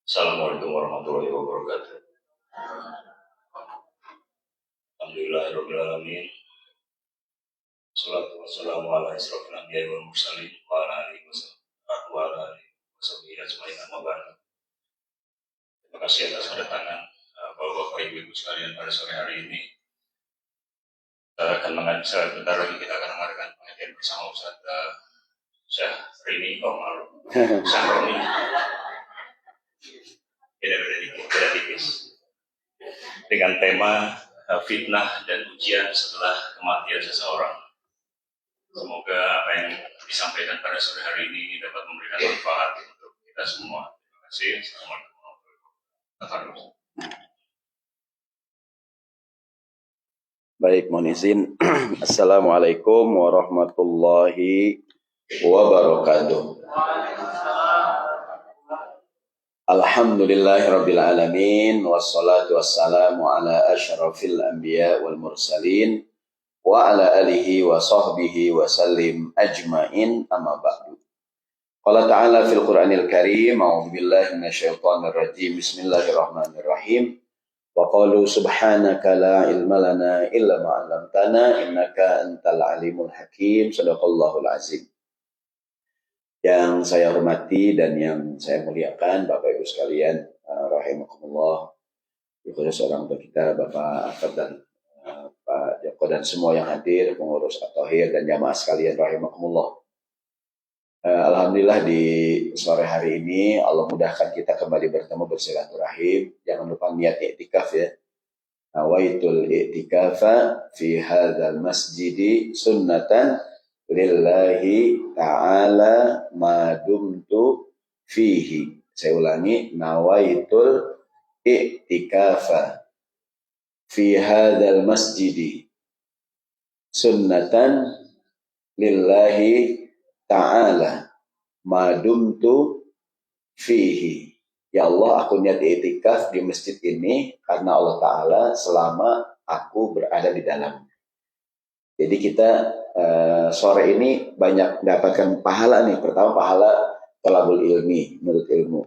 Assalamualaikum warahmatullahi wabarakatuh. Alhamdulillahirabbil alamin. Wassalatu wassalamu ala asyrofil anbiya'i wal mursalin wa ala alihi wasahbihi ajmain amma ba'du. Terima kasih atas kedatangan Bapak-bapak Ibu-ibu sekalian pada sore hari ini. Sebentar lagi kita akan mengadakan pengajian bersama Ustaz Syekh Rini Komal Sanroni. Beda tipis. Dengan tema fitnah dan ujian setelah kematian seseorang. Semoga apa yang disampaikan pada sore hari ini dapat memberikan manfaat untuk kita semua. Terima kasih. Assalamualaikum warahmatullahi wabarakatuh. Baik, mohon izin. Assalamualaikum warahmatullahi wabarakatuh. Alhamdulillahirabbil alamin wassalatu wassalamu ala asyrafil anbiya wal mursalin wa ala alihi wa sahbihi wa sallim ajmain amma ba'du. Qala ta'ala fil Qur'anil Karim, a'udzu billahi minasyaitonir rajim. Bismillahirrahmanirrahim. Wa qalu subhanaka la ilma lana illa ma 'allamtana innaka antal alimul hakim. Shadaqallahul azim. Yang saya hormati dan yang saya muliakan Bapak Ibu sekalian, rahimakumullah, khusus orang tua kita Bapak Akad dan Pak Joko dan semua yang hadir, pengurus at-Thahir dan jamaah sekalian rahimakumullah. Alhamdulillah di sore hari ini Allah mudahkan kita kembali bertemu bersilaturahim. Jangan lupa niat i'tikaf ya. Nawaitul i'tikafa fi hadzal masjidi sunnatan lillahi ta'ala ma dumtu fihi. Saya ulangi, nawaitul i'tikafa fi hadzal masjidi sunnatan lillahi ta'ala ma dumtu fihi. Ya Allah, aku niat i'tikaf di masjid ini karena Allah Ta'ala selama aku berada di dalam. Jadi kita sore ini banyak mendapatkan pahala nih. Pertama pahala thalabul ilmi, menurut ilmu.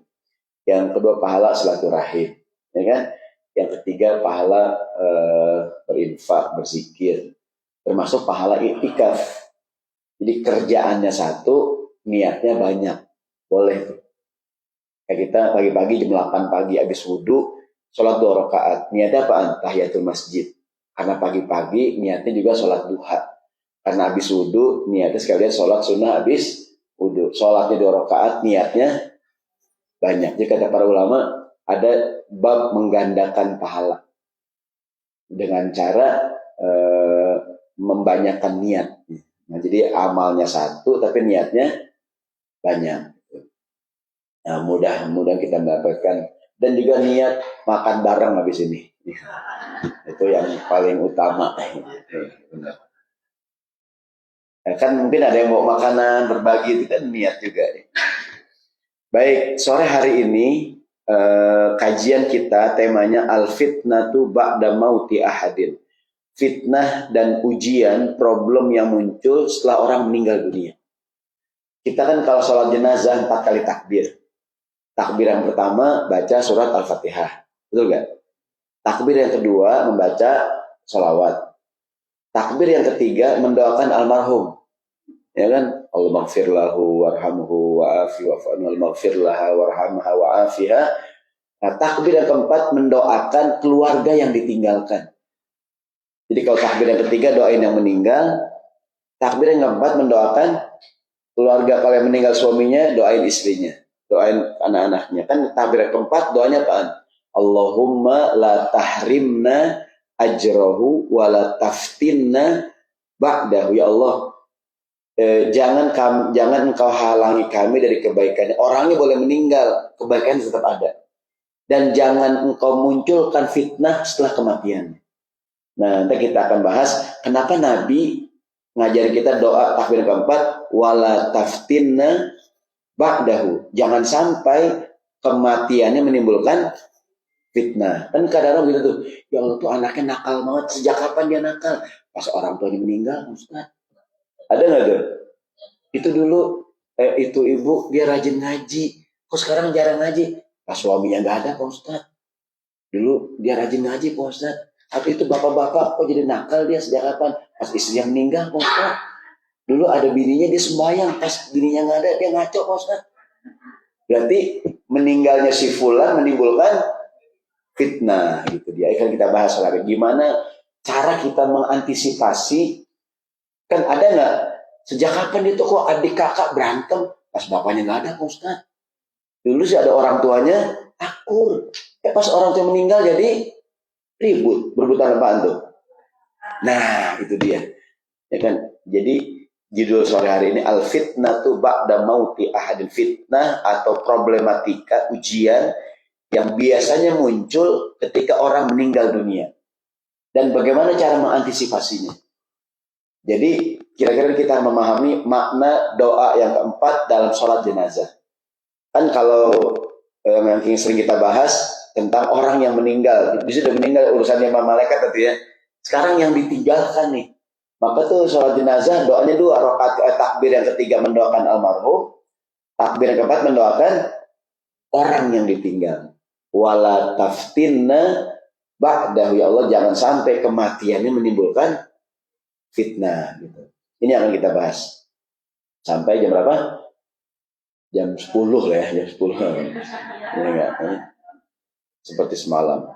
Yang kedua pahala silaturahim, ya kan? Yang ketiga pahala berinfak, berzikir. Termasuk pahala i'tikaf. Jadi kerjaannya satu, niatnya banyak. Boleh. Kayak kita pagi-pagi jam 8 pagi habis wudu, sholat 2 rakaat. Niatnya apaan? Tahiyatul masjid. Karena pagi-pagi niatnya juga sholat duha. Karena habis wudu, niatnya sekalian sholat sunnah habis wudu. Sholatnya 2 rakaat, niatnya banyak. Jadi kata para ulama, ada bab menggandakan pahala. Dengan cara membanyakkan niat. Nah, jadi amalnya satu, tapi niatnya banyak. Nah, mudah-mudahan kita mendapatkan. Dan juga niat makan bareng habis ini. Itu yang paling utama. Benar. Kan mungkin ada yang mau makanan berbagi, itu kan niat juga. Baik, sore hari ini kajian kita temanya al-fitnatu ba'da mauti ahadin. Fitnah dan ujian, problem yang muncul setelah orang meninggal dunia. Kita kan kalau sholat jenazah 4 kali takbir. Takbir yang pertama baca surat Al-Fatihah. Betul gak? Takbir yang kedua membaca sholawat. Takbir yang ketiga mendoakan almarhum. Ya kan? Allah maghfir lahu warhamhu wa'afi wa'fa'nu al-maghfir laha warhamha wa'afiha. Nah, takbir yang keempat mendoakan keluarga yang ditinggalkan. Jadi kalau takbir yang ketiga doain yang meninggal. Takbir yang keempat mendoakan keluarga, kalau yang meninggal suaminya doain istrinya. Doain anak-anaknya. Kan takbir yang keempat doanya apaan? Allahumma la tahrimna ajrahu wa la taftinna ba'dahu. Ya Allah, jangan engkau halangi kami dari kebaikannya. Orangnya boleh meninggal, kebaikan tetap ada. Dan jangan engkau munculkan fitnah setelah kematian. Nah, nanti kita akan bahas kenapa Nabi ngajarin kita doa takbir keempat wala taftinna ba'dahu. Jangan sampai kematiannya menimbulkan fitnah. Kan kadang-kadang gitu tuh, ya Allah tuh anaknya nakal banget. Sejak kapan dia nakal? Pas orang tuanya meninggal, Ustaz. Ada nggak tuh? Itu dulu itu ibu dia rajin ngaji, kok sekarang jarang ngaji? Pas suaminya nggak ada Pak Ustadz. Dulu dia rajin ngaji Pak Ustadz. Tapi itu bapak-bapak kok jadi nakal dia sejak kapan? Pas istri yang meninggal Pak Ustadz. Dulu ada bininya dia sembahyang, pas bininya nggak ada dia ngaco Pak Ustadz. Berarti meninggalnya si fulan menimbulkan fitnah gitu dia. Akan kita bahas lagi gimana cara kita mengantisipasi. Kan ada nggak sejak kapan itu kok adik kakak berantem pas bapaknya nggak ada Pak Ustadz. Dulu sih ada orang tuanya akur, pas orang tua meninggal jadi ribut, berebutan apaan tuh. Nah itu dia ya kan. Jadi judul sore hari ini al-fitnatu ba'da mauti ahadin, fitnah atau problematika ujian yang biasanya muncul ketika orang meninggal dunia dan bagaimana cara mengantisipasinya. Jadi kira-kira kita memahami makna doa yang keempat dalam sholat jenazah. Kan kalau yang sering kita bahas tentang orang yang meninggal, bisa sudah meninggal urusannya sama malaikat tadi ya. Sekarang yang ditinggalkan nih, maka tuh sholat jenazah doanya 2 rakaat, takbir yang ketiga mendoakan almarhum, takbir yang keempat mendoakan orang yang ditinggal. Wala taftinna ba'dahu, ya Allah jangan sampai kematiannya menimbulkan fitnah gitu. Ini akan kita bahas sampai jam berapa? Jam 10 lah ya, jam 10. Ini enggak, seperti semalam.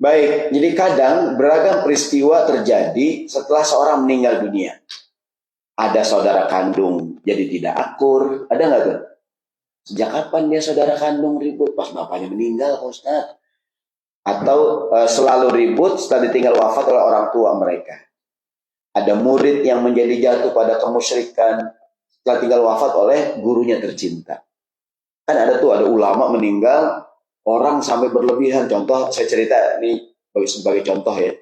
Baik, jadi kadang beragam peristiwa terjadi setelah seorang meninggal dunia. Ada saudara kandung jadi tidak akur, ada nggak tuh? Sejak kapan dia saudara kandung ribut? Pas bapaknya meninggal, Pak Ustaz. Atau selalu ribut setelah ditinggal wafat oleh orang tua mereka. Ada murid yang menjadi jatuh pada kemusyrikan setelah tinggal wafat oleh gurunya tercinta. Kan ada tuh, ada ulama meninggal, orang sampai berlebihan. Contoh, saya cerita ini sebagai contoh ya.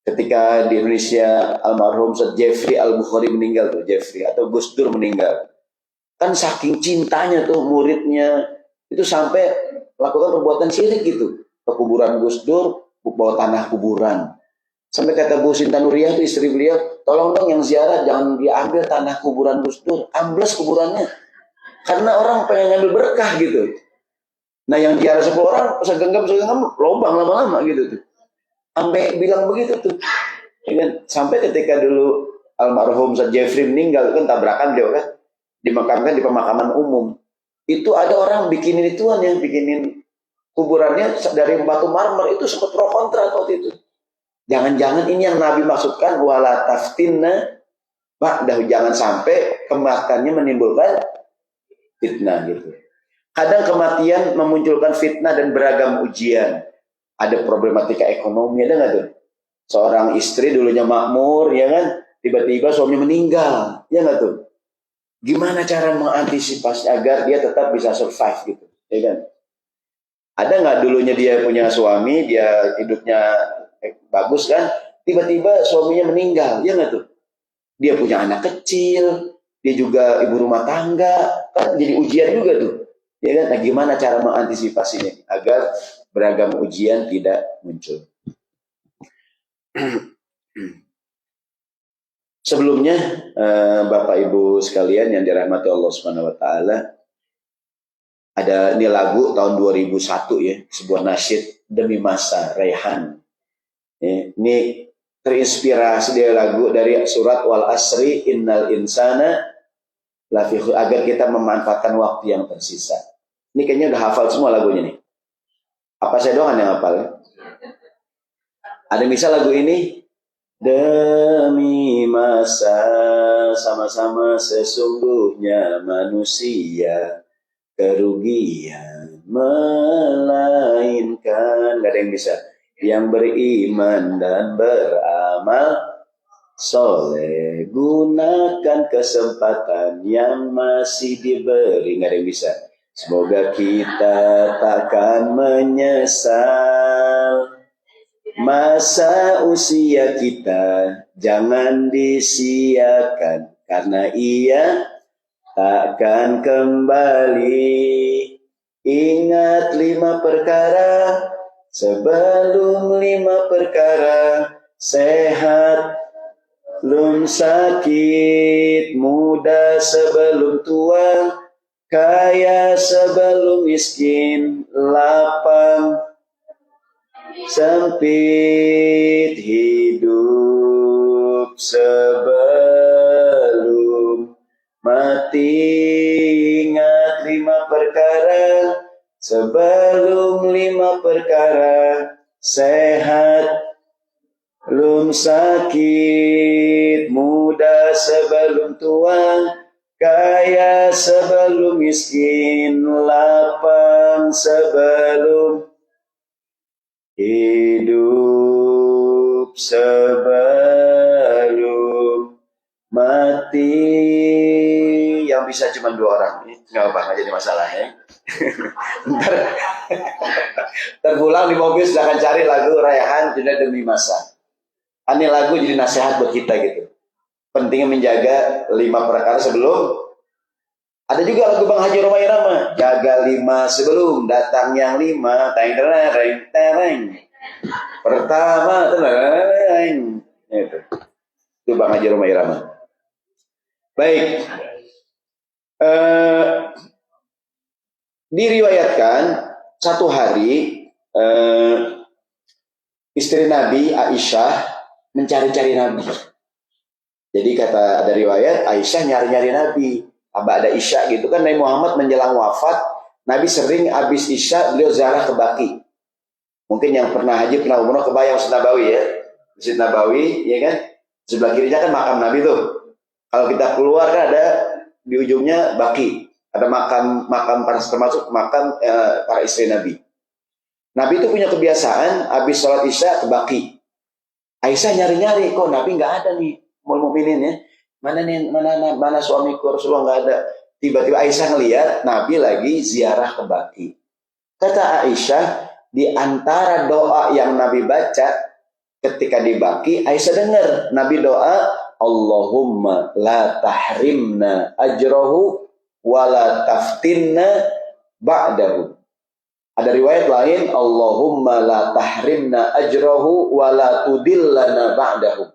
Ketika di Indonesia almarhum Ustaz Jeffrey Al-Bukhari meninggal tuh, Jeffrey atau Gus Dur meninggal. Kan saking cintanya tuh muridnya itu sampai melakukan perbuatan syirik gitu. Ke kuburan Gus Dur, bawa tanah kuburan. Sampai kata Bu Sinta Nuriyah itu istri beliau, tolong dong yang ziarah jangan diambil tanah kuburan Gus Dur, ambles kuburannya. Karena orang pengen ngambil berkah gitu. Nah yang ziarah 10 orang, segenggam lobang lama-lama gitu tuh. Sampai bilang begitu tuh. Sampai ketika dulu almarhum Ustaz Jeffrey meninggal, kan tabrakan dia kan, dimakamkan di pemakaman umum. Itu ada orang bikinin ituan yang bikinin kuburannya dari batu marmer, itu sempat pro kontra waktu itu. Jangan-jangan ini yang Nabi maksudkan wala taftinna ba'dahu, jangan sampai kematiannya menimbulkan fitnah gitu. Kadang kematian memunculkan fitnah dan beragam ujian. Ada problematika ekonomi, ada nggak tuh? Seorang istri dulunya makmur, ya kan? Tiba-tiba suaminya meninggal, ya nggak tuh? Gimana cara mengantisipasi agar dia tetap bisa survive gitu, ya kan? Ada nggak dulunya dia punya suami, dia hidupnya bagus kan? Tiba-tiba suaminya meninggal, ya nggak tuh? Dia punya anak kecil, dia juga ibu rumah tangga, kan jadi ujian juga tuh. Ya kan? Nah, gimana cara mengantisipasinya agar beragam ujian tidak muncul? Sebelumnya, Bapak Ibu sekalian yang dirahmati Allah Subhanahu wa taala, ada ini lagu tahun 2001 ya, sebuah nasyid Demi Masa Raihan. Ini terinspirasi dari lagu dari surat Wal Asri Innal Insana Lafi Khusr, agar kita memanfaatkan waktu yang tersisa. Ini kayaknya udah hafal semua lagunya nih. Apa saya doang yang hafal ya? Ada misal lagu ini, demi masa sama-sama sesungguhnya manusia kerugian melainkan, gak ada yang bisa, yang beriman dan beramal soleh, gunakan kesempatan yang masih diberi, gak ada yang bisa. Semoga kita takkan menyesal. Masa usia kita jangan disia-siakan, karena ia takkan kembali. Ingat 5 perkara sebelum 5 perkara, sehat belum sakit, muda sebelum tua, kaya sebelum miskin, lapang sempit hidup sebelum mati. Ingat 5 perkara sebelum 5 perkara, sehat belum sakit, muda sebelum tua, kaya sebelum miskin, lapang sebelum hidup sebelum mati. Yang bisa cuma 2 orang, nggak apa-apa, nggak jadi masalah ya. Ntar pulang di mobil silahkan cari lagu Raihan Dunia Demi Masa. Ini lagu jadi nasihat buat kita gitu. Pentingnya menjaga 5 perkara sebelum. Ada juga lagu Bang Haji Roma Irama, jaga 5 sebelum datang yang 5. Teng tereng tereng. Pertama tereng. Itu Bang Haji Roma Irama. Baik. Diriwayatkan satu hari istri Nabi Aisyah mencari-cari Nabi. Jadi kata ada riwayat Aisyah nyari-nyari Nabi. Ada Isya gitu kan, Nabi Muhammad menjelang wafat, Nabi sering habis Isya beliau ziarah ke Baqi. Mungkin yang pernah haji pernah umrah kebayang Masjid Nabawi ya. Masjid Nabawi ya kan, sebelah kirinya kan makam Nabi tuh. Kalau kita keluar kan ada di ujungnya Baqi. Ada makam para, termasuk makam para istri Nabi. Nabi itu punya kebiasaan habis sholat Isya ke Baqi. Aisyah nyari-nyari, kok Nabi nggak ada nih, mau mukminin ya. Mana suamiku Rasulullah nggak ada. Tiba-tiba Aisyah ngelihat Nabi lagi ziarah ke Baqi. Kata Aisyah, di antara doa yang Nabi baca ketika di Baqi, Aisyah dengar Nabi doa, Allahumma la tahrimna ajrahu wa la taftinna ba'dahu. Ada riwayat lain, Allahumma la tahrimna ajrahu wa la tudillana ba'dahu.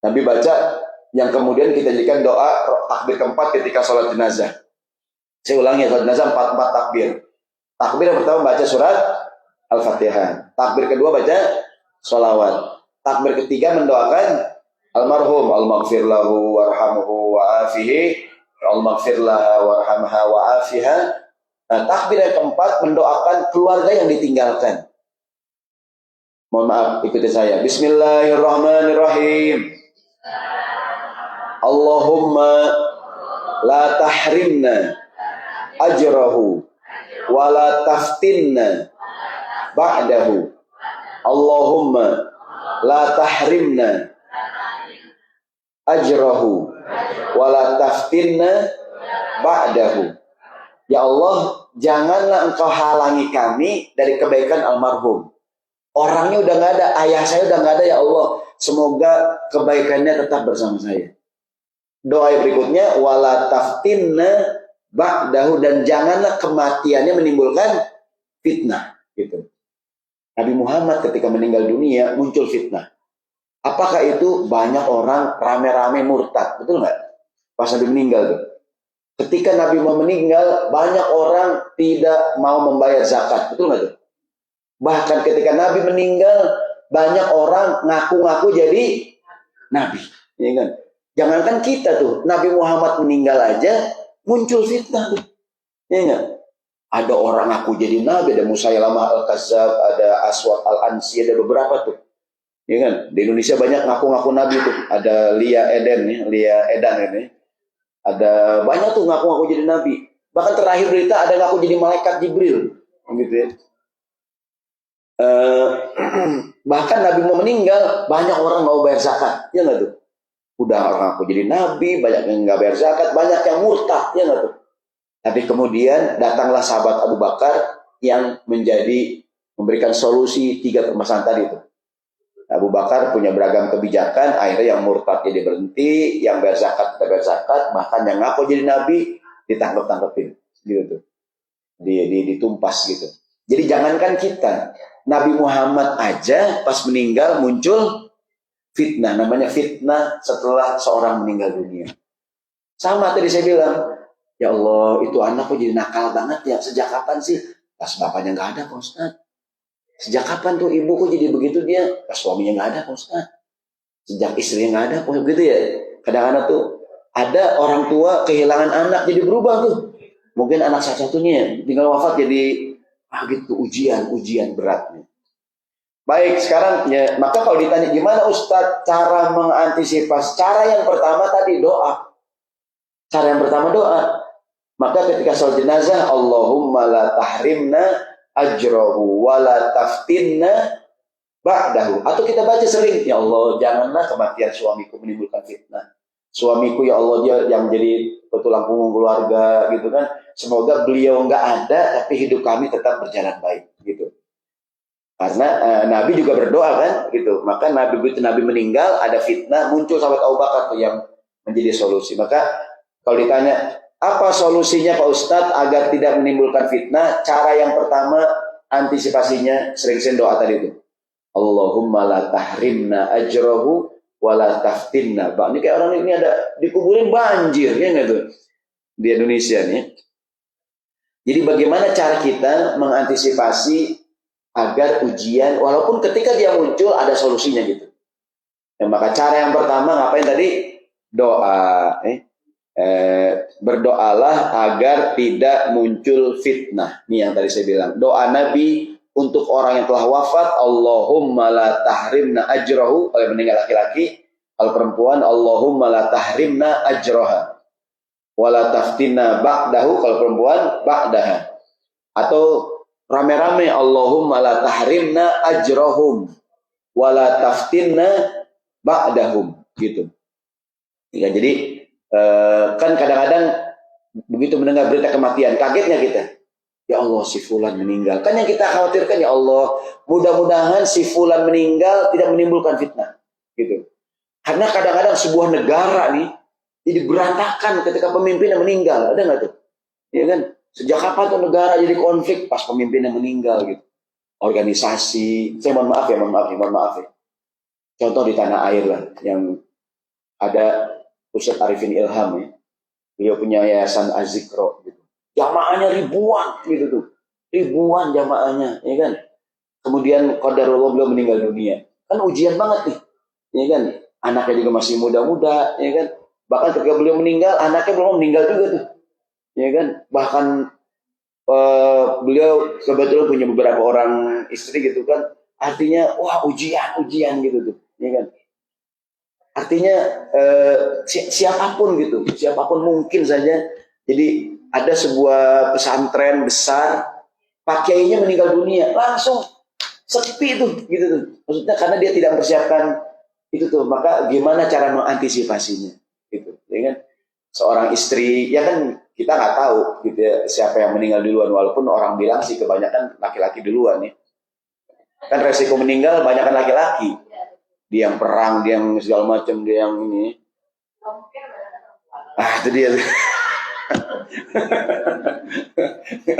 Nabi baca yang kemudian kita jadikan doa takbir keempat ketika sholat jenazah. Saya ulangi, sholat jenazah 4 takbir. Takbir yang pertama baca surat Al-Fatihah. Takbir kedua baca sholawat. Takbir ketiga mendoakan almarhum, al-maghfir lahu warhamhu wa'afihi, al-maghfir laha warhamha wa'afiha. Nah, takbir yang keempat mendoakan keluarga yang ditinggalkan. Mohon maaf, ikuti saya. Bismillahirrahmanirrahim. Allahumma la tahrimna ajrahu wa la taftinna ba'dahu. Allahumma la tahrimna ajrahu wa la taftinna ba'dahu. Ya Allah, janganlah engkau halangi kami dari kebaikan almarhum. Orangnya udah nggak ada, ayah saya udah nggak ada ya Allah. Semoga kebaikannya tetap bersama saya. Doa berikutnya, wala taftinna ba'dahu, dan janganlah kematiannya menimbulkan fitnah. Gitu. Nabi Muhammad ketika meninggal dunia muncul fitnah. Apakah itu? Banyak orang rame-rame murtad, betul nggak? Pas Nabi meninggal tuh. Ketika Nabi mau meninggal, banyak orang tidak mau membayar zakat. Betul nggak tuh? Bahkan ketika Nabi meninggal, banyak orang ngaku-ngaku jadi Nabi. Ya kan? Jangankan kita tuh, Nabi Muhammad meninggal aja, muncul fitnah tuh. Ya kan? Ada orang ngaku jadi Nabi, ada Musailamah Al-Kazzab, ada Aswad Al-Ansi, ada beberapa tuh. Ya kan? Di Indonesia banyak ngaku-ngaku Nabi tuh. Ada Lia Edan ini. Ada banyak tuh ngaku-ngaku jadi nabi. Bahkan terakhir berita ada ngaku jadi malaikat Jibril, gitu ya. Bahkan Nabi mau meninggal, banyak orang mau bayar zakat, ya nggak tuh? Udah orang ngaku jadi nabi, banyak yang nggak bayar zakat, banyak yang murtad, ya nggak tuh? Tapi kemudian datanglah sahabat Abu Bakar yang memberikan solusi 3 permasalahan tadi itu. Abu Bakar punya beragam kebijakan, akhirnya yang murtad jadi berhenti, yang bayar zakat tidak bayar zakat, bahkan yang ngaku jadi nabi ditangkap-tangkepin, gitu tuh, ditumpas gitu. Jadi jangankan kita, Nabi Muhammad aja pas meninggal muncul fitnah, namanya fitnah setelah seorang meninggal dunia. Sama tadi saya bilang, Ya Allah, itu anak kok jadi nakal banget ya. Sejak kapan sih? Pas bapaknya nggak ada, Pak Ustaz. Sejak kapan tuh ibu kok jadi begitu dia? Pas suaminya nggak ada, Pak Ustaz. Sejak istrinya nggak ada, Pak, begitu ya. Kadang-kadang tuh ada orang tua kehilangan anak jadi berubah tuh. Mungkin anak satu-satunya tinggal wafat jadi gitu ujian berat nih. Baik, sekarang ya, maka kalau ditanya gimana Ustadz cara mengantisipasi? Cara yang pertama tadi doa. Cara yang pertama doa. Maka ketika sholat jenazah, Allahumma la tahrimna ajrahu wa la taftinna ba'dahu. Atau kita baca sering, ya Allah, janganlah kematian suamiku menimbulkan fitnah. Suamiku ya Allah dia yang menjadi tulang punggung keluarga gitu kan. Semoga beliau nggak ada tapi hidup kami tetap berjalan baik gitu. Karena Nabi juga berdoa kan gitu. Maka begitu Nabi meninggal ada fitnah, muncul sahabat Abu Bakar tuh yang menjadi solusi. Maka kalau ditanya apa solusinya Pak Ustadz agar tidak menimbulkan fitnah? Cara yang pertama antisipasinya sering-sering doa tadi itu. Allahumma la tahrimna ajrahu wa la taftinna. Ini kayak orang ini ada dikuburin banjir ya nggak tuh di Indonesia nih. Jadi bagaimana cara kita mengantisipasi agar ujian walaupun ketika dia muncul ada solusinya gitu. Ya, maka cara yang pertama ngapain tadi? Doa. Berdoalah agar tidak muncul fitnah. Ini yang tadi saya bilang. Doa Nabi untuk orang yang telah wafat, Allahumma la tahrimna ajrahu, kalau meninggal laki-laki. Kalau perempuan, Allahumma la tahrimna ajraha wa la taftinna ba'dahu, kalau perempuan ba'daha. Atau rame-rame Allahumma la tahrimna ajrahum wa la taftinna ba'dahum gitu. Ya, jadi kan kadang-kadang begitu mendengar berita kematian, kagetnya kita. Ya Allah, si fulan meninggal. Kan yang kita khawatirkan, ya Allah, mudah-mudahan si fulan meninggal tidak menimbulkan fitnah. Gitu. Karena kadang-kadang sebuah negara nih jadi berantakan ketika pemimpinnya meninggal. Ada nggak tuh? Ya kan? Sejak kapan tuh negara jadi konflik pas pemimpinnya meninggal gitu. Organisasi, saya mohon maaf ya. Contoh di tanah air lah, yang ada Ustadz Arifin Ilham ya. Beliau punya yayasan Azikro gitu. Jamaahnya ribuan gitu tuh. Ribuan jamaahnya, ya kan? Kemudian qadarullah beliau meninggal dunia. Kan ujian banget nih. Ya kan? Anaknya juga masih muda-muda, ya kan? Bahkan ketika beliau meninggal, anaknya belum meninggal juga tuh. Ya kan? Bahkan beliau kebetulan punya beberapa orang istri gitu kan. Artinya wah ujian gitu tuh, ya kan? Artinya siapapun gitu, siapapun mungkin saja. Jadi ada sebuah pesantren besar, pak kiainya meninggal dunia, langsung sepi itu, gitu tuh. Maksudnya karena dia tidak mempersiapkan itu tuh, maka gimana cara mengantisipasinya, gitu, ya kan? Seorang istri, ya kan kita nggak tahu, gitu ya, siapa yang meninggal duluan, walaupun orang bilang sih kebanyakan laki-laki duluan ya. Kan resiko meninggal banyakan laki-laki. Dia yang perang, dia yang segala macam, dia yang ini. Itu dia.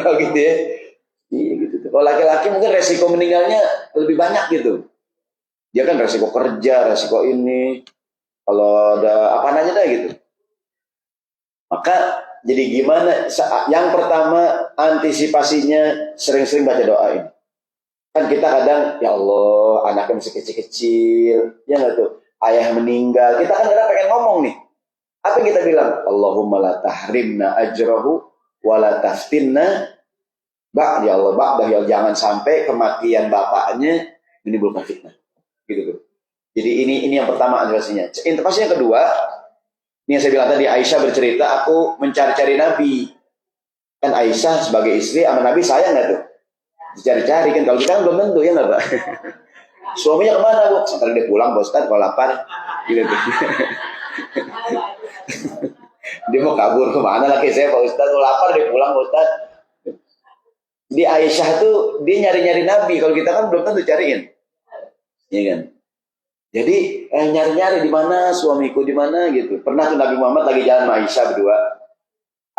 Oh gitu ya. Iya gitu. Kalau laki-laki mungkin resiko meninggalnya lebih banyak gitu. Dia kan resiko kerja, resiko ini. Kalau ada apa aja dah gitu. Maka jadi gimana? Yang pertama antisipasinya sering-sering baca doa ini. Kan kita kadang, ya Allah, anaknya masih kecil-kecil, ya nggak tuh, ayah meninggal, kita kan kadang pengen ngomong nih. Apa yang kita bilang? Allahumma la tahrimna ajrahu wa la taftinna ya Allah, ya jangan sampai kematian bapaknya menimbulkan fitnah. Gitu tuh. Jadi ini yang pertama antisipasinya. Antisipasi yang kedua, ini yang saya bilang tadi, Aisyah bercerita, aku mencari-cari Nabi. Kan Aisyah sebagai istri sama Nabi sayang nggak tuh? Dicari-cari kan, kalau kita kan belum tentu ya nggak Pak. Suaminya kemana Bu? Ntar dia pulang Pak Ustadz kalau lapar gitu. Dia mau kabur kemana lagi saya Pak Ustadz, kalau lapar dia pulang Pak Ustadz. Di Aisyah tuh dia nyari-nyari Nabi, kalau kita kan belum tentu cariin, ya kan? Jadi nyari-nyari di mana suamiku, di mana gitu. Pernah tuh Nabi Muhammad lagi jalan sama Aisyah berdua,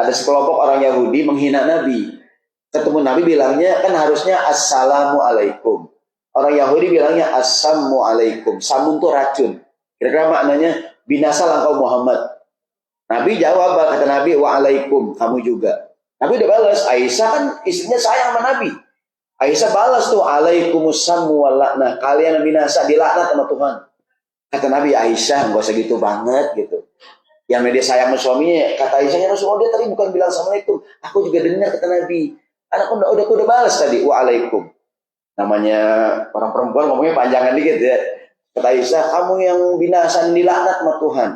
ada sekelompok orang Yahudi menghina Nabi. Ketemu Nabi bilangnya kan harusnya assalamualaikum. Orang Yahudi bilangnya assalamualaikum. Samun itu racun. Kira-kira maknanya binasa engkau Muhammad. Nabi jawab, kata Nabi, waalaikum, kamu juga. Nabi udah balas. Aisyah kan istrinya sayang sama Nabi. Aisyah balas tuh, alaikumussamu wal laknah, kalian yang binasa, dilaknat sama Tuhan. Kata Nabi, Aisyah nggak usah gitu banget gitu. Yang dia sayang sama suaminya, kata Aisyah, ya Rasulullah, dia tadi bukan bilang assalamualaikum. Aku juga dengar kata Nabi. Anakku udah balas tadi, waalaikum. Namanya orang perempuan ngomongnya panjangan dikit ya. Kata Aisyah, kamu yang binasa dilaknat sama Tuhan.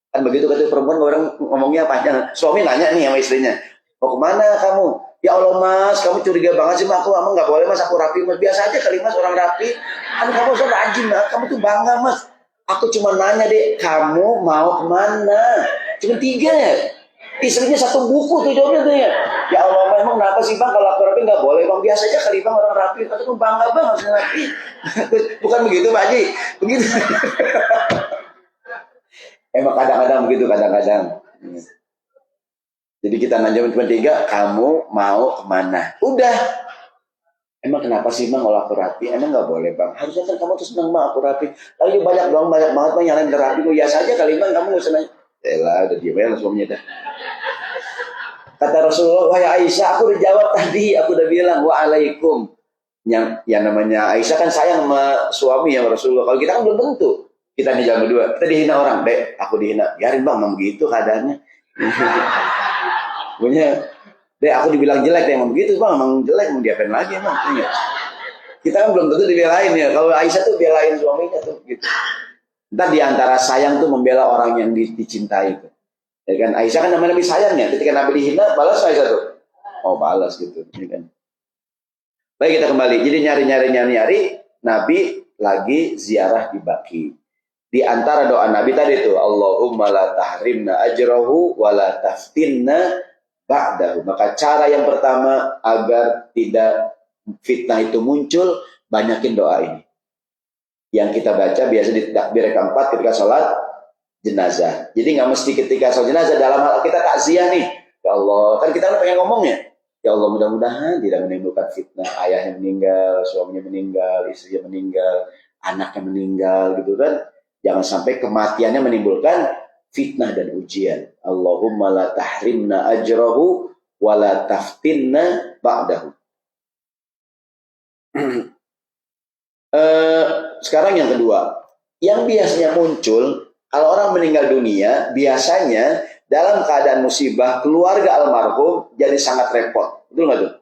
Kan begitu kata perempuan, orang ngomongnya panjang. Suami nanya nih sama istrinya, mau kemana kamu? Ya Allah mas, kamu curiga banget sih mas. Aku emang nggak boleh mas, aku rapi mas. Biasa aja kali mas, orang rapi. Kan kamu so rajin mas, kamu tuh bangga mas. Aku cuma nanya deh, kamu mau kemana? Cuma 3 ya. Istrinya 1 buku tuh jawabnya tuh ya. Ya Allah, emang kenapa sih bang kalau aku rapi nggak boleh bang? Biasa aja kali bang orang rapi. Aku bangga bang harus rapi. Bukan begitu Pak Haji, begitu. Emang kadang-kadang begitu, kadang-kadang. Jadi kita nanya cuma 3, kamu mau kemana? Udah. Emang kenapa sih bang kalau aku rapi? Emang nggak boleh bang. Harusnya kan kamu tuh senang bang aku rapi. Lalu banyak banget bang yang lain rapi. Gue biasa aja kali bang, kamu nggak senang. Elah, udah diam aja suaminya dah. Kata Rasulullah, wahai Aisyah, aku udah jawab tadi, aku udah bilang waalaikum. Yang namanya Aisyah kan sayang sama suami ya Rasulullah. Kalau kita kan belum tentu. Kita nih jalan berdua, kita dihina orang, dek, aku dihina. Biarin bang, memang begitu keadaannya. Punya, dek, aku dibilang jelek, deh, memang begitu bang, memang jelek, mau diapain lagi emang. Kita kan belum tentu dibelain ya. Kalau Aisyah tuh belain suaminya tuh gitu. Entar diantara sayang tuh membela orang yang dicintai tuh. Ya kan Aisyah kan namanya Nabi sayangnya. Ketika Nabi dihina, balas Aisyah tuh. Oh balas gitu. Ya kan? Baik kita kembali. Jadi nyari. Nabi lagi ziarah di Baqi. Di antara doa Nabi tadi tuh, Allahumma la tahrimna ajrahu wa la taftinna ba'dahu. Maka cara yang pertama agar tidak fitnah itu muncul, banyakin doa ini. Yang kita baca biasa di takbir keempat ketika sholat jenazah. Jadi nggak mesti ketika sholat jenazah, dalam hal kita takziah nih. Ya Allah, kan kita pengen ngomongnya. Ya Allah, mudah-mudahan tidak menimbulkan fitnah. Ayahnya meninggal, suaminya meninggal, istrinya meninggal, anaknya meninggal gitu kan. Jangan sampai kematiannya menimbulkan fitnah dan ujian. Allahumma la tahrimna ajrahu wa la taftinna ba'dahu. Sekarang yang kedua, yang biasanya muncul kalau orang meninggal dunia, biasanya dalam keadaan musibah keluarga almarhum jadi sangat repot, betul nggak tuh?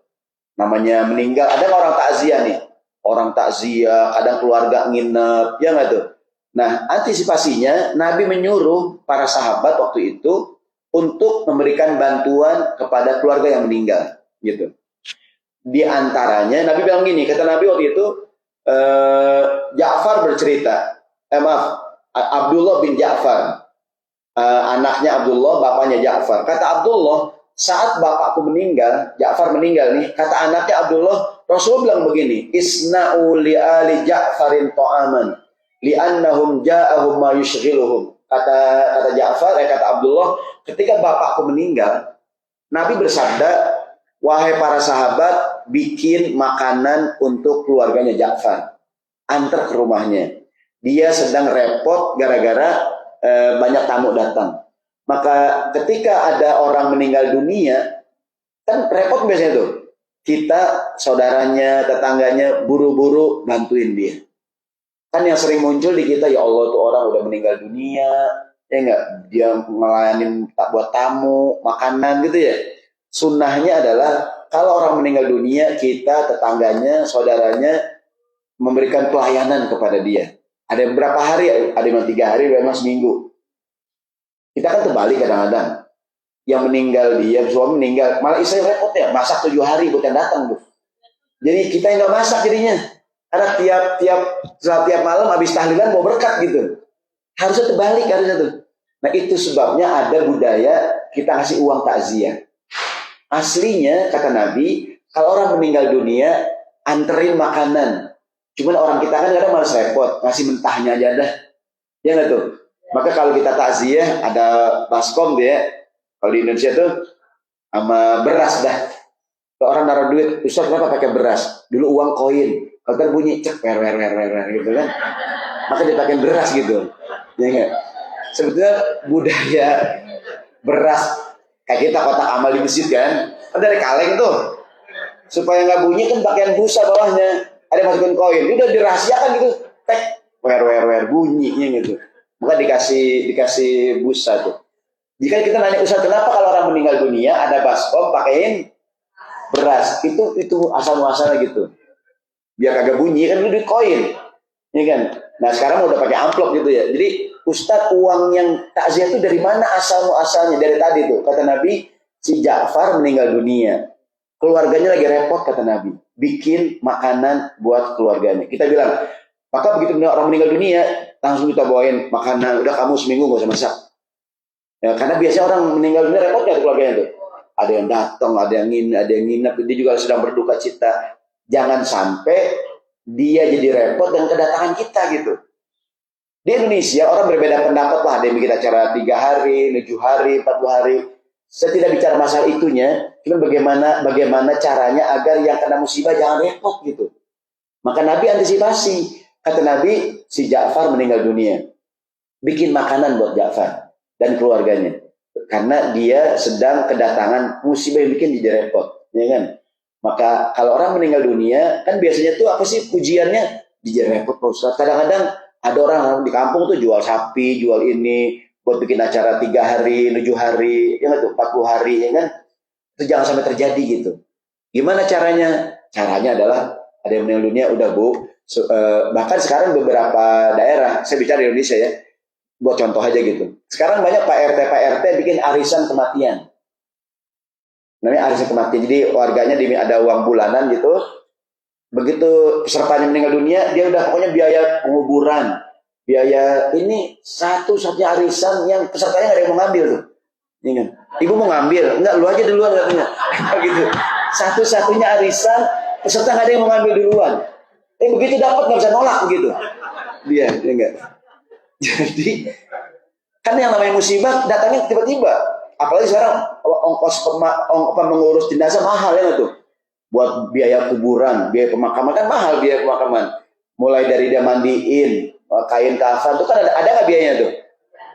Namanya meninggal, ada orang takziah nih, orang takziah, kadang keluarga nginep, ya nggak tuh? Nah, antisipasinya Nabi menyuruh para sahabat waktu itu untuk memberikan bantuan kepada keluarga yang meninggal, gitu. Di antaranya Nabi bilang gini, kata Nabi waktu itu, Ja'far bercerita, Abdullah bin Ja'far, anaknya Abdullah, bapaknya Ja'far. Kata Abdullah, saat bapakku meninggal, Ja'far meninggal nih, kata anaknya Abdullah, Rasul bilang begini, isna'u li ali Ja'farin ta'aman, li'annahum ja'ahum ma yushghiluhum. Kata Ja'far, kata Abdullah, ketika bapakku meninggal, Nabi bersabda, wahai para sahabat, bikin makanan untuk keluarganya Ja'far, antar ke rumahnya. Dia sedang repot gara-gara banyak tamu datang. Maka ketika ada orang meninggal dunia, kan repot biasanya tuh. Kita, saudaranya, tetangganya, buru-buru bantuin dia. Kan yang sering muncul di kita, ya Allah tuh orang udah meninggal dunia, ya enggak, dia ngelayanin buat tamu, makanan gitu ya. Sunnahnya adalah kalau orang meninggal dunia, kita, tetangganya, saudaranya memberikan pelayanan kepada dia. Ada berapa hari? Ada yang 3 hari, ada yang seminggu. Kita kan terbalik kadang-kadang. Yang meninggal dia, suami meninggal, malah istri repot ya, masak 7 hari buat yang datang tuh. Jadi kita yang nggak masak jadinya. Karena tiap malam habis tahlilan mau berkat gitu. Harusnya terbalik harusnya tuh. Nah itu sebabnya ada budaya kita kasih uang takziah. Aslinya kata Nabi, kalau orang meninggal dunia, anterin makanan. Cuman orang kita kan kadang malas repot, ngasih mentahnya aja dah. Ya nggak tuh? Maka kalau kita takziah ada baskom dia. Kalau di Indonesia tuh sama beras dah. Kalau orang naruh duit, Ustaz kenapa pakai beras? Dulu uang koin. Kalau kan bunyi cek wer gitu kan. Maka dia pakai beras gitu. Ya nggak? Sebetulnya beras kayak kita kotak amal di masjid kan dari kaleng tuh supaya nggak bunyi kan pakaian busa bawahnya ada masukin koin udah dirahasiakan gitu tek wer bunyinya gitu bukan dikasih busa tuh. Jika kita nanya Ustaz kenapa kalau orang meninggal dunia ada baskom pakein beras itu asal muasalnya gitu biar kagak bunyi kan itu koin ya kan. Nah sekarang udah pakai amplop gitu ya. Jadi Ustadz uang yang takziah itu dari mana asalnya dari tadi tuh kata Nabi si Ja'far meninggal dunia keluarganya lagi repot kata Nabi bikin makanan buat keluarganya. Kita bilang maka begitu orang meninggal dunia langsung kita bawain makanan udah kamu seminggu gak usah masak ya, karena biasanya orang meninggal dunia repot ya keluarganya tuh ada yang datang ada yang nginep dia juga sedang berduka cita. Jangan sampai dia jadi repot dengan kedatangan kita gitu. Di Indonesia orang berbeda pendapat lah. Ada yang bikin acara 3 hari, 7 hari, 40 hari. Saya tidak bicara masalah itunya. Cuma bagaimana caranya agar yang kena musibah jangan repot gitu. Maka Nabi antisipasi. Kata Nabi, si Ja'far meninggal dunia. Bikin makanan buat Ja'far dan keluarganya. Karena dia sedang kedatangan musibah yang bikin dia repot. Ya kan? Maka kalau orang meninggal dunia, kan biasanya tuh apa sih pujiannya? Dia repot Pak Ustaz. Kadang-kadang ada orang di kampung tuh jual sapi, jual ini, buat bikin acara 3 hari, 7 hari, ya nggak tuh 40 hari, ya kan? Itu jangan sampai terjadi gitu. Gimana caranya? Caranya adalah ada yang meninggal dunia, udah Bu. Bahkan sekarang beberapa daerah, saya bicara di Indonesia ya, buat contoh aja gitu. Sekarang banyak Pak RT bikin arisan kematian. Namanya arisan kematian. Jadi warganya ada uang bulanan gitu. Begitu pesertanya meninggal dunia, dia udah pokoknya biaya penguburan, biaya ini satu-satunya arisan yang pesertanya nggak ada yang mau ngambil tuh. Ingat, ibu mau ngambil? Enggak, lu aja duluan katanya. Gitu. Satu-satunya arisan peserta nggak ada yang mau ngambil duluan. Begitu dapat nggak bisa nolak begitu. Dia enggak. Jadi kan yang namanya musibah datangnya tiba-tiba. Apalagi sekarang ongkos mengurus jenazah mahal ya tuh. Buat biaya kuburan, biaya pemakaman kan mahal biaya pemakaman. Mulai dari dia mandiin, kain kafan itu kan ada nggak biayanya tuh?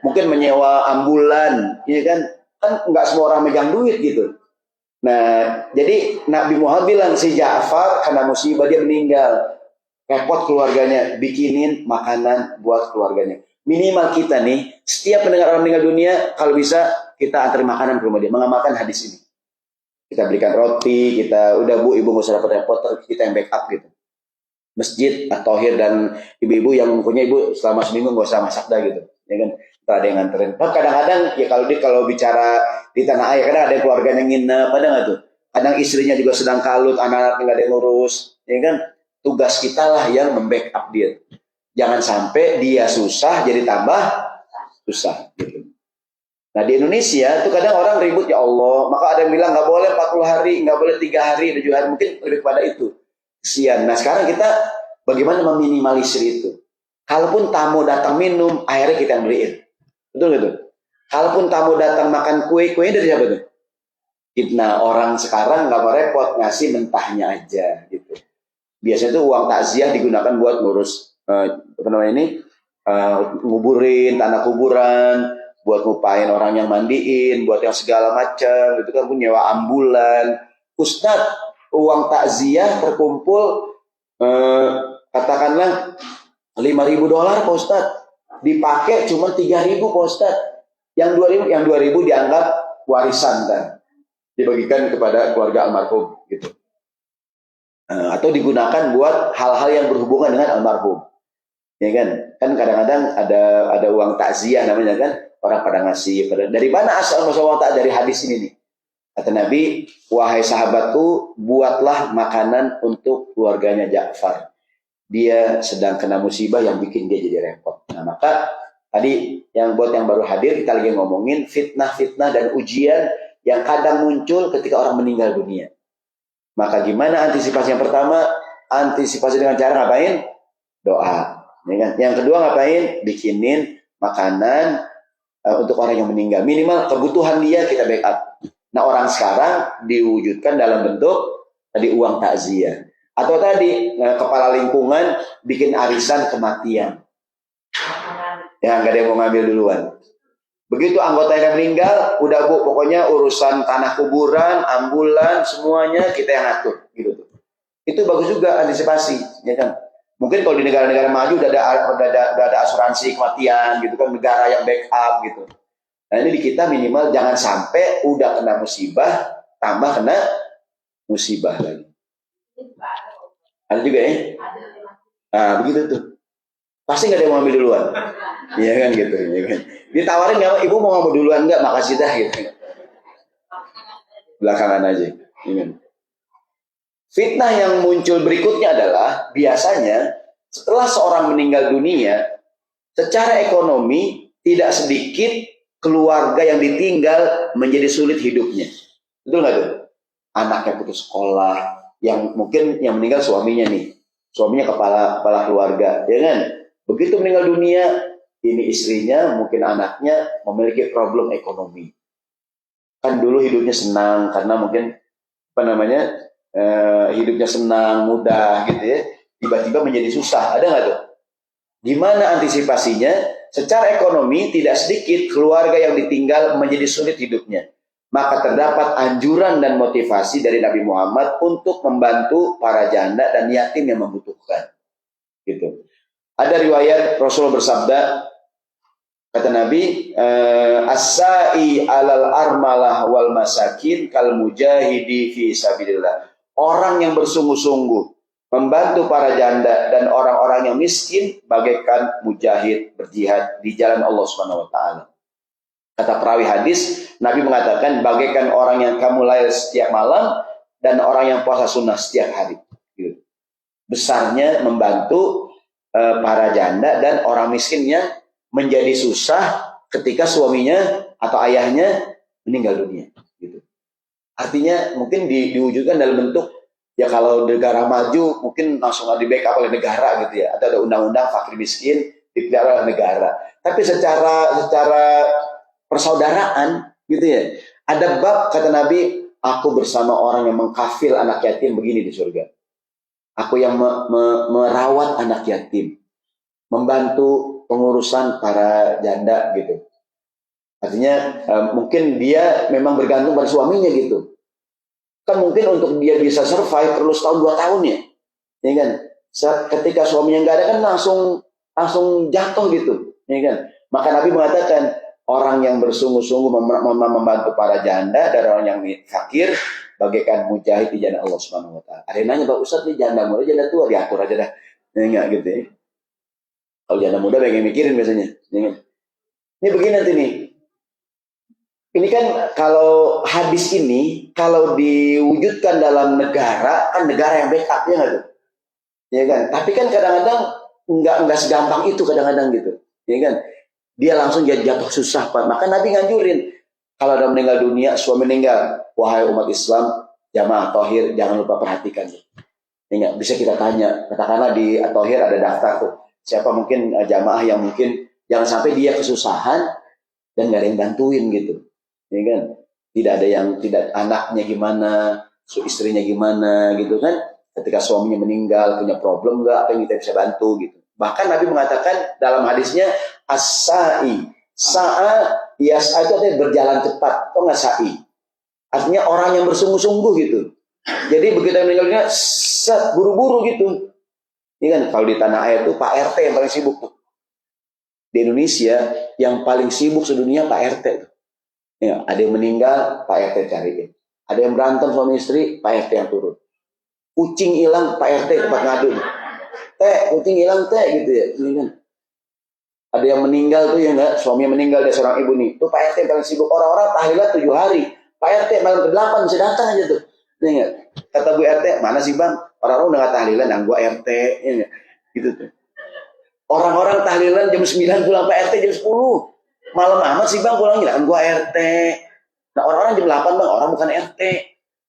Mungkin menyewa ambulan, ya kan? Kan nggak semua orang megang duit gitu. Nah, jadi Nabi Muhammad bilang si Ja'far karena musibah dia meninggal, repot keluarganya, bikinin makanan buat keluarganya. Minimal kita nih, setiap mendengar orang meninggal dunia, kalau bisa kita antar makanan ke rumah dia, mengamalkan hadis ini. Kita berikan roti, kita udah Bu, ibu nggak usah repot, kita yang backup gitu. Masjid, At-Thohir dan ibu-ibu yang punya ibu selama seminggu nggak usah masak dah gitu, ya kan? Kita ada yang nganterin. Kadang-kadang ya kalau bicara di tanah air, kadang ada yang keluarganya nginep, ada nggak tuh? Kadang istrinya juga sedang kalut, anak-anaknya nggak ada yang ngurus, ya kan? Tugas kita lah yang membackup dia. Jangan sampai dia susah jadi tambah susah gitu. Nah di Indonesia itu kadang orang ribut ya Allah, maka ada yang bilang nggak boleh 40 hari, nggak boleh 3 hari, 7 hari, mungkin lebih kepada itu. Kesian. Nah sekarang kita bagaimana meminimalisir itu? Kalaupun tamu datang minum, akhirnya kita yang beliin. Betul gitu? Kalaupun tamu datang makan kuenya dari siapa tuh? Nah orang sekarang nggak mau repot, ngasih mentahnya aja gitu. Biasanya tuh uang takziah digunakan buat ngurus nguburin, tanah kuburan, buat ngupain orang yang mandiin, buat yang segala macam, itu kan pun nyewa ambulan. Ustadz, uang takziah terkumpul katakanlah $5.000 Pak Ustadz, dipakai cuma 3.000 Pak Ustadz, yang 2.000 dianggap warisan kan, dibagikan kepada keluarga almarhum gitu. Atau digunakan buat hal-hal yang berhubungan dengan almarhum, ya kan? Kan kadang-kadang ada uang takziah namanya kan, orang pada ngasih. Dari mana asal uang tak? Dari hadis ini nih. Kata Nabi, wahai sahabatku, buatlah makanan untuk keluarganya Ja'far. Dia sedang kena musibah yang bikin dia jadi repot. Nah maka tadi yang buat yang baru hadir kita lagi ngomongin fitnah-fitnah dan ujian yang kadang muncul ketika orang meninggal dunia. Maka gimana antisipasi? Yang pertama, antisipasi dengan cara ngapain? Doa. Yang kedua ngapain? Bikinin makanan untuk orang yang meninggal. Minimal kebutuhan dia kita backup. Nah orang sekarang diwujudkan dalam bentuk tadi uang takziah. Atau tadi kepala lingkungan bikin arisan kematian. Ya nggak ada yang mau ngambil duluan. Begitu anggota yang meninggal, udah Bu, pokoknya urusan tanah kuburan, ambulan, semuanya kita yang atur, gitu tuh. Itu bagus juga antisipasi, ya kan? Mungkin kalau di negara-negara maju udah ada asuransi kematian, gitu kan, negara yang backup, gitu. Nah ini di kita minimal jangan sampai udah kena musibah, tambah kena musibah lagi. Ada juga ya? Nah begitu tuh. Pasti nggak ada yang mau ambil duluan. Iya kan gitu. Ya kan? Ditawarin nggak, ibu mau ngambil duluan nggak? Makasih dah gitu. Belakangan aja. Ya kan? Fitnah yang muncul berikutnya adalah biasanya setelah seorang meninggal dunia, secara ekonomi tidak sedikit keluarga yang ditinggal menjadi sulit hidupnya. Betul nggak tuh? Anaknya putus sekolah, yang mungkin yang meninggal suaminya nih, suaminya kepala keluarga, ya kan? Begitu meninggal dunia, ini istrinya, mungkin anaknya memiliki problem ekonomi. Kan dulu hidupnya senang karena mungkin apa namanya hidupnya senang, mudah gitu ya. Tiba-tiba menjadi susah, ada nggak tuh? Gimana antisipasinya? Secara ekonomi tidak sedikit keluarga yang ditinggal menjadi sulit hidupnya. Maka terdapat anjuran dan motivasi dari Nabi Muhammad untuk membantu para janda dan yatim yang membutuhkan. Gitu. Ada riwayat Rasul bersabda, kata Nabi, as-sa'i alal armalah wal masakin kal mujahidi fi sabilillah. Orang yang bersungguh-sungguh membantu para janda dan orang-orang yang miskin bagaikan mujahid berjihad di jalan Allah Subhanahu wa taala. Kata perawi hadis, Nabi mengatakan bagaikan orang yang kamu layar setiap malam dan orang yang puasa sunnah setiap hari. Gitu. Besarnya membantu para janda dan orang miskinnya menjadi susah ketika suaminya atau ayahnya meninggal dunia. Gitu. Artinya mungkin diwujudkan dalam bentuk, ya kalau negara maju mungkin langsung di backup oleh negara gitu ya. Atau ada undang-undang fakir miskin dipelihara oleh negara. Tapi secara persaudaraan gitu ya. Ada bab kata Nabi, aku bersama orang yang mengkafil anak yatim begini di surga. Aku yang merawat anak yatim, membantu pengurusan para janda gitu. Artinya mungkin dia memang bergantung pada suaminya gitu. Kan mungkin untuk dia bisa survive perlu setahun 2 tahun ya. Ya kan? Ketika suaminya nggak ada kan langsung jatuh gitu. Ya kan? Maka Nabi mengatakan orang yang bersungguh-sungguh membantu para janda dan orang yang fakir bagaikan mujahid di jalan Allah Subhanahu wa taala. Ada yang nanya, Pak Ustadz nih janda muda janda tua diatur aja dah. Ya enggak gitu ya. Kalau janda muda banyak yang mikirin biasanya. Ya, ini begini nanti nih. Ini kan kalau hadis ini kalau diwujudkan dalam negara, kan negara yang backup ya nggak tuh? Ya kan? Tapi kan kadang-kadang nggak segampang itu kadang-kadang gitu. Ya kan? Dia langsung jatuh susah, Pak. Maka Nabi nganjurin, kalau ada meninggal dunia, suami meninggal, wahai umat Islam, jamaah Tohir, jangan lupa perhatikan. Ya, bisa kita tanya, katakanlah di Tohir ada daftar tuh, siapa mungkin jamaah yang mungkin jangan sampai dia kesusahan dan nggak ada yang bantuin gitu, ya kan? Tidak ada yang anaknya gimana, istrinya gimana gitu kan? Ketika suaminya meninggal punya problem nggak, apa yang kita bisa bantu gitu. Bahkan Nabi mengatakan dalam hadisnya as-sa'i. Sa'a yas'a itu artinya berjalan cepat. Atau nggak sa'i? Artinya orang yang bersungguh-sungguh gitu. Jadi begitu meninggal dunia, buru-buru gitu. Ini kan kalau di tanah air tuh Pak RT yang paling sibuk tuh. Di Indonesia yang paling sibuk sedunia Pak RT tuh. Ya, ada yang meninggal, Pak RT cariin. Ada yang berantem suami istri, Pak RT yang turun. Kucing hilang, Pak RT tempat ngadu. Kucing hilang gitu ya. Ini kan. Ada yang meninggal tuh ya enggak, suaminya meninggal dia seorang ibu nih. Tuh Pak RT paling sibuk, orang-orang tahlilan 7 hari. Pak RT malam ke-8 bisa datang aja tuh. Ya enggak? Kata Bu RT, mana sih Bang? Orang-orang udah enggak tahlilan, nah gua RT ya enggak? Gitu tuh. Orang-orang tahlilan jam 9 pulang Pak RT jam 10. Malam amat sih Bang pulangnya, nah gua RT. Nah orang-orang jam 8 Bang, orang bukan RT.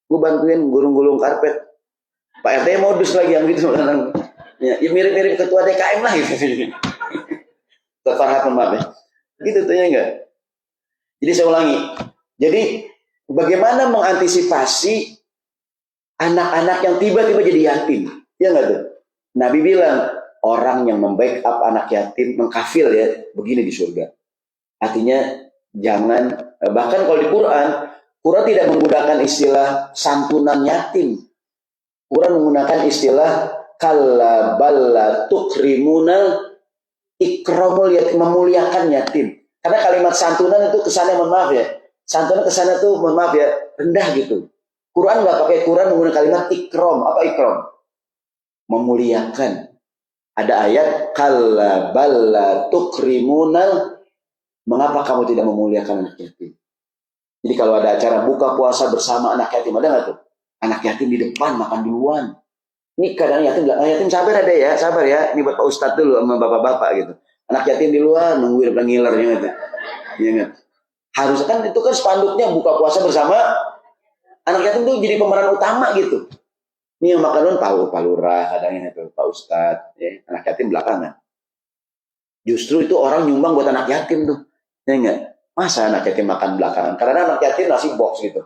Gua bantuin gulung-gulung karpet. Pak RT modus lagi yang gitu. Ya mirip-mirip ketua DKM lah gitu. Terfarhat maaf ya. Gitu tuh ya enggak. Jadi saya ulangi. Jadi bagaimana mengantisipasi anak-anak yang tiba-tiba jadi yatim? Ya enggak tuh? Nabi bilang orang yang membackup anak yatim, mengkafil ya, begini di surga. Artinya Jangan, bahkan kalau di Quran tidak menggunakan istilah santunan yatim. Quran menggunakan istilah kalla balla tukrimunal ikramul yatim, memuliakan yatim. Karena kalimat santunan itu kesannya, mohon maaf ya, santunan kesannya tuh mohon maaf ya, rendah gitu. Quran nggak pakai, Quran menggunakan kalimat ikram. Apa ikram? Memuliakan. Ada ayat kalla balla tukrimunal, mengapa kamu tidak memuliakan anak yatim? Jadi kalau ada acara buka puasa bersama anak yatim, ada nggak tuh? Anak yatim di depan makan duluan. Ini kadang yatim bilang, yatim sabar ada ya, sabar ya. Ini buat Pak Ustadz dulu sama bapak-bapak gitu. Anak yatim di luar nungguin udah ngiler gitu. Iya nggak? Harusnya kan itu kan spanduknya buka puasa bersama anak yatim tuh jadi pemeran utama gitu. Ini yang makan Pak Lurah kadangnya itu, Pak Ustadz, ya. Anak yatim belakangan. Justru itu orang nyumbang buat anak yatim tuh, ya nggak? Masa anak yatim makan belakangan? Karena anak yatim nasi box gitu.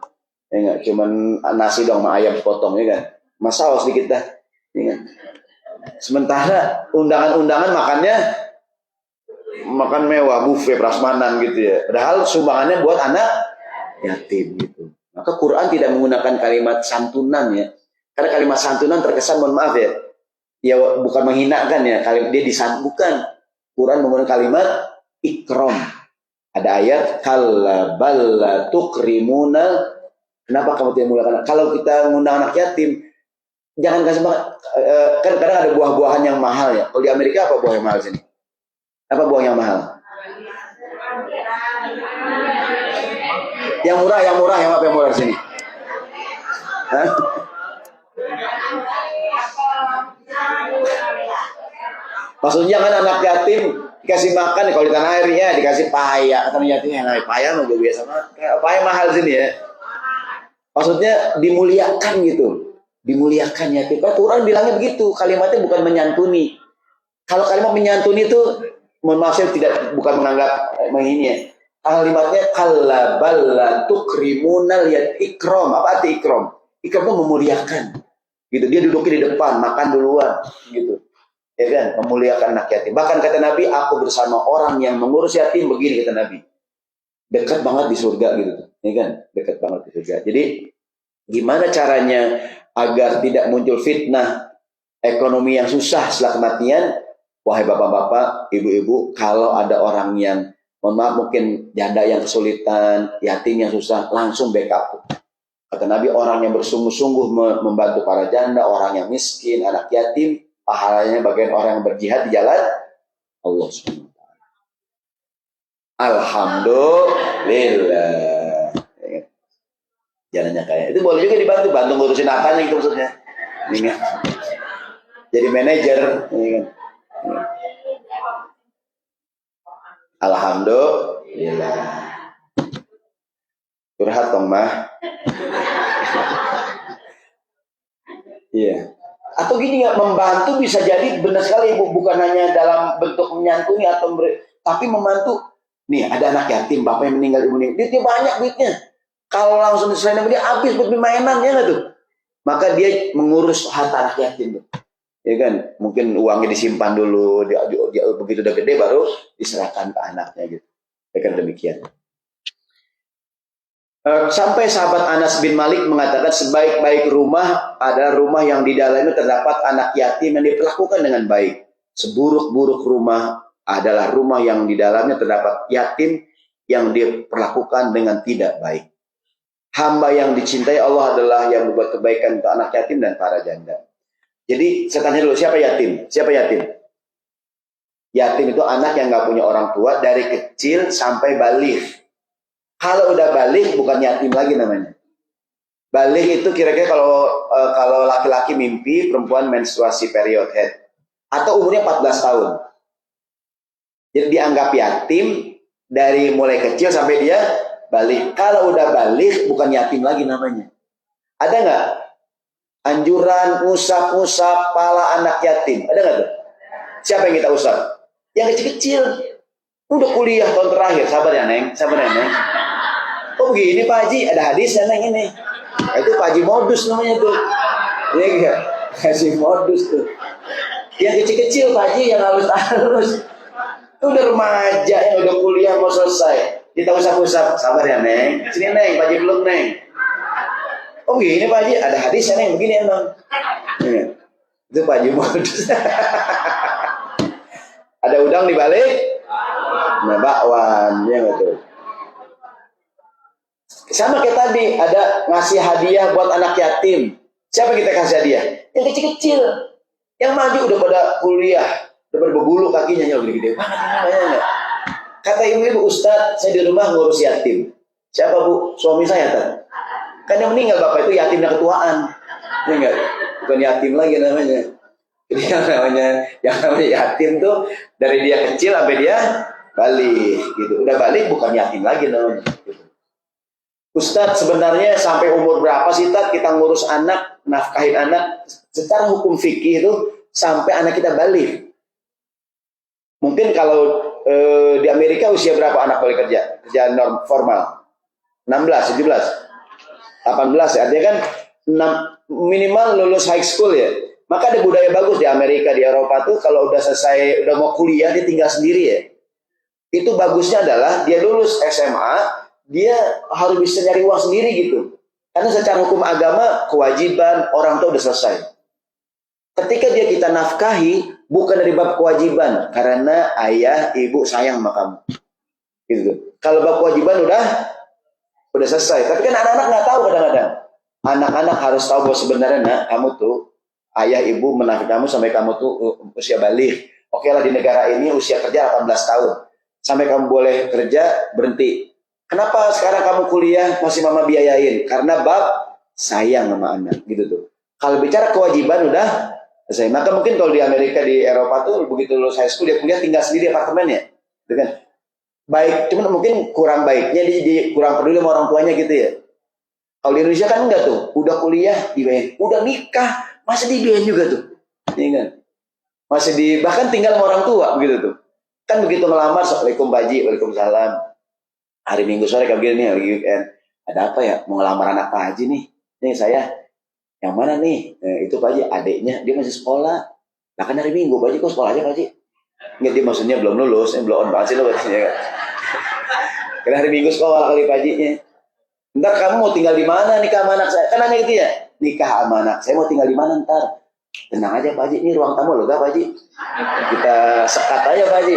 Ya enggak, cuman nasi dong sama ayam potong, ya kan. Mas saus sedikit dah. Ya kan? Sementara undangan-undangan makan mewah, buffet prasmanan gitu ya. Padahal sumbangannya buat anak yatim gitu. Maka Quran tidak menggunakan kalimat santunan ya. Karena kalimat santunan terkesan, mohon maaf ya. Ya bukan menghinakan ya, kalimat dia bukan. Quran menggunakan kalimat ikram. Ada ayat kalla balla tukrimuna. Kenapa kamu tidak muliakan? Kalau kita ngundang anak yatim, jangan kasih makan. Kan kadang ada buah-buahan yang mahal ya. Kalau di Amerika apa buah yang mahal sini? Apa buah yang mahal? Yang murah, yang apa yang murah di sini? Hah? Maksudnya kan anak yatim dikasih makan kalau di tanah air ya dikasih paya. Kata yatim yang paya mau biasa makan. Paya mahal sini ya. Maksudnya dimuliakan gitu. Dimuliakan yatim. Quran bilangnya begitu. Kalimatnya bukan menyantuni. Kalau kalimat menyantuni itu, mohon maaf saya bukan menganggap menghina ya. Kalimatnya kalla balla tukrimunal yat ikram. Apa arti ikram? Ikram itu memuliakan. Gitu. Dia duduknya di depan, makan duluan gitu. Ya kan? Memuliakan anak yatim. Bahkan kata Nabi, aku bersama orang yang mengurus yatim begini, kata Nabi. Dekat banget di surga gitu. Ya kan? Dekat banget di surga. Jadi gimana caranya agar tidak muncul fitnah ekonomi yang susah setelah kematian? Wahai bapak-bapak, ibu-ibu, kalau ada orang yang, mohon maaf mungkin janda yang kesulitan, yatim yang susah, langsung backup. Kata Nabi, orang yang bersungguh-sungguh membantu para janda, orang yang miskin, anak yatim, pahalanya bagian orang yang berjihad di jalan Allah SWT. Alhamdulillah. Jalannya kayak itu boleh juga dibantu ngurusin apanya gitu maksudnya. Ini kan. Jadi manajer, ini kan. Alhamdulillah. Curhat dong mah. Iya. Atau gini ya, membantu bisa jadi benar sekali ibu, bukan hanya dalam bentuk menyantuni atau tapi membantu. Nih ada anak yatim, bapak yang meninggal, ibu meninggal, duitnya banyak duitnya. Kalau langsung diserahin sama dia habis buat mainan ya nggak tuh. Maka dia mengurus harta anak yatim tuh. Ya kan, mungkin uangnya disimpan dulu, dia begitu udah gede baru diserahkan ke anaknya gitu. Ya kan demikian. Sampai sahabat Anas bin Malik mengatakan sebaik-baik rumah adalah rumah yang di dalamnya terdapat anak yatim yang diperlakukan dengan baik. Seburuk-buruk rumah adalah rumah yang di dalamnya terdapat yatim yang diperlakukan dengan tidak baik. Hamba yang dicintai Allah adalah yang membuat kebaikan untuk anak yatim dan para janda. Jadi saya tanya dulu, siapa yatim? Siapa yatim? Yatim itu anak yang nggak punya orang tua dari kecil sampai balik. Kalau udah balik bukan yatim lagi namanya. Balik itu kira-kira kalau laki-laki mimpi, perempuan menstruasi period head, atau umurnya 14 tahun. Jadi dianggap yatim dari mulai kecil sampai dia balik. Kalau udah balik bukan yatim lagi namanya. Ada nggak anjuran usap-usap pala anak yatim? Ada nggak tuh? Siapa yang kita usap? Yang kecil-kecil. Udah kuliah tahun terakhir. Sabar ya Neng, sabar ya Neng. Oh begini Pak Haji, ada hadisnya Neng ini. Itu Pak Haji modus namanya tuh. Iya enggak? Kasih modus tuh. Yang kecil-kecil Pak Haji yang halus-halus. Itu udah remaja yang udah kuliah mau selesai. Kita usap-usap, sabar ya Neng. Sini Neng, Pak Haji belum Neng. Oh gini Pak Haji, ada hadisnya Neng, begini emang. Ya. Itu Pak Haji modus. Ada udang di balik, nah bakwan, ya betul. Sama kayak tadi, ada ngasih hadiah buat anak yatim. Siapa kita kasih hadiah? Yang kecil-kecil. Yang maju udah pada kuliah, udah pada berbulu kakinya, yang gede-gede banget namanya. Kata ibu-ibu, Ustadz, saya di rumah ngurus yatim. Siapa Bu? Suami saya kan. Kan yang meninggal bapak itu yatim dan ketuaan. Ya enggak? Bukan yatim lagi namanya. Jadi yang namanya yatim tuh dari dia kecil sampai dia balik gitu. Udah balik bukan yatim lagi namanya. Gitu. Ustadz, sebenarnya sampai umur berapa sih Tad kita ngurus anak, nafkahin anak? Secara hukum fikih itu sampai anak kita balik. Mungkin kalau di Amerika usia berapa anak boleh kerja? Kerja norm formal? 16, 17, 18 ya. Artinya kan minimal lulus high school ya. Maka ada budaya bagus di Amerika, di Eropa tuh kalau udah selesai, udah mau kuliah dia tinggal sendiri ya. Itu bagusnya adalah dia lulus SMA, dia harus bisa nyari uang sendiri gitu. Karena secara hukum agama kewajiban orang tua udah selesai. Ketika dia kita nafkahi bukan dari bab kewajiban, karena ayah ibu sayang sama kamu. Gitu. Kalau bab kewajiban udah selesai. Tapi kan anak-anak nggak tahu kadang-kadang. Anak-anak harus tahu bahwa sebenarnya nak, kamu tuh ayah ibu menafkahi kamu sampai kamu tuh usia balik. Oke lah di negara ini usia kerja 18 tahun. Sampai kamu boleh kerja berhenti. Kenapa sekarang kamu kuliah masih mama biayain? Karena bab sayang sama anak gitu tuh. Kalau bicara kewajiban udah selesai. Maka mungkin kalau di Amerika, di Eropa tuh begitu lulus high school dia kuliah tinggal sendiri apartemen ya. Dengan baik, cuman mungkin kurang baiknya dia kurang peduli sama orang tuanya gitu ya. Kalau di Indonesia kan enggak tuh, udah kuliah dibiayain, udah nikah masih dibiayain juga tuh. Iya kan? Masih bahkan tinggal sama orang tua begitu tuh. Kan begitu melamar, Assalamualaikum Pak Haji, Waalaikumsalam. Hari Minggu sore kayak begini nih, lagi weekend. Ada apa ya? Mau ngelamar anak Pak Haji nih. Nih saya. Yang mana nih? Itu Pak Haji, adiknya dia masih sekolah. Lah kan hari Minggu Pak Haji, kok sekolah aja Pak Haji? Nggak, dia maksudnya belum lulus, blow on banget sih lo katanya. Karena hari Minggu sekolah kali Pak Haji-nya. Ntar kamu mau tinggal di mana nikah sama anak saya? Kan nanya gitu ya. Nikah sama anak saya mau tinggal di mana ntar? Tenang aja Pak Haji, ini ruang tamu loh gak Pak Haji? Kita sekat aja Pak Haji.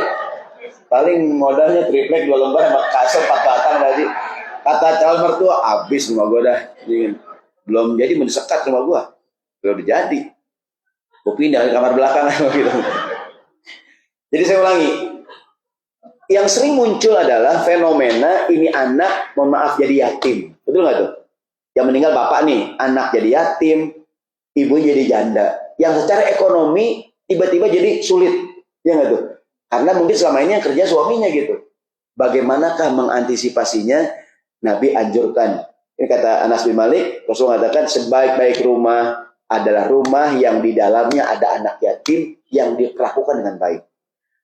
Paling modalnya triplek 2 lembar sama kasur 4 batang Pak Haji. Kata calon mertua, abis rumah gue dah. Belum jadi mendekat rumah gue. Belum jadi. Gue pindah ke kamar belakang gitu. Jadi saya ulangi. Yang sering muncul adalah fenomena ini anak, mohon maaf, jadi yatim. Betul nggak tuh? Yang meninggal bapak nih, anak jadi yatim, ibu jadi janda. Yang secara ekonomi tiba-tiba jadi sulit. Ya nggak tuh? Karena mungkin selama ini yang kerja suaminya gitu. Bagaimanakah mengantisipasinya? Nabi anjurkan. Ini kata Anas bin Malik, Rasul mengatakan sebaik-baik rumah adalah rumah yang di dalamnya ada anak yatim yang diperlakukan dengan baik.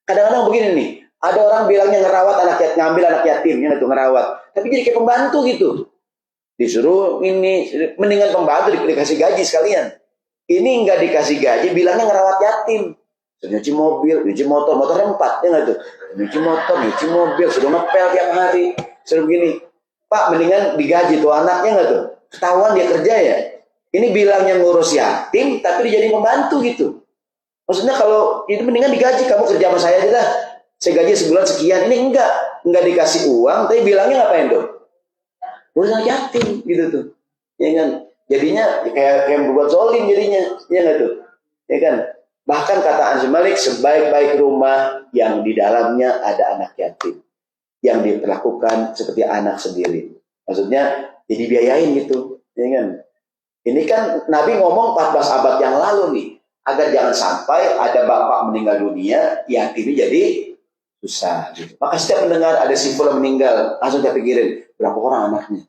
Kadang-kadang begini nih, ada orang bilangnya ngerawat anak yatim, ngambil anak yatimnya itu ngerawat, tapi jadi kayak pembantu gitu. Disuruh ini, mendingan pembantu dikasih gaji sekalian. Ini nggak dikasih gaji, bilangnya ngerawat yatim. Nyuci mobil, nyuci motor, motornya 4, ya nggak tuh? Nyuci motor, nyuci mobil, sudah ngepel tiap hari, sudah begini. Pak, mendingan digaji tuh anaknya nggak tuh? Ketahuan dia kerja ya. Ini bilangnya ngurus yatim, tapi dia jadi pembantu gitu. Maksudnya kalau itu mendingan digaji, kamu kerja sama saya aja dah. Saya gaji sebulan sekian. Ini enggak dikasih uang, tapi bilangnya ngapain tuh? Ngurus anak yatim gitu tuh. Ya kan? Jadinya kayak berbuat zolim jadinya. Ya nggak tuh? Ya kan? Bahkan kata Anas bin Malik, sebaik-baik rumah yang di dalamnya ada anak yatim yang diperlakukan seperti anak sendiri. Maksudnya jadi biayain gitu, ya kan? Ini kan Nabi ngomong 14 abad yang lalu nih, agar jangan sampai ada bapak meninggal dunia, yatimnya jadi susah. Gitu. Maka setiap mendengar ada si fulan meninggal, langsung saya pikirin berapa orang anaknya,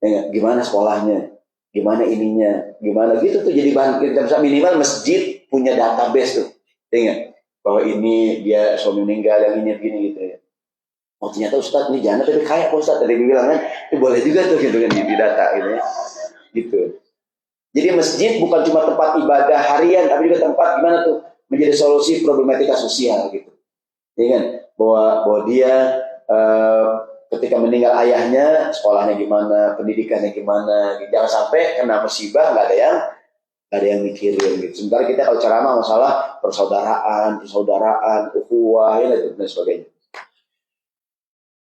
ya, gimana sekolahnya, gimana ininya, gimana gitu tuh jadi bahan kita bisa minimal masjid punya database tuh, ingat bahwa ini dia suami meninggal yang ini begini gitu ya. Oh ternyata Ustadz ini jangan tapi kaya Ustadz tadi bilang kan, boleh juga tuh gitu kan di data gitu ya, gitu. Jadi masjid bukan cuma tempat ibadah harian, tapi juga tempat gimana tuh menjadi solusi problematika sosial gitu, ya kan? Bahwa dia ketika meninggal ayahnya, sekolahnya gimana, pendidikannya gimana. Jangan sampai kena musibah nggak ada yang mikirin gitu. Sementara kita kalau ceramah masalah persaudaraan, ukhuwah, dan sebagainya.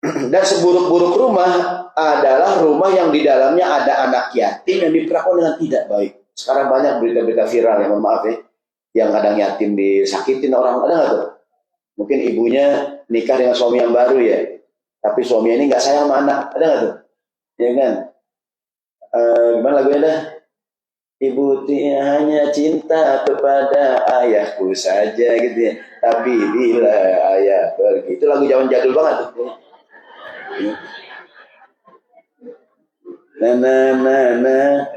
Dan seburuk-buruk rumah adalah rumah yang di dalamnya ada anak yatim yang diperlakukan dengan tidak baik. Sekarang banyak berita-berita viral, ya mohon maaf ya, yang kadang yatim disakitin orang, ada nggak tuh? Mungkin ibunya nikah dengan suami yang baru ya, tapi suami ini nggak sayang sama anak, ada nggak tuh? Ya kan? Gimana lagunya dah? Ibu hanya cinta kepada ayahku saja gitu ya. Tapi bila ayah pergi, itu lagu zaman jadul banget tuh.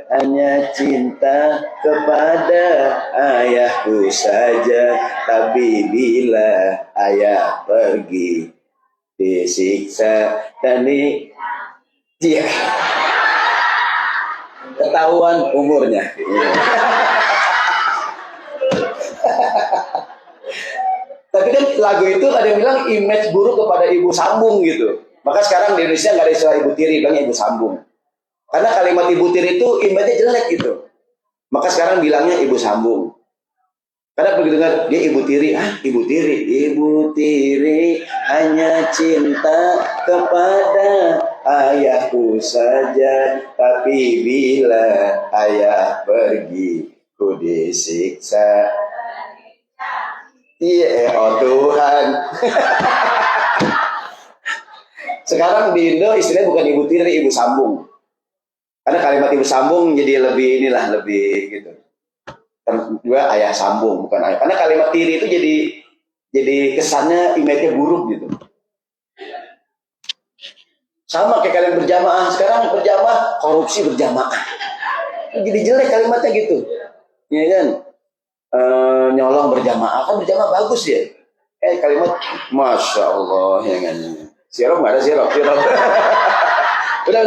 Hanya cinta kepada ayahku saja, tapi bila ayah pergi disiksa dan dia ketahuan umurnya. Tapi kan lagu itu ada yang bilang image buruk kepada ibu sambung gitu. Maka sekarang di Indonesia nggak ada istilah ibu tiri, bilangnya ibu sambung. Karena kalimat ibu tiri itu image-nya jelek gitu. Maka sekarang bilangnya ibu sambung. Karena begitu kan dia ibu tiri, ibu tiri hanya cinta kepada ayahku saja, tapi bila ayah pergi ku disiksa. Iya, oh Tuhan. Sekarang di Indo istilahnya bukan ibu tiri, ibu sambung. Karena kalimat ibu sambung jadi lebih gitu. Dua ayah sambung, bukan ayah. Karena kalimat tiri itu jadi kesannya image-nya buruk gitu. Sama kayak kalian berjamaah, sekarang berjamaah korupsi berjamaah. Jadi jelek kalimatnya gitu. Ya kan? Nyolong berjamaah, kan berjamaah bagus ya. Kalimat Masya Allah ya kan. Sirop nggak ada sirop. Udah.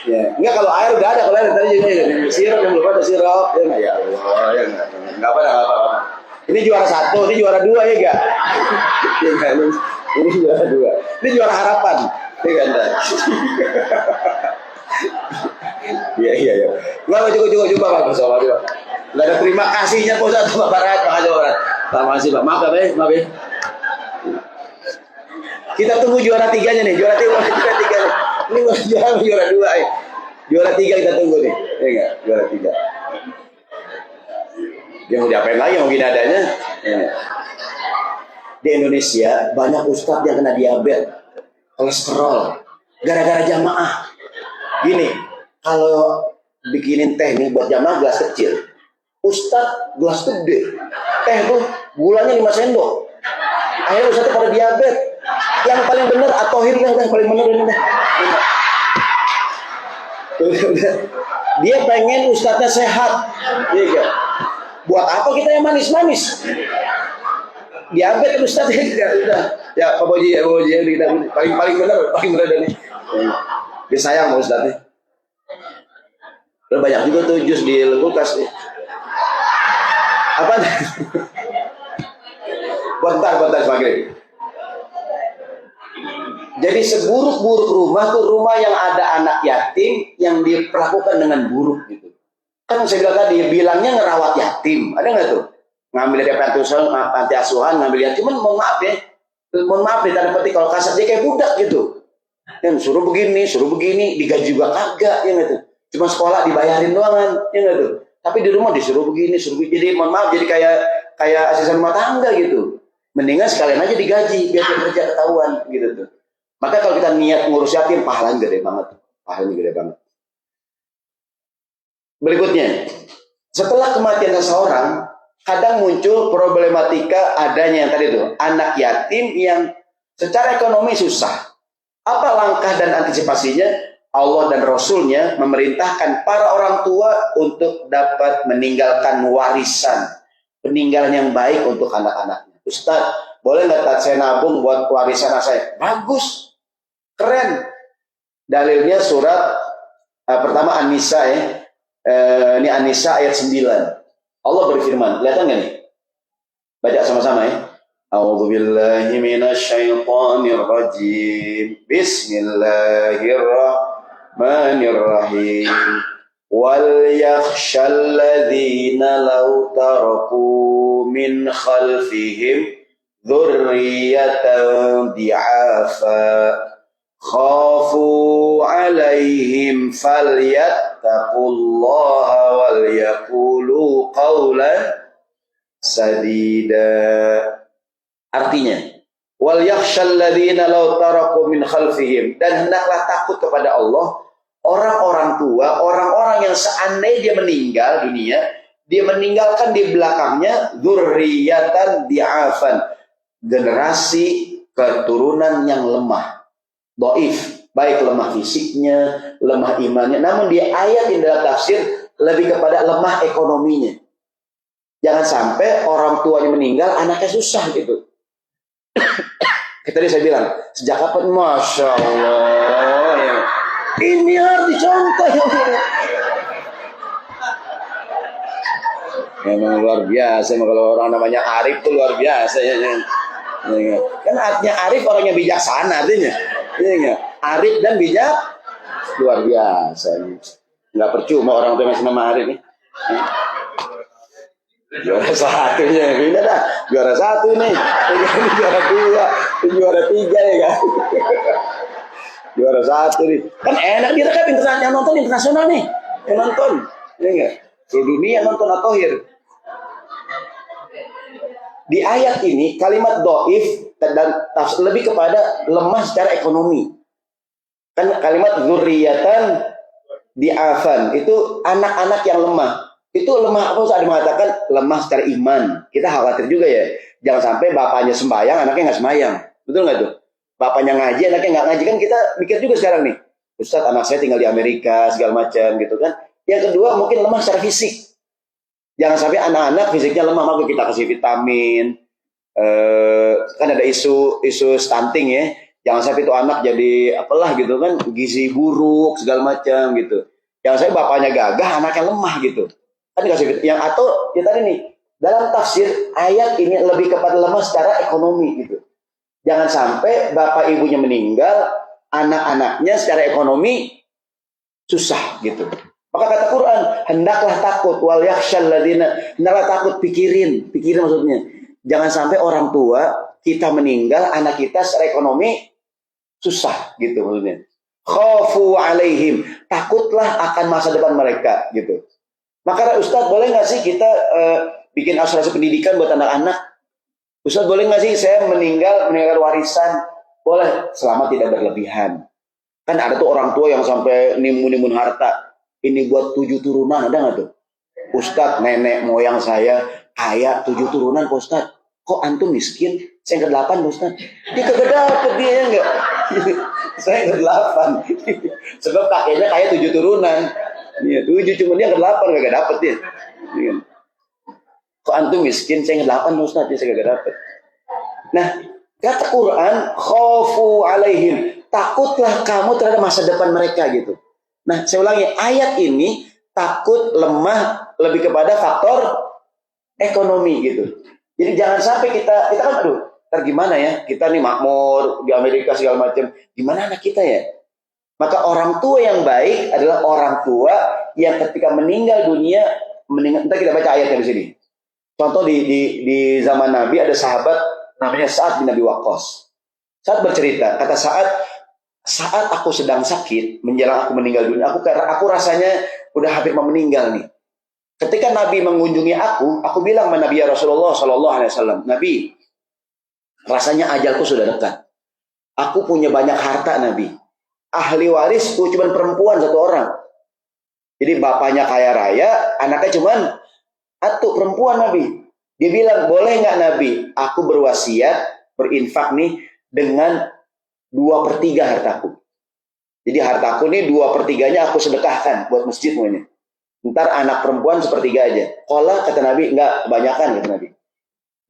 Ya, enggak kalau air udah ada, kalau air tadi jadi sirop yang belum ada sirop. Ya enggak, ya Allah, ya enggak apa-apa. Ini juara 1, ini juara 2 ya enggak? Ya enggak, ini juara 2. Ini juara harapan. Ya enggak? Iya. Enggak cukup Pak Sobat. Enggak ada terima kasihnya Pak Ustaz Pak Barat, Pak Barat. Terima kasih Pak. Maaf ya. Kita tunggu juara 3-nya nih, juara 3 nih. Ini juara 2 ya. Juara 3 kita tunggu nih. Ya enggak? Juara 3. Dia mau diapain lagi mungkin adanya. Ya. Di Indonesia banyak ustadz yang kena diabetes, kolesterol, gara-gara jamaah. Gini, kalau bikinin teh nih buat jamaah gelas kecil, ustadz gelas gede, teh tuh gulanya 5 sendok. Akhirnya ustadz pada diabetes. Yang paling benar atohir lah, yang paling benar ini dah. Dia pengen ustadznya sehat, iya. Buat apa kita yang manis-manis? Diabetes ustadznya udah. Ya Pak Boji yang kita paling benar ini. Dia sayang sama ustadznya. Banyak juga tuh jus di kulkas. Apa? Bentar maghrib. Jadi seburuk-buruk rumah tuh rumah yang ada anak yatim yang diperlakukan dengan buruk gitu. Kan saya bilang tadi, bilangnya ngerawat yatim, ada nggak tuh? Ngambil dari panti asuhan, ngambil yatim, mohon maaf nih, tanda petik kalau kasar dia kayak budak gitu. Dan suruh begini, digaji juga kagak, ya nggak tuh? Cuma sekolah dibayarin doangan, ya nggak tuh? Tapi di rumah disuruh begini, jadi mohon maaf, jadi kayak asisten rumah tangga gitu. Mendingan sekalian aja digaji, biar dia kerja ketahuan gitu tuh. Maka kalau kita niat ngurus yatim, pahalanya gede banget. Berikutnya, setelah kematian seseorang, kadang muncul problematika adanya yang tadi itu, anak yatim yang secara ekonomi susah. Apa langkah dan antisipasinya? Allah dan Rasulnya memerintahkan para orang tua untuk dapat meninggalkan warisan, peninggalan yang baik untuk anak-anaknya. Ustaz, boleh nggak saya nabung buat warisan anak saya? Bagus, keren. Dalilnya surat pertama An-Nisa ya. Ini An-Nisa ayat 9. Allah berfirman, kelihatan nggak nih? Baca sama-sama ya. A'udzu billahi minasy syaithanir rajim. Bismillahirrahmanirrahim. Wal yakhshal ladzina law taraku min khalfihim dzurriyyatan di'afa khafu 'alaihim falyattaqullaha wal yaqulu qawlan sadida. Artinya, wal yakhshal ladzina law taraku min khalfihim, dan hendaklah takut kepada Allah orang-orang tua, orang-orang yang seandainya dia meninggal dunia, dia meninggalkan di belakangnya dzurriyyatan di'afan, generasi keturunan yang lemah, dhaif, baik lemah fisiknya, lemah imannya. Namun di ayat yang dalam tafsir lebih kepada lemah ekonominya. Jangan sampai orang tuanya meninggal, anaknya susah gitu. Tadi saya bilang, sejak kapan? Masya Allah ya. Ini harus dicontoh ya. Memang luar biasa. Kalau orang namanya Arif itu luar biasa ya. Kan artinya Arif orang yang bijaksana artinya. Arif dan bijak luar biasa. Nggak percuma orang tua masih nama Arif nih. Juara satunya ini dah, juara satu nih, ini juara dua, ini juara tiga ya kan, juara satu nih, kan enak kita kan yang nonton internasional nih, yang nonton, ya enggak, seluruh dunia nonton At-Thohir. Di ayat ini kalimat dhaif dan lebih kepada lemah secara ekonomi, kan kalimat dzurriyyatan di'afan itu anak-anak yang lemah. Itu lemah, apa usah mengatakan lemah secara iman. Kita khawatir juga ya, jangan sampai bapaknya sembahyang, anaknya nggak sembahyang. Betul nggak tuh? Bapaknya ngaji, anaknya nggak ngaji. Kan kita mikir juga sekarang nih, Ustaz, anak saya tinggal di Amerika segala macam gitu kan. Yang kedua mungkin lemah secara fisik. Jangan sampai anak-anak fisiknya lemah, maka kita kasih vitamin. Kan ada isu stunting ya. Jangan sampai itu anak jadi apalah gitu kan, gizi buruk segala macam gitu. Jangan sampai bapaknya gagah, anaknya lemah gitu. Kan dikasih yang atau ya tadi nih, dalam tafsir ayat ini lebih kepada lemah secara ekonomi gitu. Jangan sampai bapak ibunya meninggal, anak-anaknya secara ekonomi susah gitu. Maka kata Quran, hendaklah takut, wal yakhshal ladzina, hendaklah takut, pikirin maksudnya. Jangan sampai orang tua kita meninggal, anak kita secara ekonomi susah gitu maksudnya. Khafu alaihim, takutlah akan masa depan mereka gitu. Maka Ustadz, boleh nggak sih kita bikin asuransi pendidikan buat anak-anak? Ustadz, boleh nggak sih saya meninggalkan warisan? Boleh, selama tidak berlebihan. Kan ada tuh orang tua yang sampai nimun harta. Ini buat 7 turunan, ada nggak tuh? Ustadz, nenek moyang saya kaya 7 turunan, Pak Ustadz. Kok antum miskin? Saya ke-8, Pak Ustadz. Dia kagak dapet dia ya nggak? Saya ke-8. Sebab kakeknya kaya 7 turunan. Iya, 7 cuma dia ke-8 gak dapet dia. Iya. Kok antum miskin, saya ke-8 Ustaz, dia saya gak dapet. Nah, kata Quran, khafu alaihim, takutlah kamu terhadap masa depan mereka gitu. Nah, saya ulangi, ayat ini takut lemah lebih kepada faktor ekonomi gitu. Jadi jangan sampai kita kan ntar gimana ya? Kita nih makmur di Amerika segala macam. Gimana anak kita ya? Maka orang tua yang baik adalah orang tua yang ketika meninggal dunia, entah kita baca ayatnya di sini. Contoh di zaman Nabi ada sahabat namanya Sa'ad bin Abi Waqqas. Saat bercerita, kata saat aku sedang sakit, menjelang aku meninggal dunia, aku rasanya udah hampir mau meninggal nih. Ketika Nabi mengunjungi aku bilang sama Nabi Rasulullah SAW, Nabi, rasanya ajalku sudah dekat. Aku punya banyak harta Nabi. Ahli warisku cuma perempuan 1 orang. Jadi bapaknya kaya raya, anaknya cuma 1 perempuan Nabi. Dia bilang, boleh nggak Nabi, aku berwasiat, berinfak nih dengan 2/3 hartaku. Jadi hartaku nih 2/3-nya aku sedekahkan buat masjid semuanya. Ntar anak perempuan 1/3 aja. Qala, kata Nabi, enggak, kebanyakan kata Nabi.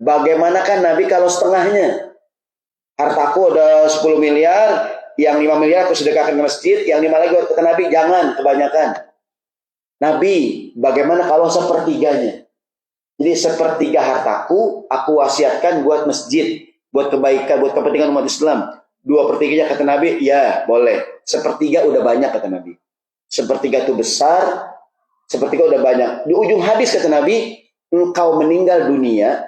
Bagaimana kan Nabi kalau setengahnya? Hartaku ada 10 miliar, yang 5 miliar aku sedekahkan ke masjid, yang 5 lagi kata Nabi, jangan, kebanyakan. Nabi, bagaimana kalau 1/3-nya? Jadi Jadi sepertiga hartaku aku wasiatkan buat masjid, buat kebaikan, buat kepentingan umat Islam. 2/3 kata Nabi, ya boleh. Sepertiga udah banyak kata Nabi. Sepertiga itu besar, sepertiga udah banyak. Di ujung hadis kata Nabi, engkau meninggal dunia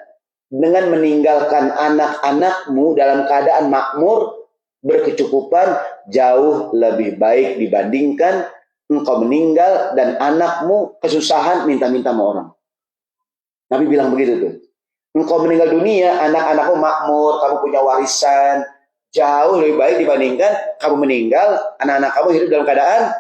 dengan meninggalkan anak-anakmu dalam keadaan makmur, berkecukupan, jauh lebih baik dibandingkan engkau meninggal dan anakmu kesusahan minta-minta sama orang. Nabi bilang begitu tuh. Engkau meninggal dunia, anak-anakmu makmur, kamu punya warisan, jauh lebih baik dibandingkan kamu meninggal, anak-anak kamu hidup dalam keadaan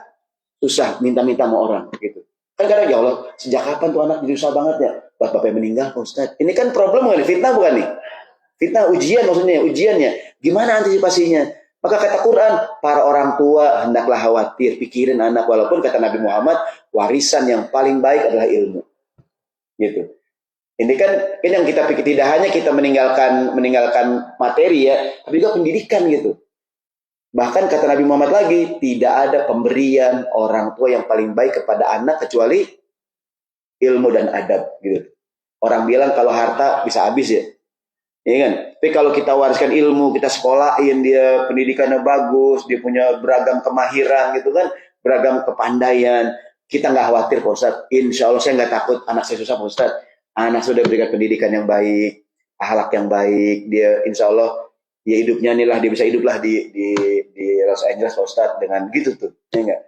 susah, minta-minta sama orang. Gitu. Kan kadang, ya Allah, sejak kapan tuh anak jadi susah banget ya? Pas bapaknya meninggal, Pak Ustaz. Ini kan problem bukan? Fitnah bukan nih? Fitnah, ujian maksudnya, ujiannya. Gimana antisipasinya? Maka kata Quran, para orang tua hendaklah khawatir, pikirin anak. Walaupun kata Nabi Muhammad, warisan yang paling baik adalah ilmu. Gitu. Ini kan yang kita pikir, tidak hanya kita meninggalkan materi ya, tapi juga pendidikan gitu. Bahkan kata Nabi Muhammad lagi, tidak ada pemberian orang tua yang paling baik kepada anak kecuali ilmu dan adab gitu. Orang bilang kalau harta bisa habis ya. Iya kan? Tapi kalau kita wariskan ilmu, kita sekolahin dia, pendidikannya bagus, dia punya beragam kemahiran gitu kan, beragam kepandaian, kita nggak khawatir Pak Ustaz. Insya Allah saya nggak takut anak saya susah Pak Ustaz. Anak sudah berikan pendidikan yang baik, akhlak yang baik, dia insya Allah dia hidupnya inilah, dia bisa hiduplah di Los Angeles Pak Ustaz dengan gitu tuh. Ya enggak?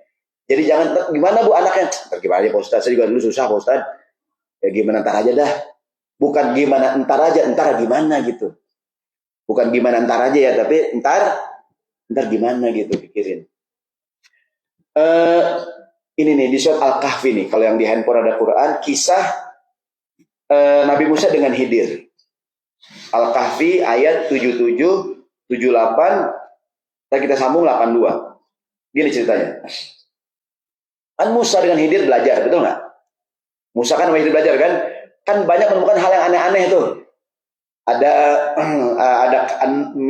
Jadi jangan, gimana Bu anaknya? Gimana aja Pak Ustaz, saya juga dulu susah Pak Ustaz. Ya gimana ntar aja dah. Bukan gimana entar aja, entar gimana gitu. Bukan gimana entar aja ya, tapi entar gimana gitu pikirin. Ini nih di surat Al-Kahfi nih, kalau yang di handphone ada Quran, kisah Nabi Musa dengan Khidir. Al-Kahfi ayat 77, 78, dan kita sambung 82. Gini ceritanya. Kan Musa dengan Khidir belajar, betul nggak? Musa kan sama Khidir belajar kan? Kan banyak menemukan hal yang aneh-aneh tuh. Ada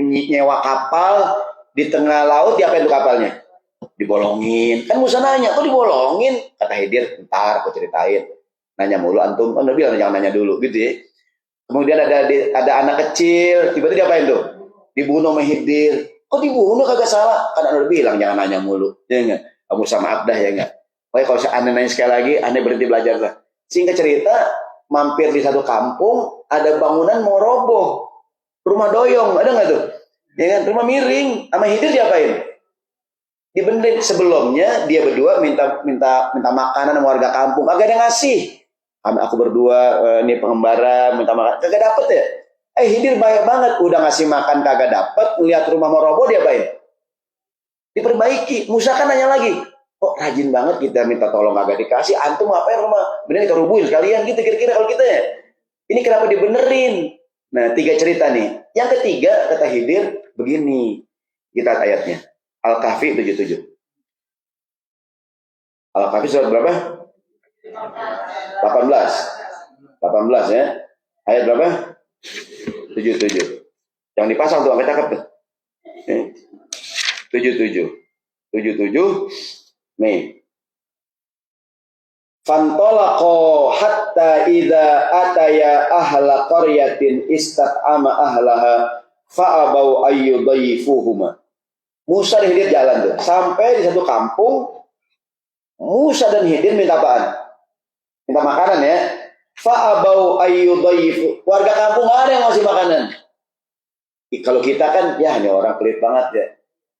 nyewa kapal di tengah laut, diapain tuh kapalnya? Dibolongin. Kan Musa nanya, kok dibolongin? Kata Khidir, ntar aku ceritain. Nanya mulu antum, kan udah bilang jangan nanya dulu gitu ya. Kemudian ada anak kecil, tiba-tiba diapain tuh? Dibunuh sama Khidir. Kok dibunuh kagak salah? Kan udah bilang jangan nanya mulu. Ya enggak? Kamu sama Abdah ya enggak? Pokoknya kalau aneh nanya sekali lagi, aneh berhenti belajar lah. Singkat cerita, mampir di satu kampung, ada bangunan mau roboh. Rumah doyong, ada nggak tuh? Ya kan? Rumah miring, sama Khidir diapain? Dibenerin. Sebelumnya dia berdua minta makanan sama warga kampung, agak ada ngasih. Aku berdua ini pengembara minta makan, kagak dapet ya. Khidir baik banget, udah ngasih makan kagak dapet, ngeliat rumah mau roboh diapain? Diperbaiki. Musa kan nanya lagi, kok rajin banget kita minta tolong kagak dikasih, antum ngapain rumah? Bener kita rubuhin sekalian gitu kira-kira kalau kita ya. Ini kenapa dibenerin? Nah, 3 cerita nih. Yang ketiga kata Khidir begini, kita ayatnya. Al-Kahfi 77. Al-Kahfi surat berapa? 18 ya. Ayat berapa? 77. Yang dipasang tuh angka cakep tuh. 77. Nih. Fantolaqo hatta idza ataya ahla qaryatin istat'ama ahlaha fa'abau ayyudayyifuhuma. Musa dan Khidir jalan tuh sampai di satu kampung. Musa dan Khidir minta apaan? Minta makanan ya. Fa'abau ayyudayyifu. Warga kampung nggak ada yang ngasih makanan. Kalau kita kan ya ini orang pelit banget ya.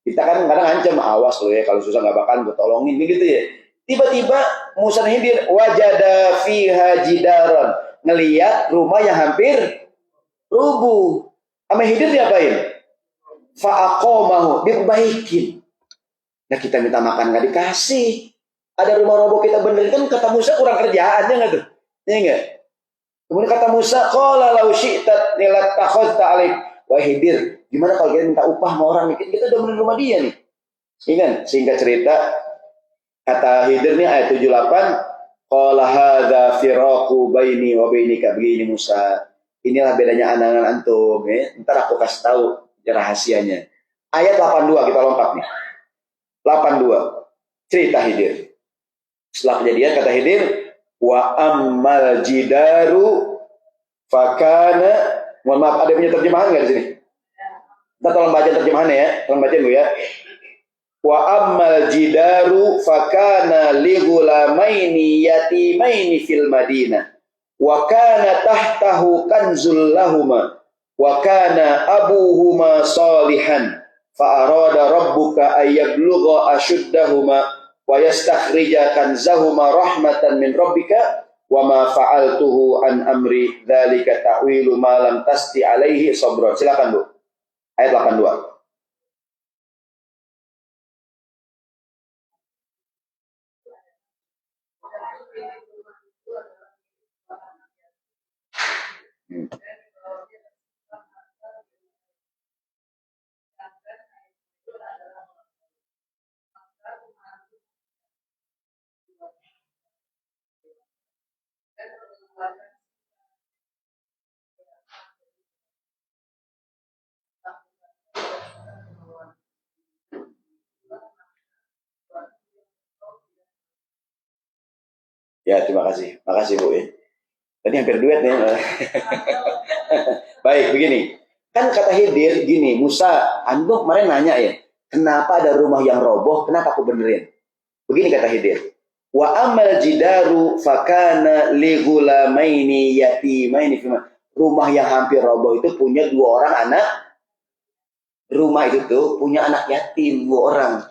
Kita kan kadang ancam, awas lo ya kalau susah nggak bakalan gue tolongin begitu ya. Tiba-tiba Musa dan Khidir wajada fiha jidaron, ngelihat rumah yang hampir rubuh. Sama Khidir diapain? Fa'aqomahu, diperbaikin. Nah kita minta makan nggak dikasih. Ada rumah roboh kita benerin, kan kata Musa kurang kerjaan ya nggak tuh? Ya nggak? Kemudian kata Musa, qala law syi'tat latakhadta alaik. Wah Khidir, gimana kalau kita minta upah sama orang nih? Kita udah benerin rumah dia nih. Ingat, singkat cerita, kata Khidir nih ayat 78, qala hadza firaqu baini wa bainika, begini Musa. Inilah bedanya anak-anak antum ya. Ntar aku kasih tahu rahasianya. Ayat 82 kita lengkap nih. 82. Cerita Khidir. Setelah kejadian kata Khidir, wa ammal jidaru fakana, mohon maaf, ada punya terjemahan nggak di sini? Kita tolong baca terjemahannya ya, tolong baca dulu ya. Wa ammal jidaru fakana li ghulamaini yatimaini fil Madinah wa kana tahtahu kanzul lahuma wa kana abuhuma salihan fa arada rabbuka ay yablugha ashuddahuma wa yastakhrija kanzahuma rahmatan min rabbika wa ma fa'altuhu an amri dzalika ta'wilu ma lam tasti alaihi sabra. Silakan Bu. Ayat 82. Ya, terima kasih. Makasih Bu ya. Tadi hampir duet nih. Baik, begini. Kan kata Khidir gini, Musa, antum kemarin nanya ya, kenapa ada rumah yang roboh, kenapa aku benerin? Begini kata Khidir. Wa amal jidaru fakana li ghulamaini yatimaini fima. Rumah yang hampir roboh itu punya 2 orang anak. Rumah itu tuh punya anak yatim 2 orang.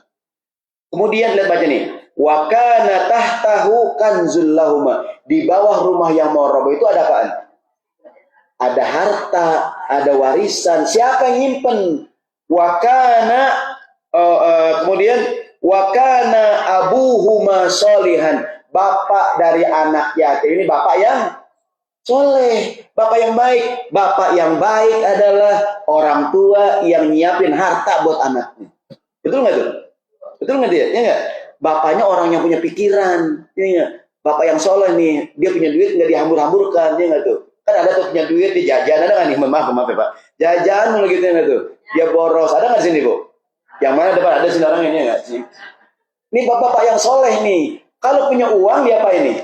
Kemudian lihat baca nih. Wa kana tahtahu kanzul lahuma. Di bawah rumah yang mau roboh itu ada apaan? Ada harta, ada warisan. Siapa yang nyimpen? Wa kana kemudian wa kana abuhuma solihan. Bapak dari anak yatim ini bapak yang soleh, bapak yang baik. Bapak yang baik adalah orang tua yang nyiapin harta buat anaknya. Betul nggak tuh? Betul nggak dia? Ya nggak? Bapaknya orang yang punya pikiran, ya nggak? Bapak yang soleh nih, dia punya duit nggak dihambur-hamburkan, ya nggak tuh? Kan ada tuh punya duit di jajan, ada nggak nih? Maaf ya Pak. Jajan mulu gitu ya nggak tuh? Dia boros, ada nggak di sini Bu? Yang mana depan ada sini orang ini nggak sih? Ini bapak yang soleh nih. Kalau punya uang dia apa ini?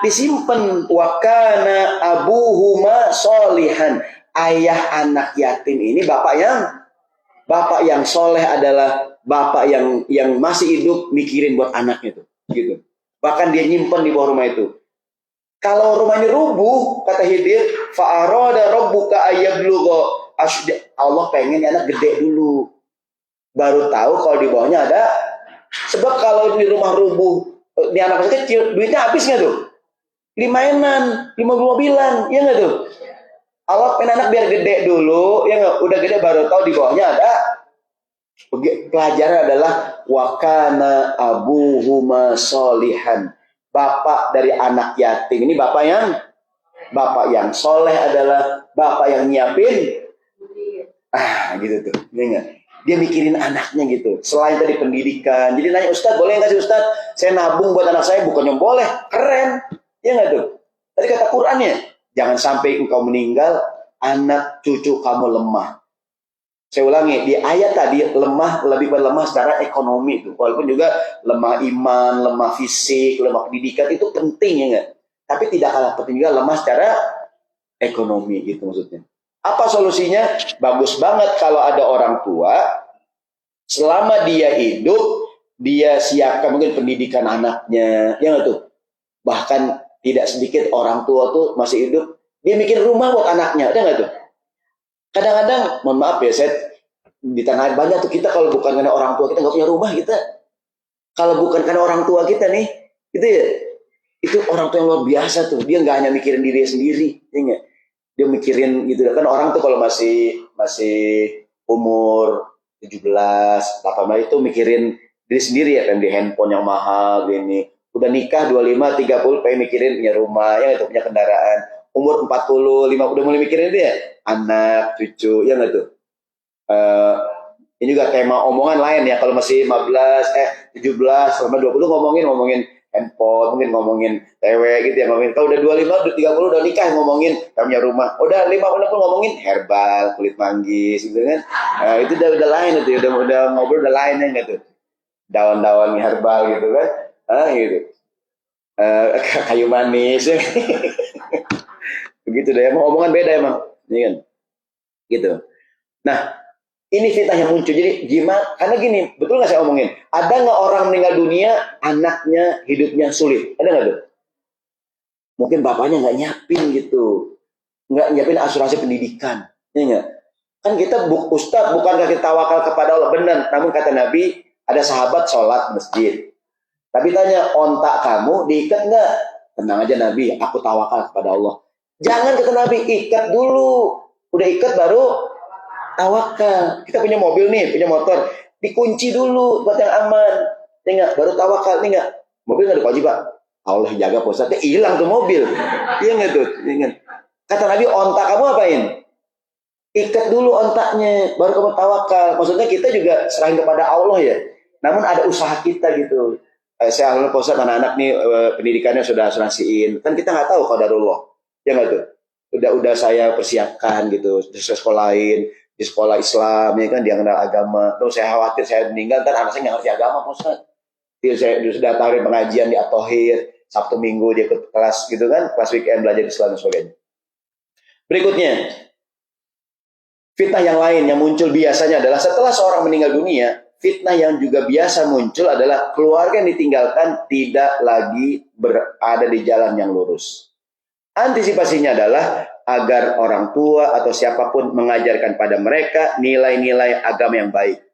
Disimpan. Wakana abuhuma solihan. Ayah anak yatim ini bapak yang soleh adalah bapak yang masih hidup mikirin buat anaknya tuh, gitu. Bahkan dia nyimpen di bawah rumah itu. Kalau rumah ini rubuh, kata Khidir, fa'arada rabbuka ayyablugha ashda. Allah pengen anak gede dulu, baru tahu kalau di bawahnya ada. Sebab kalau di rumah rubuh, di anak masih kecil, duitnya habis nggak tuh? Di mainan, di mobil-mobilan, ya nggak tuh? Allah pengen anak biar gede dulu, ya nggak? Udah gede baru tahu di bawahnya ada. Pelajaran adalah wakana abuhuma solihan. Bapak dari anak yatim ini bapak yang soleh adalah bapak yang nyiapin. Gitu tuh. Dia mikirin anaknya gitu. Selain tadi pendidikan. Jadi nanya, Ustaz boleh nggak sih Ustaz? Saya nabung buat anak saya, bukannya boleh. Keren. Ya nggak tuh? Tadi kata Qur'annya, jangan sampai engkau meninggal, anak cucu kamu lemah. Saya ulangi, di ayat tadi lemah, lebih lemah secara ekonomi itu. Walaupun juga lemah iman, lemah fisik, lemah pendidikan itu penting ya enggak? Tapi tidak kalah penting juga lemah secara ekonomi gitu maksudnya. Apa solusinya? Bagus banget kalau ada orang tua selama dia hidup, dia siapkan mungkin pendidikan anaknya, ya enggak tuh? Bahkan tidak sedikit orang tua tuh masih hidup, dia bikin rumah buat anaknya, ada enggak tuh? Kadang-kadang, mohon maaf ya, saya di tanah air banyak tuh kita kalau bukan karena orang tua kita nggak punya rumah kita. Kalau bukan karena orang tua kita nih, gitu ya, itu orang tua yang luar biasa tuh. Dia nggak hanya mikirin diri sendiri, ya nggak? Dia mikirin gitu kan orang tuh kalau masih umur 17, 18 itu mikirin diri sendiri ya, kan di handphone yang mahal gini. Udah nikah 25, 30 pengen mikirin punya rumah, ya itu punya kendaraan. Umur 40, 50 udah mulai mikirin itu ya, anak, cucu, ya nggak tuh? Ini juga tema omongan lain ya, kalau masih 17 sama 20 ngomongin handphone, mungkin ngomongin cewek gitu ya, ngomongin. Kalau udah 25, 30 udah nikah ngomongin punya rumah. Udah 50 pun ngomongin herbal, kulit manggis gitu kan. Itu udah lain itu, udah ngobrol udah lain ya gitu. Daun-daun herbal gitu kan. Gitu. Kayu manis. gitu deh. Emang omongan beda emang, ini kan, gitu. Nah, ini fitnah yang muncul. Jadi gimana? Karena gini, betul nggak saya omongin? Ada nggak orang meninggal dunia, anaknya hidupnya sulit? Ada nggak tuh? Mungkin bapaknya nggak nyiapin gitu, nggak nyiapin asuransi pendidikan, ya nggak? Kan kita ustadz, bukankah kita tawakal kepada Allah? Benar. Namun kata Nabi, ada sahabat sholat masjid. Tapi tanya, ontak kamu diikat nggak? Tenang aja Nabi, aku tawakal kepada Allah. Jangan kata Nabi, ikat dulu. Udah ikat baru tawakal. Kita punya mobil nih, punya motor. Dikunci dulu buat yang aman. Nih baru tawakal. Nih nggak? Mobil nggak dikunci Pak. Allah jaga pusatnya, hilang tuh mobil. Iya nggak tuh? Ingat. Kata Nabi, ontak kamu apain? Ikat dulu ontaknya, baru kamu tawakal. Maksudnya kita juga serahin kepada Allah ya. Namun ada usaha kita gitu. Saya alhamdulillah Pak Ustadz, anak-anak nih pendidikannya sudah asuransiin. Kan kita nggak tahu qadarullah. Ya nggak tuh? Udah saya persiapkan gitu. Saya sekolahin di sekolah Islam ya kan, dia kenal agama. Terus saya khawatir saya meninggal, kan anak saya nggak ngerti agama Pak Ustadz. Saya sudah tarik pengajian di At-Thohir, Sabtu Minggu dia ikut kelas gitu kan, kelas weekend belajar Islam dan sebagainya. Berikutnya, fitnah yang lain yang muncul biasanya adalah setelah seorang meninggal dunia, fitnah yang juga biasa muncul adalah keluarga yang ditinggalkan tidak lagi berada di jalan yang lurus. Antisipasinya adalah agar orang tua atau siapapun mengajarkan pada mereka nilai-nilai agama yang baik.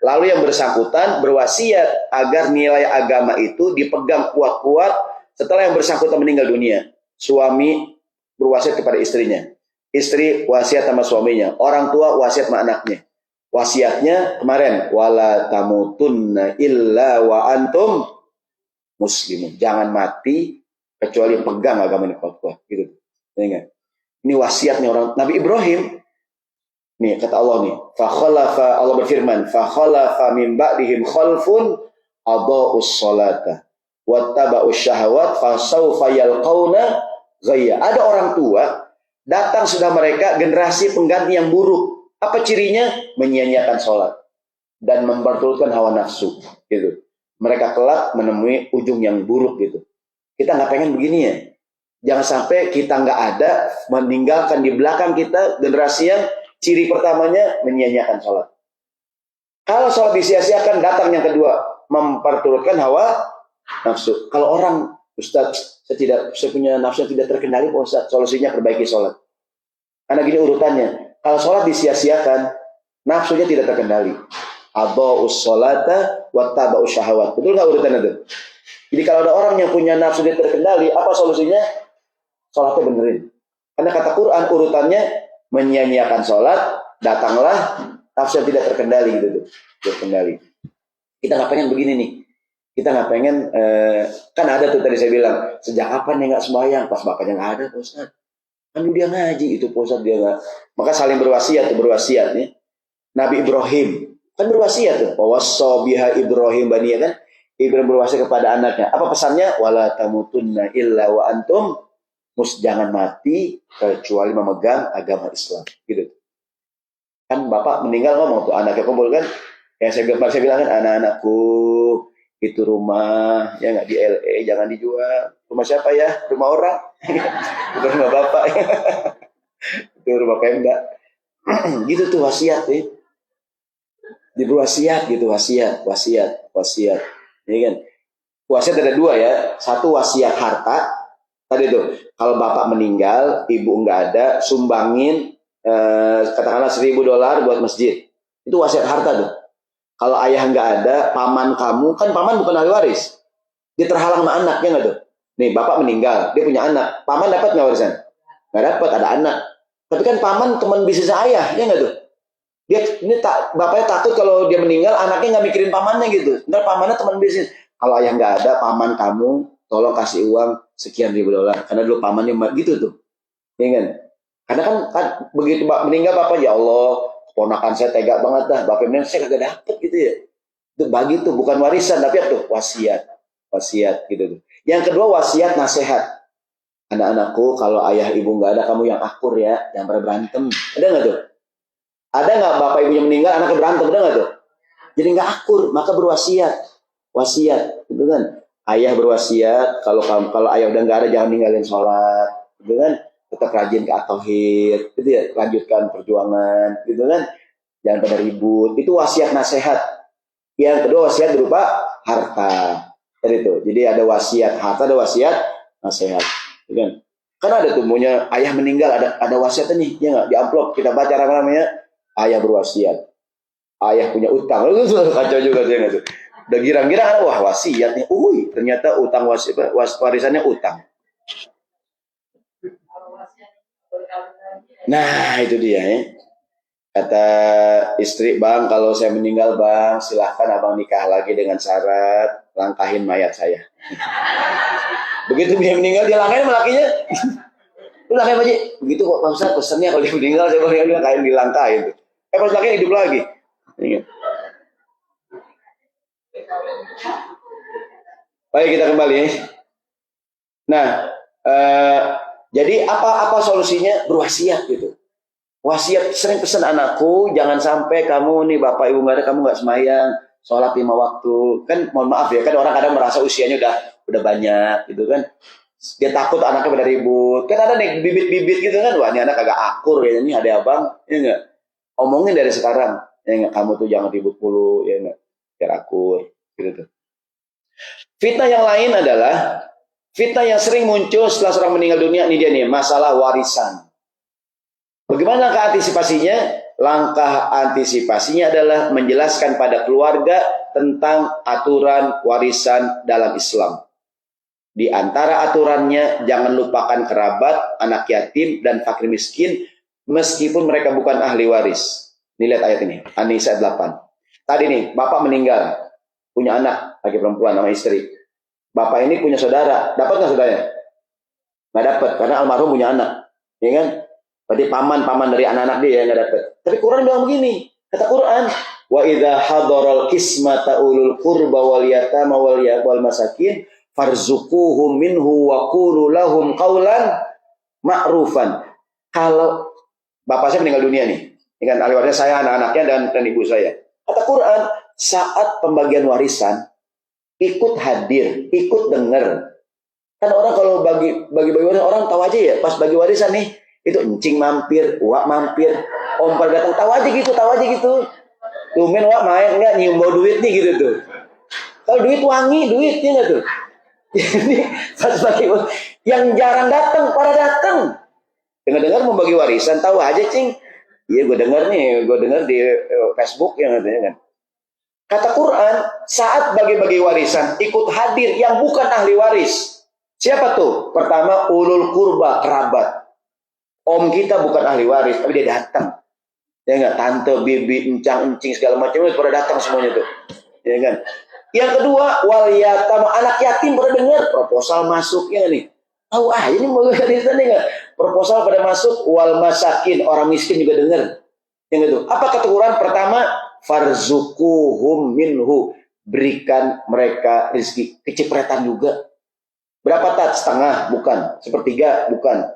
Lalu yang bersangkutan berwasiat agar nilai agama itu dipegang kuat-kuat setelah yang bersangkutan meninggal dunia. Suami berwasiat kepada istrinya. Istri wasiat sama suaminya. Orang tua wasiat sama anaknya. Wasiatnya kemarin, wala tamutunna illa wa antum muslimun. Jangan mati kecuali pegang agama ini kuat-kuat. Gitu. Ini wasiatnya orang Nabi Ibrahim. Nih kata Allah nih, Allah berfirman, fa khalafa min ba'dihim khalfun adaa'us salata wattaba'us syahawat fasawfa yalqauna ghayya. Ada orang tua datang sudah mereka generasi pengganti yang buruk. Apa cirinya? Menyia-nyiakan sholat dan memperturutkan hawa nafsu gitu. Mereka kelak menemui ujung yang buruk gitu. Kita nggak pengen begini ya. Jangan sampai kita nggak ada, meninggalkan di belakang kita generasi yang ciri pertamanya menyia-nyiakan sholat. Kalau sholat disia-siakan, datang yang kedua, memperturutkan hawa nafsu. Kalau orang, Ustaz, saya punya nafsu yang tidak terkendali, Pak Ustaz, solusinya perbaiki sholat. Karena gini urutannya, kalau sholat disia-siakan, nafsunya tidak terkendali. Adha'us sholata wattaba'us syahawat. Betul nggak urutannya itu? Jadi kalau ada orang yang punya nafsu tidak terkendali, apa solusinya? Sholatnya benerin. Karena kata Quran urutannya menyia-nyiakan sholat, datanglah nafsu yang tidak terkendali gitu tuh, terkendali. Kita nggak pengen begini nih. Kita nggak pengen, kan ada tuh tadi saya bilang, sejak kapan nih nggak sembahyang? Pas bapaknya nggak ada, Pak Ustaz. Kan dia ngaji itu, Pak Ustaz dia nggak. Maka saling berwasiat nih. Nabi Ibrahim kan berwasiat tuh, wawassa biha Ibrahim baniya kan. Ibrahim berwasiat kepada anaknya. Apa pesannya? Wala tamutunna illa wa antum jangan mati kecuali memegang agama Islam. Gitu. Kan bapak meninggal ngomong tuh, anaknya kumpul kan. Yang saya bilang kan, anak-anakku itu rumah ya nggak di LA jangan dijual. Rumah siapa ya? Rumah orang. Bukan rumah bapak. Itu rumah Pemda. Gitu tuh wasiat nih. Diberwasiat gitu, wasiat. Ya kan? Wasiat ada dua ya. Satu wasiat harta. Tadi tuh, kalau bapak meninggal, ibu nggak ada, sumbangin katakanlah $1.000 buat masjid. Itu wasiat harta tuh. Kalau ayah nggak ada, paman kamu, kan paman bukan ahli waris. Dia terhalang sama anaknya nggak tuh? Nih, bapak meninggal, dia punya anak. Paman dapat nggak warisan? Nggak dapat, ada anak. Tapi kan paman teman bisnis ayah, ya nggak tuh? Bapaknya takut kalau dia meninggal, anaknya nggak mikirin pamannya gitu. Ntar pamannya teman bisnis. Kalau ayah nggak ada, paman kamu, tolong kasih uang sekian $1.000. Karena dulu pamannya gitu tuh. Ya kan? Karena kan begitu meninggal bapak, ya Allah, ponakan saya tega banget dah. Bapak meninggal, saya kagak dapet gitu ya. Itu bagi tuh, bukan warisan, tapi apa tuh? Wasiat gitu tuh. Yang kedua wasiat nasihat. Anak-anakku, kalau ayah ibu nggak ada, kamu yang akur ya, yang pernah berantem. Ada nggak tuh? Ada nggak bapak ibunya meninggal, anaknya berantem, ada nggak tuh? Jadi nggak akur, maka berwasiat. Wasiat, gitu kan? Ayah berwasiat, kalau ayah udah nggak ada, jangan ninggalin sholat, gitu kan? tetap rajin ke at-tauhid, gitu ya, lanjutkan perjuangan, gitu kan, jangan pada ribut. Itu wasiat nasihat. Yang kedua wasiat berupa harta. Jadi ada wasiat harta, ada wasiat nasihat, gitu kan. Karena ada tuh punya ayah meninggal, ada wasiatnya nih, ya nggak, di amplop kita baca namanya ayah berwasiat, ayah punya utang, kacau juga dia nggak tuh. Udah girang-girang, wah wasiat nih, ternyata utang warisannya utang. Nah itu dia ya. Kata istri, bang kalau saya meninggal bang, silahkan abang nikah lagi dengan syarat langkahin mayat saya. Begitu dia meninggal dia langkahin lakinya. Lu langkahin aja. Begitu kok Pak Ustaz pesannya kalau dia meninggal saya boleh langkahin dilangkahin. Pas lakinya hidup lagi. Baik kita kembali. Nah, jadi apa solusinya? Berwasiat gitu. Wasiat, sering pesan anakku, jangan sampai kamu nih bapak ibu nggak ada, kamu nggak semayang, sholat 5 waktu. Kan mohon maaf ya, kan orang kadang merasa usianya udah banyak gitu kan. Dia takut anaknya pada ribut. Kan ada nih bibit-bibit gitu kan, wah ini anak agak akur ya, ini ada abang, ya enggak. Omongin dari sekarang, ya enggak, kamu tuh jangan ribut mulu, ya enggak, biar akur gitu tuh. Fitnah yang lain adalah fitnah yang sering muncul setelah seorang meninggal dunia, ini dia nih, masalah warisan. Bagaimana langkah antisipasinya? Langkah antisipasinya adalah menjelaskan pada keluarga tentang aturan warisan dalam Islam. Di antara aturannya, jangan lupakan kerabat, anak yatim, dan fakir miskin, meskipun mereka bukan ahli waris. Ini lihat ayat ini, An-Nisa 8. Tadi nih, bapak meninggal, punya anak, laki perempuan sama istri. Bapak ini punya saudara, dapat nggak saudaranya? Nggak dapat, karena almarhum punya anak, ya kan? Berarti paman dari anak-anak dia yang nggak dapat. Tapi Quran bilang begini, kata Quran, wa idza hadaral qismata ulul qurba wal yatama wal masakin farzuquhum minhu wa qulu lahum qaulan ma'rufan. Kalau bapak saya meninggal dunia nih, dengan ahli warisnya saya, anak-anaknya dan ibu saya. Kata Quran, saat pembagian warisan ikut hadir, ikut dengar. Kan orang kalau bagi warisan, orang tahu aja ya, pas bagi warisan nih, itu encing mampir, wak mampir, om datang, tahu aja gitu. Tumen wak main nggak nyium bau duit nih gitu tuh. Kalau duit wangi, duitnya nggak tuh. Jadi pas bagi yang jarang datang, pada datang. Dengar membagi warisan, tahu aja cing. Iya gue dengar di Facebook yang katanya kan. Kata Quran, saat bagi-bagi warisan ikut hadir yang bukan ahli waris. Siapa tuh? Pertama ulul qurba, kerabat. Om kita bukan ahli waris, tapi dia datang. Ya enggak, tante, bibi, encang-encing segala macam itu pada datang semuanya tuh. Ya kan? Yang kedua, wal yatam, anak yatim pada dengar proposal masuknya nih. Tahu ini mau warisan nih enggak? Proposal pada masuk, wal masakin, orang miskin juga dengar. Yang itu. Apa kata Quran? Pertama, farzuquhum minhu, berikan mereka rezeki. Kecipratan juga. Berapa tat? Setengah? Bukan. Sepertiga? Bukan.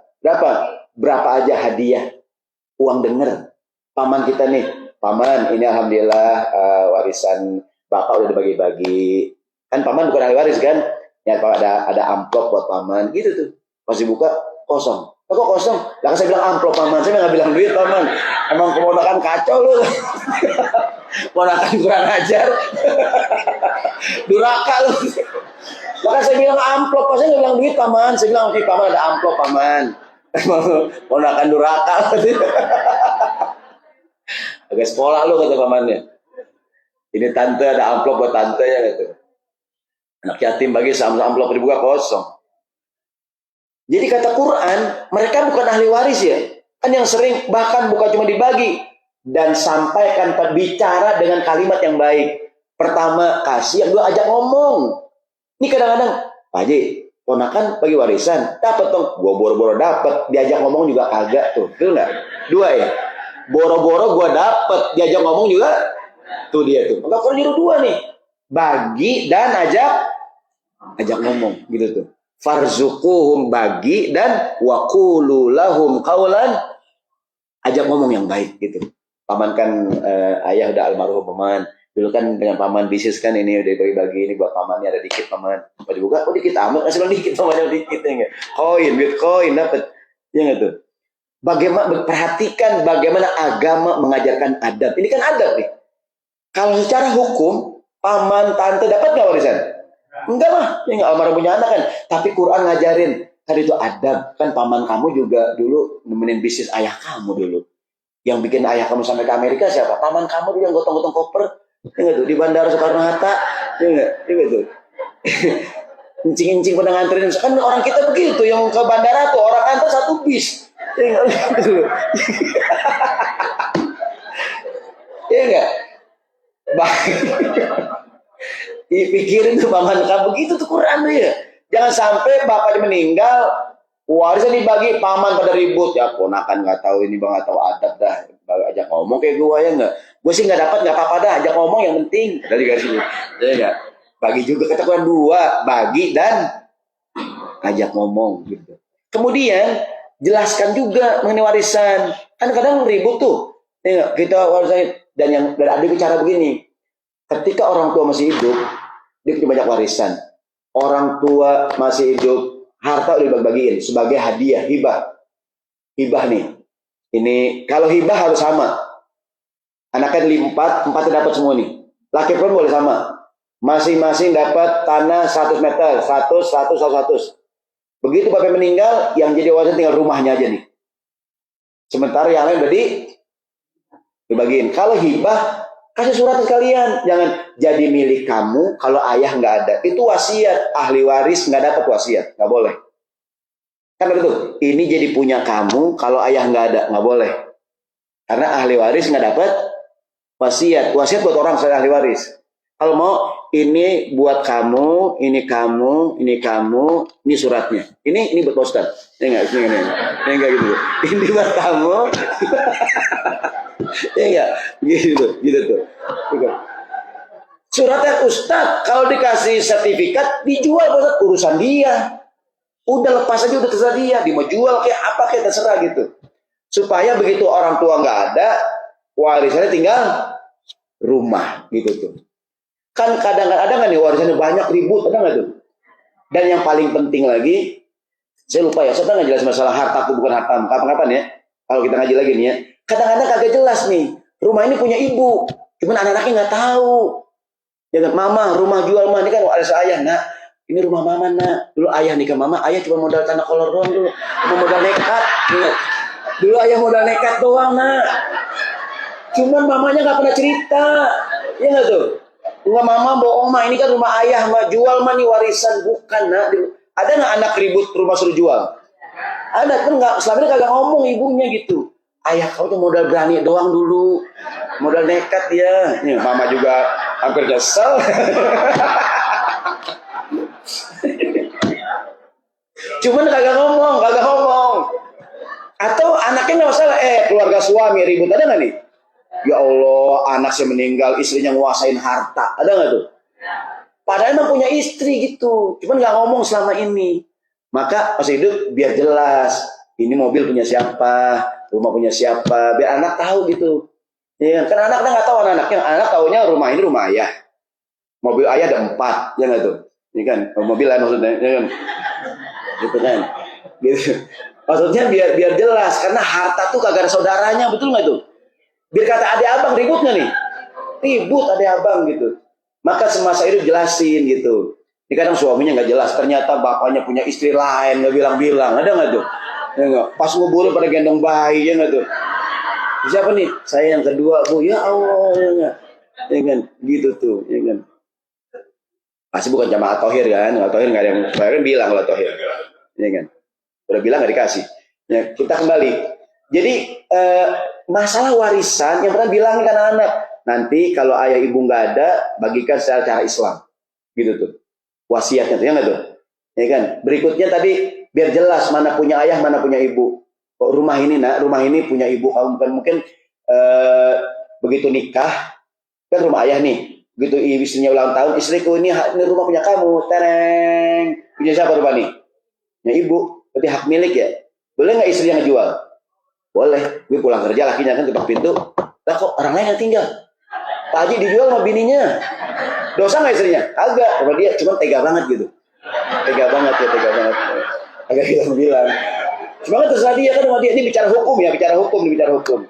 Berapa aja hadiah, uang denger. Paman kita nih, paman ini alhamdulillah warisan bapak udah dibagi-bagi. Kan paman bukan ahli waris kan? Ya ada amplop buat paman gitu tuh. Pas dibuka kosong. Kok kosong? Lah saya bilang amplop paman, saya nggak bilang duit paman. Emang keponakan kacau lu. Keponakan kurang ajar. Duraka lu. Maka saya bilang amplop, saya nggak bilang duit paman. Saya bilang oke paman ada amplop paman. Ponakan duraka. Agak sekolah lu kata pamannya. Ini tante ada amplop buat tante ya gitu. Anak yatim bagi sama amplop dibuka kosong. Jadi kata Quran, mereka bukan ahli waris ya. Kan yang sering bahkan bukan cuma dibagi dan sampaikan bicara dengan kalimat yang baik. Pertama kasih, yang kedua ajak ngomong. Ini kadang-kadang, Pak Haji, ponakan bagi warisan, dapat dong. Gua boro-boro dapat, diajak ngomong juga kagak tuh. Betul nggak? Dua ya. Boro-boro gua dapat, diajak ngomong juga. Tuh dia tuh. Maka Quran nyuruh dua nih. Bagi dan ajak ngomong gitu tuh. Farzuquhum, bagi, dan waqulu lahum qaulan, ajak ngomong yang baik gitu. Paman kan ayah udah almarhum paman. Dulu kan dengan paman bisnis kan ini udah bagi-bagi, ini buat pamannya ada dikit paman. Pas dibuka, dikit amat, masih bilang dikit pamannya dikit ya enggak. Koin, duit koin dapat. Ya nggak tuh? Bagaimana perhatikan bagaimana agama mengajarkan adab. Ini kan adab nih. Kalau secara hukum, paman tante dapat nggak warisan? Enggak lah, ya nggak almarhum punya anak kan. Tapi Quran ngajarin tadi itu adab. Kan paman kamu juga dulu nemenin bisnis ayah kamu dulu. Yang bikin ayah kamu sampai ke Amerika siapa? Paman kamu dulu yang gotong-gotong koper. Ya nggak tuh? Di Bandara Soekarno-Hatta. Ya nggak? Ya nggak tuh? Incing-incing pada nganterin. Kan orang kita begitu. Yang ke bandara tuh orang antar satu bis. Ya nggak? Gitu. Ya nggak? Pikirin tuh paman kamu begitu tuh Quran tuh ya. Jangan sampai bapaknya meninggal, warisan dibagi, paman pada ribut. Ya ponakan nggak tahu ini bang, nggak tahu adab dah. Ajak ngomong kayak gue ya nggak. Gue sih nggak dapat nggak apa-apa dah. Ajak ngomong yang penting. Dari garis ini, ya nggak. Bagi juga kata Quran dua, bagi dan ajak ngomong gitu. Kemudian jelaskan juga mengenai warisan. Kan kadang ribut tuh. Ya, kita warisan dan ada bicara begini. Ketika orang tua masih hidup, dia punya banyak warisan. Orang tua masih hidup, harta udah dibagi-bagiin sebagai hadiah, hibah. Hibah nih. Ini kalau hibah harus sama. Anaknya empatnya dapat semua nih. Laki pun boleh sama. Masing-masing dapat tanah 100 meter, 100. Begitu bapak meninggal, yang jadi warisan tinggal rumahnya aja nih. Sementara yang lain udah dibagiin. Kalau hibah, kasih surat sekalian. Jangan jadi milik kamu kalau ayah nggak ada. Itu wasiat. Ahli waris nggak dapat wasiat. Nggak boleh. Kan begitu. Ini jadi punya kamu kalau ayah nggak ada. Nggak boleh. Karena ahli waris nggak dapat wasiat. Wasiat buat orang selain ahli waris. Kalau mau, ini buat kamu, ini kamu, ini kamu, ini suratnya. Ini buat Pak Ustadz. Ini enggak gitu. Ini buat kamu. Ya enggak? Gitu tuh. Suratnya Ustadz, kalau dikasih sertifikat, dijual Ustadz, urusan dia. Udah lepas aja, udah terserah dia. Dia mau jual kayak apa kayak terserah gitu. Supaya begitu orang tua nggak ada, warisannya tinggal rumah gitu tuh. Kan kadang-kadang nih warisannya banyak ribut, ada nggak tuh? Dan yang paling penting lagi, saya lupa ya, saya nggak jelas masalah harta bukan harta. Kapan-kapan ya, kalau kita ngaji lagi nih ya. Kadang-kadang kagak jelas nih, rumah ini punya ibu, cuman anak-anaknya nggak tahu. Ya kan, mama rumah jual mah ini kan ada ayah nak, ini rumah mama nak. Dulu ayah nikah mama, ayah cuma modal tanah kolor doang dulu, cuma modal nekat. Ya. Dulu ayah modal nekat doang nak. Cuman mamanya nggak pernah cerita, ya nggak tuh? Enggak mama bohong mah, ini kan rumah ayah mah, jual mah nih warisan bukan nak. Ada nggak anak ribut rumah suruh jual? Ada kan nggak? Selama ini kagak ngomong ibunya gitu. Ayah kau tuh modal berani doang dulu, modal nekat dia. Nih, mama juga hampir kesel. Cuman kagak ngomong. Atau anaknya nggak masalah, keluarga suami ribut, ada nggak nih? Ya Allah, anak saya meninggal, istrinya nguasain harta. Ada nggak tuh? Padahal emang punya istri gitu. Cuman nggak ngomong selama ini. Maka pas hidup biar jelas. Ini mobil punya siapa, rumah punya siapa. Biar anak tahu gitu. Ya, kan anak nggak tahu anak-anaknya. Anak taunya rumah ini rumah ayah. Mobil ayah ada 4. Ya nggak tuh? Ini kan mobil ayah maksudnya. Ya kan? Gitu kan? Gitu. Maksudnya biar jelas. Karena harta tuh kagak ada saudaranya. Betul nggak tuh? Biar kata adik abang ribut nggak nih? Ribut adik abang gitu. Maka semasa hidup jelasin gitu. Ini kadang suaminya nggak jelas. Ternyata bapaknya punya istri lain nggak bilang-bilang. Ada nggak tuh? Ya nggak. Pas nguburin pada gendong bayi ya nggak tuh? Siapa nih? Saya yang kedua bu. Ya Allah ya nggak. Ya kan? Gitu tuh. Ya kan? Pasti bukan jamaah tohir kan? Tohir nggak ada yang kan bilang kalau tohir. Ya kan? Udah bilang nggak dikasih. Ya, kita kembali. Jadi masalah warisan yang pernah bilang kan anak, nanti kalau ayah ibu nggak ada, bagikan secara cara Islam, gitu tuh, wasiatnya tuh, ya nggak tuh, ya kan. Berikutnya tadi biar jelas mana punya ayah, mana punya ibu. Kok rumah ini nak, rumah ini punya ibu kamu, bukan mungkin begitu nikah kan rumah ayah nih, begitu istrinya ulang tahun, istriku ini rumah punya kamu, tereng, punya siapa rumah nih? Punya ibu, berarti hak milik ya. Boleh nggak istri yang jual? Boleh, gue pulang kerja lakinya kan ketok pintu, lah kok orang lain yang tinggal? Pak Haji dijual sama bininya, dosa nggak istrinya? Agak, sama dia, cuma tega banget gitu, tega banget. Agak bilang, Cuma kan terserah dia kan, sama dia. Ini bicara hukum ya, bicara hukum.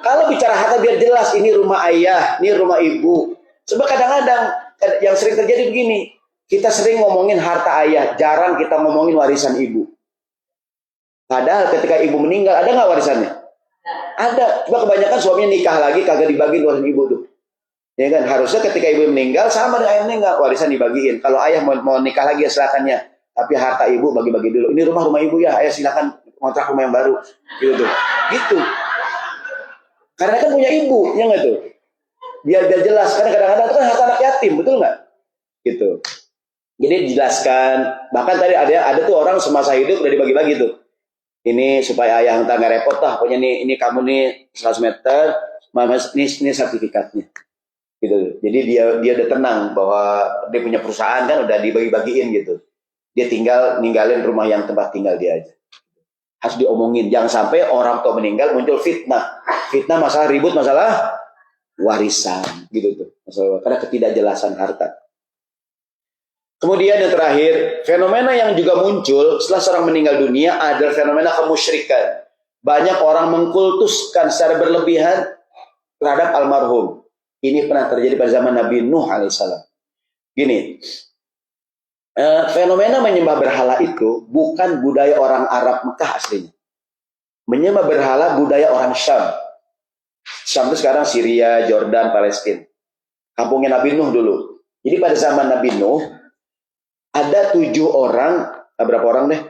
Kalau bicara harta biar jelas, ini rumah ayah, ini rumah ibu. Sebab kadang-kadang yang sering terjadi begini, kita sering ngomongin harta ayah, jarang kita ngomongin warisan ibu. Padahal ketika ibu meninggal, ada nggak warisannya? Ada. Cuma kebanyakan suaminya nikah lagi, kagak dibagiin warisan ibu tuh. Ya kan, harusnya ketika ibu meninggal sama dengan ayah meninggal, warisan dibagiin. Kalau ayah mau nikah lagi ya silakannya. Tapi harta ibu bagi-bagi dulu. Ini rumah ibu ya, ayah silakan kontrak rumah yang baru. Gitu. Gitu. Karena kan punya ibu, ya nggak tuh? Biar jelas. Karena kadang-kadang itu kan harta anak yatim, betul nggak? Gitu. Jadi dijelaskan. Bahkan tadi ada tuh orang semasa hidup udah dibagi-bagi tuh. Ini supaya ayah entah nggak repot lah. Pokoknya ini kamu nih 100 meter, ini sertifikatnya. Gitu. Jadi dia udah tenang bahwa dia punya perusahaan kan udah dibagi-bagiin gitu. Dia tinggal ninggalin rumah yang tempat tinggal dia aja. Harus diomongin, jangan sampai orang tua meninggal muncul fitnah. Fitnah masalah ribut, masalah warisan gitu tuh. Masalah karena ketidakjelasan harta. Kemudian yang terakhir, fenomena yang juga muncul setelah seorang meninggal dunia adalah fenomena kemusyrikan. Banyak orang mengkultuskan secara berlebihan terhadap almarhum. Ini pernah terjadi pada zaman Nabi Nuh alaihissalam. Gini, fenomena menyembah berhala itu bukan budaya orang Arab Mekah aslinya. Menyembah berhala budaya orang Syam. Syam itu sekarang Syria, Jordan, Palestina. Kampungnya Nabi Nuh dulu. Jadi pada zaman Nabi Nuh ada 7 orang, berapa orang deh?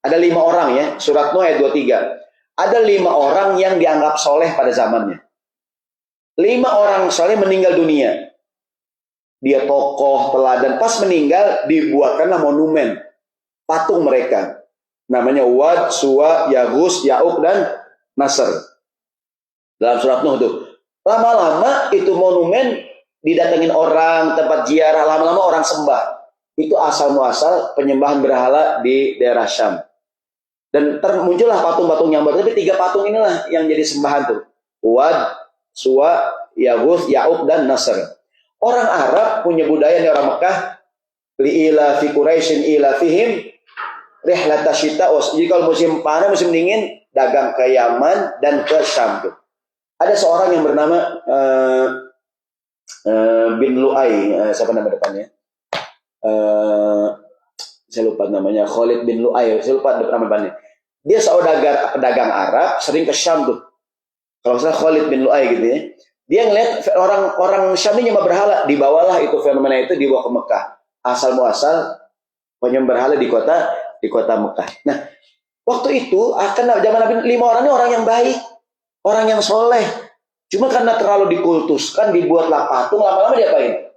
Ada 5 orang ya, surat Nuh ayat 23. Ada 5 orang yang dianggap soleh pada zamannya. 5 orang soleh meninggal dunia. Dia tokoh, teladan. Pas meninggal, dibuatkanlah monumen. Patung mereka. Namanya Wad, Suwa, Yagus, Ya'uq, dan Nasr. Dalam surat Nuh tuh. Lama-lama itu monumen didatengin orang, tempat ziarah. Lama-lama orang sembah. Itu asal-muasal penyembahan berhala di daerah Syam. Dan muncullah patung-patung yang baru. Tapi 3 patung inilah yang jadi sembahan tuh. Wad, Suwa, Yagus, Ya'uq, dan Nasr. Orang Arab punya budaya di orang Mekah, li'ila fi Quraisyin ila fihim rihlata syita. Jadi kalau musim panas, musim dingin, dagang ke Yaman dan ke Syam tuh. Ada seorang yang bernama bin Lu'ay, siapa nama depannya? Saya lupa namanya, Khalid bin Lu'ay, saya lupa nama depannya. Dia seorang pedagang Arab, sering ke Syam tuh. Kalau saya Khalid bin Lu'ay gitu ya. Dia ngeliat orang Syam ini nyembah berhala, dibawalah itu fenomena itu dibawa ke Mekah. Asal muasal penyembah berhala di kota Mekah. Nah, waktu itu akan zaman Nabi 5 orang ini orang yang baik, orang yang soleh. Cuma karena terlalu dikultuskan, dibuatlah patung, lama-lama diapain?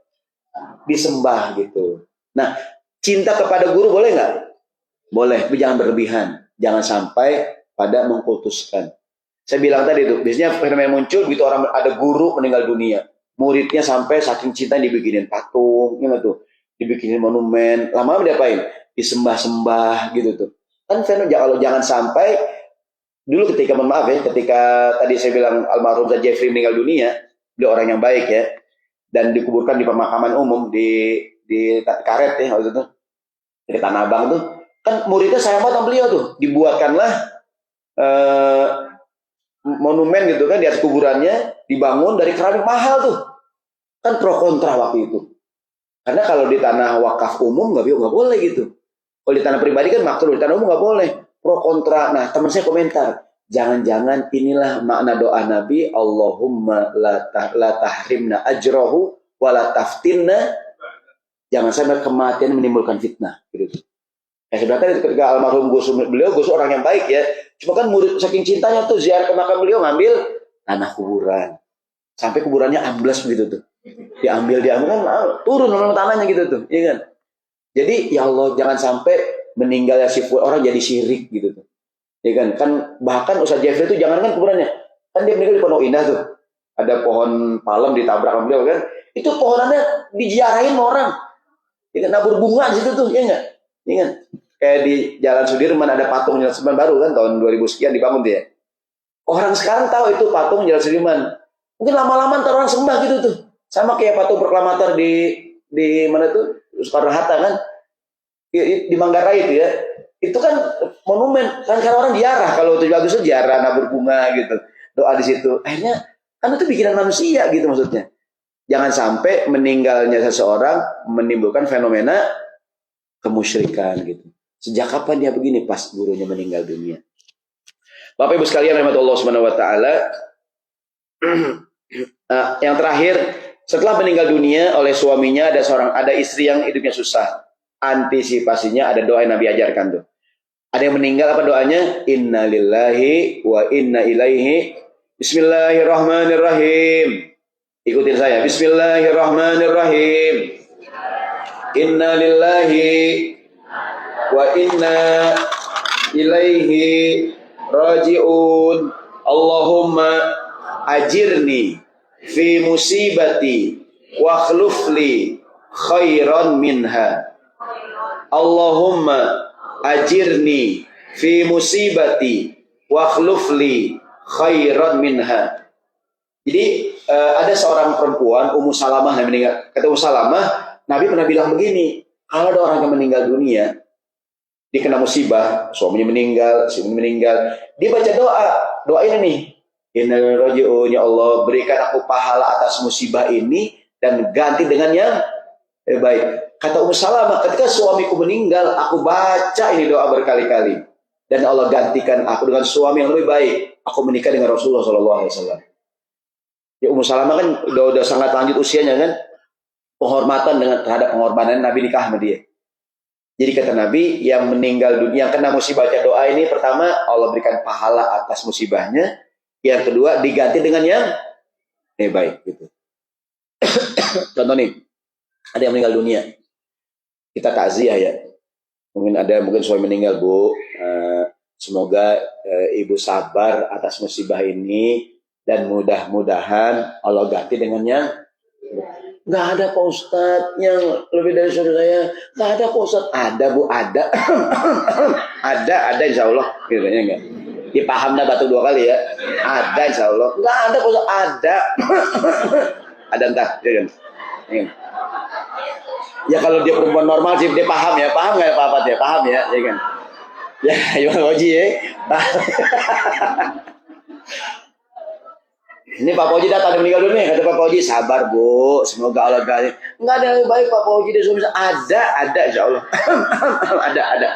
Disembah gitu. Nah, cinta kepada guru boleh nggak? Boleh, tapi jangan berlebihan. Jangan sampai pada mengkultuskan. Saya bilang tadi itu, biasanya fenomena muncul begitu orang ada guru meninggal dunia, muridnya sampai saking cinta dibikinin patung, gitu tuh, dibikinin monumen, lama-lama diapain? Disembah-sembah gitu tuh. Kan fenomena kalau jangan sampai dulu ketika mohon maaf ya, ketika tadi saya bilang almarhum Jeffrey meninggal dunia, beliau orang yang baik ya, dan dikuburkan di pemakaman umum di Karet ya waktu itu, di Tanah Abang tuh, kan muridnya sayang banget sama beliau tuh, dibuatkanlah monumen gitu kan di atas kuburannya, dibangun dari keramik mahal tuh. Kan pro kontra waktu itu. Karena kalau di tanah wakaf umum nggak boleh gitu. Kalau di tanah pribadi kan makruh, di tanah umum nggak boleh. Pro kontra. Nah, teman saya komentar, jangan-jangan inilah makna doa Nabi, Allahumma la tahrimna ajrahu wa la taftinna. Jangan sampai kematian menimbulkan fitnah gitu. Sebenarnya ketika almarhum beliau orang yang baik ya. Cuma kan murid saking cintanya tuh ziarah ke makam beliau ngambil tanah kuburan. Sampai kuburannya ambles begitu tuh. Diambil kan turun memang tanahnya gitu tuh, iya kan? Jadi ya Allah jangan sampai meninggalnya si orang jadi syirik gitu tuh. Ya kan bahkan Ustaz Jeffrey itu jangan kan kuburannya. Kan dia meninggal di Pondok Indah tuh. Ada pohon palem ditabrak sama beliau kan. Itu pohonannya diziarahin orang. Ya kan nabur bunga di situ tuh, ya enggak? Iya kan? Kayak di Jalan Sudirman ada patung Jalan Sudirman baru kan tahun 2000 sekian dibangun dia. Orang sekarang tahu itu patung Jalan Sudirman. Mungkin lama-lama ntar orang sembah gitu tuh. Sama kayak patung proklamator di mana tuh Soekarno Hatta kan. Di Manggarai itu ya. Itu kan monumen. Kan karena orang ziarah, kalau 7 Agustus ziarah, nabur bunga gitu. Doa di situ. Akhirnya kan itu bikinan manusia gitu maksudnya. Jangan sampai meninggalnya seseorang menimbulkan fenomena kemusyrikan gitu. Sejak kapan dia begini? Pas gurunya meninggal dunia. Bapak Ibu sekalian rahmatullah subhanahu wa ta'ala. Yang terakhir, setelah meninggal dunia oleh suaminya ada istri yang hidupnya susah. Antisipasinya ada doa yang Nabi ajarkan tuh. Ada yang meninggal apa doanya? Inna lillahi wa inna ilaihi. Bismillahirrahmanirrahim. Ikutin saya. Bismillahirrahmanirrahim. Inna lillahi wa inna ilaihi raji'un. Allahumma ajirni fi musibati wa akhlufli khairan minha. Allahumma ajirni fi musibati wa akhlufli khairan minha. Jadi ada seorang perempuan, Ummu Salamah yang meninggal. Kata Ummu Salamah, Nabi pernah bilang begini, kalau ada orang yang meninggal dunia, dia kena musibah, suaminya meninggal, istrinya meninggal, dia baca doa ini nih. Innalillahi wa inna ilaihi raji'un. Ya Allah, berikan aku pahala atas musibah ini dan ganti dengan yang baik. Kata Ummu Salamah, ketika suamiku meninggal, aku baca ini doa berkali-kali. Dan Allah gantikan aku dengan suami yang lebih baik. Aku menikah dengan Rasulullah SAW. Ya Ummu Salamah kan udah sangat lanjut usianya kan. Penghormatan terhadap pengorbanan Nabi nikah sama dia. Jadi kata Nabi, yang meninggal dunia, yang kena musibah baca doa ini, pertama Allah berikan pahala atas musibahnya. Yang kedua diganti dengan yang baik gitu. Contoh nih, ada yang meninggal dunia, kita takziah ya. Mungkin suami meninggal, Bu. Semoga ibu sabar atas musibah ini dan mudah-mudahan Allah ganti dengan yang nggak ada Pak Ustadz yang lebih dari saudara saya. Nggak ada Pak Ustadz. Ada Bu, ada. ada insya Allah. Gitu ya enggak. Dipaham dah batu 2 kali ya. Ada insya Allah. Nggak ada Pak Ustadz. Ada. Ada entah. Ya, ya kalau dia perempuan normal sih dia paham ya. Paham nggak apa-apa dia? Paham ya. Ya kan. Ya Imam Oji ya. Ini Pak Oji datang meninggal dunia. Kata Pak Oji, sabar Bu, semoga Allah ganti. Enggak ada yang baik Pak Oji dia suami. Ada insya Allah. ada.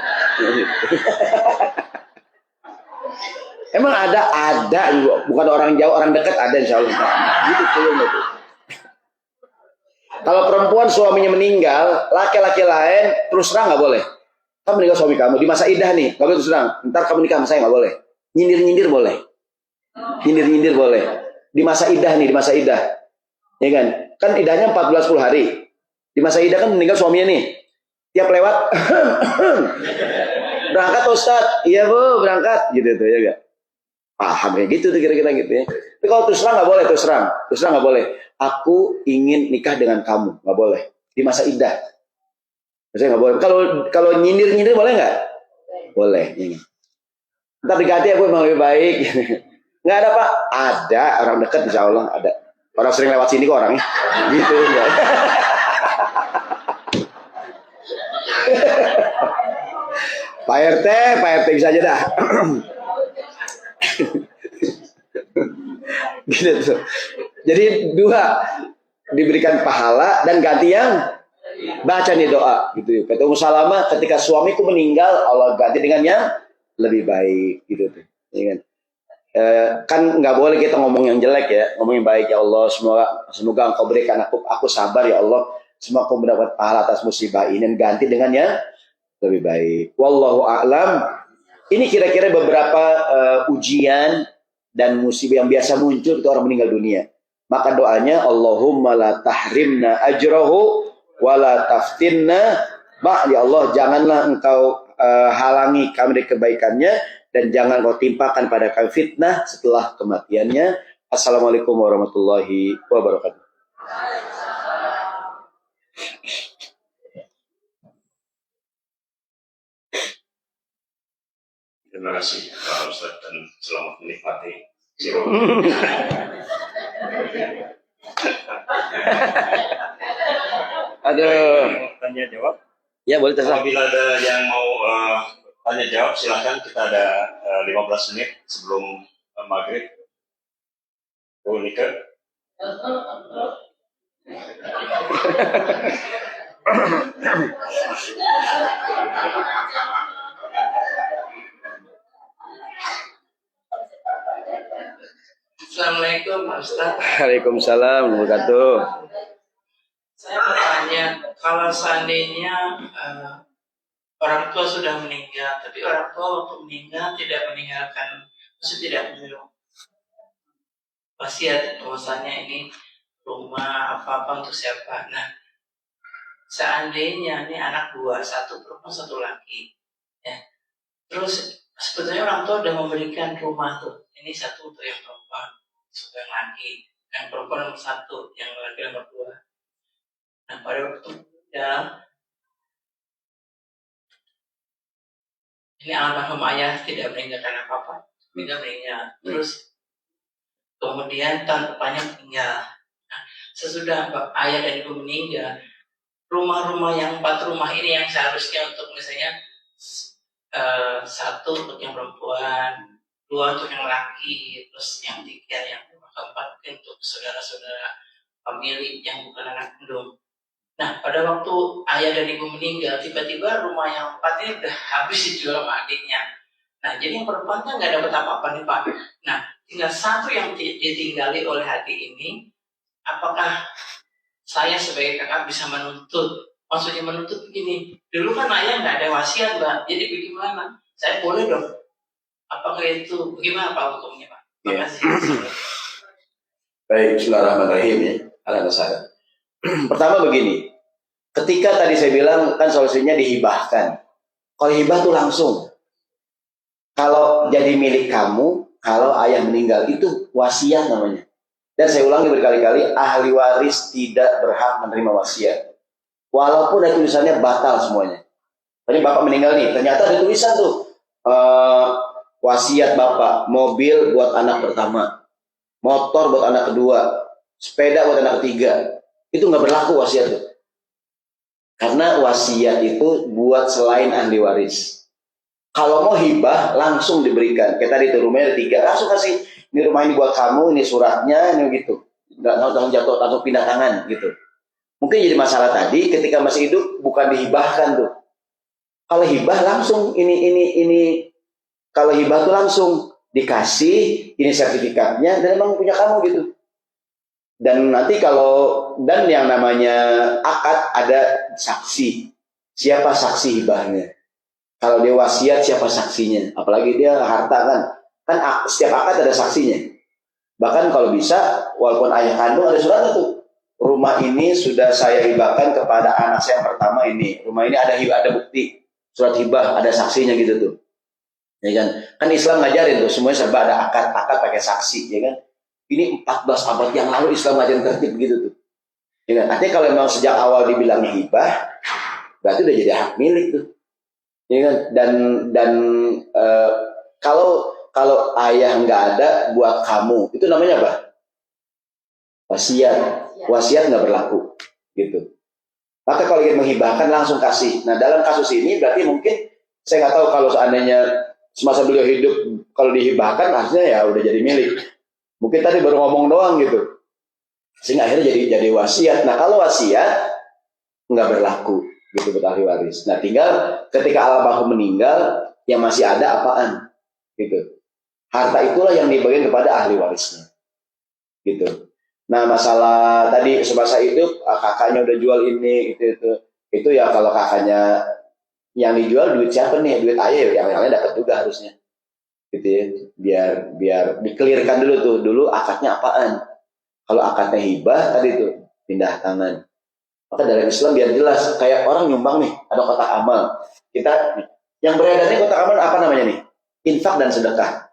Emang ada bukan orang jauh, orang dekat ada insya Allah. Gitu tuh. Kalau perempuan suaminya meninggal, laki-laki lain terus terang nggak boleh. Kamu meninggal suami kamu di masa idah nih, nggak boleh terus terang. Ntar kamu nikah sama saya nggak boleh. Nyindir boleh. Nyindir boleh. Di masa idah nih, di masa idah. Ya kan? Kan idahnya 4 bulan 10 hari. Di masa idah kan meninggal suaminya nih. Tiap lewat berangkat Ustaz. Iya Bu, berangkat gitu tuh ya enggak? Paham kayak gitu tuh kira-kira gitu ya. Tapi kalau terus terang nggak boleh, terus terang nggak boleh. Aku ingin nikah dengan kamu, nggak boleh. Di masa idah. Maksudnya nggak boleh. Kalau nyindir boleh nggak? Boleh. Ya. Ntar diganti aku memang lebih baik. Nggak ada Pak, ada orang dekat insya Allah ada. Orang sering lewat sini kok orangnya, gitu ya. Pak RT bisa aja dah. Gitu tuh. Jadi 2 diberikan pahala dan ganti yang baca nih doa gitu. Kata Ummu Salamah, ketika suamiku meninggal Allah ganti dengan yang lebih baik gitu tuh. Ya kan? Kan nggak boleh kita ngomong yang jelek ya, ngomong yang baik. Ya Allah, semoga Engkau berikan aku sabar ya Allah, semoga aku mendapat pahala atas musibah ini dan ganti dengan yang lebih baik. Wallahu a'lam. Ini kira-kira beberapa ujian dan musibah yang biasa muncul ketika orang meninggal dunia. Maka doanya Allahumma la tahrimna ajrahu wa la taftinna ya Allah, janganlah Engkau halangi kami dari kebaikannya dan jangan kau timpakan pada kami fitnah setelah kematiannya. Assalamualaikum warahmatullahi wabarakatuh. Terima kasih Pak Ustadz dan selamat menikmati sirop. Aduh. Tanya jawab. Ya boleh terserah. Apabila ada yang mau tanya jawab silakan, kita ada 15 menit sebelum maghrib. Bu Nika. Assalamualaikum Pak Ustaz. Waalaikumsalam warahmatullahi wabarakatuh. Saya bertanya, kalau seandainya orang tua sudah meninggal, tapi orang tua waktu meninggal tidak meninggalkan, maksudnya tidak meninggal wasiat, bahwasanya ini rumah apa-apa untuk siapa. Nah, seandainya ini anak dua, satu perempuan satu laki, ya. Terus sebetulnya orang tua sudah memberikan rumah tuh, ini satu untuk yang perempuan, satu yang laki, yang perempuan nomor satu, yang laki nomor dua. Nah, pada waktu meninggal, ini almarhum ayah tidak meninggalkan apa-apa, tidak meninggal. Terus kemudian tahun depannya meninggal. Nah, sesudah ayah dan ibu meninggal, rumah-rumah yang 4 rumah ini yang seharusnya untuk misalnya satu untuk yang perempuan, 2 untuk yang laki, terus yang 3 yang keempat untuk saudara-saudara famili yang bukan anak kandung. Nah, pada waktu ayah dan ibu meninggal, tiba-tiba rumah yang 4 ini udah habis dijual sama adiknya. Nah, jadi yang perempuan kan nggak dapat apa-apa nih Pak. Nah, tinggal satu yang ditinggali oleh adik ini. Apakah saya sebagai kakak bisa menuntut? Maksudnya menuntut begini, dulu kan ayah nggak ada wasiat Mbak, jadi bagaimana? Saya boleh dong? Apakah itu, bagaimana Pak hukumnya Pak? Terima kasih. Baik, bismillahirrahmanirrahim ya. Alhamdulillah. Pertama begini, ketika tadi saya bilang kan solusinya dihibahkan. Kalau hibah tuh langsung. Kalau jadi milik kamu, kalau ayah meninggal itu wasiat namanya. Dan saya ulangi berkali-kali, ahli waris tidak berhak menerima wasiat. Walaupun ada tulisannya batal semuanya. Tadi bapak meninggal nih, ternyata ada tulisan tuh wasiat bapak, mobil buat anak pertama, motor buat anak kedua, sepeda buat anak ketiga. Itu nggak berlaku wasiat tuh. Karena wasiat itu buat selain ahli waris. Kalau mau hibah langsung diberikan. Kayak tadi tuh rumahnya ada 3, langsung kasih. Ini rumah ini buat kamu, ini suratnya, ini gitu. Nggak langsung jatuh atau pindah tangan gitu. Mungkin jadi masalah tadi ketika masih hidup bukan dihibahkan tuh. Kalau hibah langsung ini kalau hibah tuh langsung dikasih ini sertifikatnya dan emang punya kamu gitu. Dan nanti dan yang namanya akad ada saksi. Siapa saksi hibahnya? Kalau dia wasiat siapa saksinya? Apalagi dia harta kan setiap akad ada saksinya. Bahkan kalau bisa walaupun ayah kandung ada suratnya tuh. Rumah ini sudah saya hibahkan kepada anak saya yang pertama ini. Rumah ini ada hibah, ada bukti. Surat hibah ada saksinya gitu tuh. Ya kan? Kan Islam ngajarin tuh semuanya serba ada akad pakai saksi, ya kan? Ini 14 abad yang lalu Islam ngajarin tertib gitu tuh. Ya kan? Artinya kalau memang sejak awal dibilang hibah, berarti udah jadi hak milik tuh. Ya kan? Dan kalau ayah nggak ada buat kamu, itu namanya apa? Wasiat. Wasiat nggak berlaku, gitu. Maka kalau ingin menghibahkan langsung kasih. Nah dalam kasus ini berarti mungkin saya nggak tahu kalau seandainya semasa beliau hidup kalau dihibahkan harusnya ya udah jadi milik. Mungkin tadi baru ngomong doang gitu, sehingga akhirnya jadi wasiat. Nah kalau wasiat nggak berlaku gitu buat ahli waris. Nah tinggal ketika almarhum meninggal yang masih ada apaan gitu. Harta itulah yang dibagikan kepada ahli warisnya gitu. Nah masalah tadi semasa hidup kakaknya udah jual ini itu ya kalau kakaknya yang dijual duit siapa nih? Duit ayah ya, yang lainnya dapat juga harusnya gitu ya. Biar dikelirkan dulu akadnya apaan. Kalau akadnya hibah tadi tuh pindah tangan. Maka dalam Islam biar jelas, kayak orang nyumbang nih ada kotak amal. Kita yang beredar ini kotak amal apa namanya nih? Infak dan sedekah.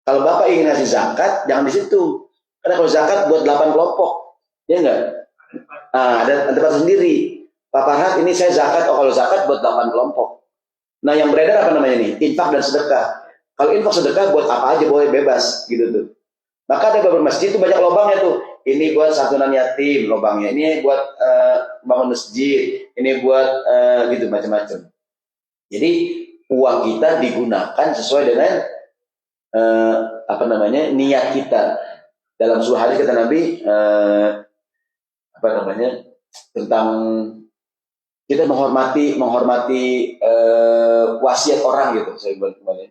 Kalau bapak ingin ngasih zakat jangan di situ. Karena kalau zakat buat 8 kelompok, ya enggak? Nah, ada tempat sendiri. Pak Farhat, ini saya zakat. Oh, kalau zakat buat 8 kelompok. Nah, yang beredar apa namanya nih? Infak dan sedekah. Kalau infak sedekah buat apa aja boleh bebas, gitu tuh. Maka ada beberapa masjid itu banyak lubangnya tuh. Ini buat santunan yatim lubangnya. Ini buat bangun masjid. Ini buat gitu macam-macam. Jadi uang kita digunakan sesuai dengan niat kita. Dalam sebuah hadis kata Nabi tentang kita menghormati wasiat orang gitu. Saya kembali.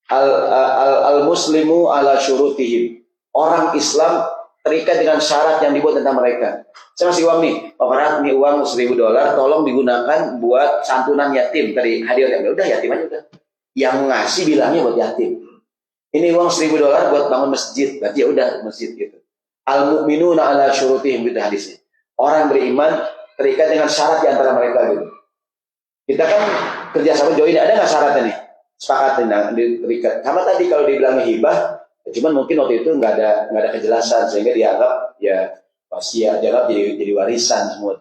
Al muslimu ala syurutihim. Orang Islam terikat dengan syarat yang dibuat tentang mereka. Saya masih uang nih, ini uang $1.000, tolong digunakan buat santunan yatim. Tadi hadiah udah yatim aja udah. Yang ngasih bilangnya buat yatim. Ini uang $1.000 buat bangun masjid, berarti ya udah masjid gitu. Al mu'minuna ala syurutihim gitu hadisnya. Orang beriman terikat dengan syarat di antara mereka gitu. Kita kan kerjasama join, ada nggak syaratnya nih? Sepakat terikat. Sama tadi kalau dibilangnya hibah, cuman mungkin waktu itu nggak ada kejelasan sehingga dianggap ya wasiat, dianggap jadi warisan semua.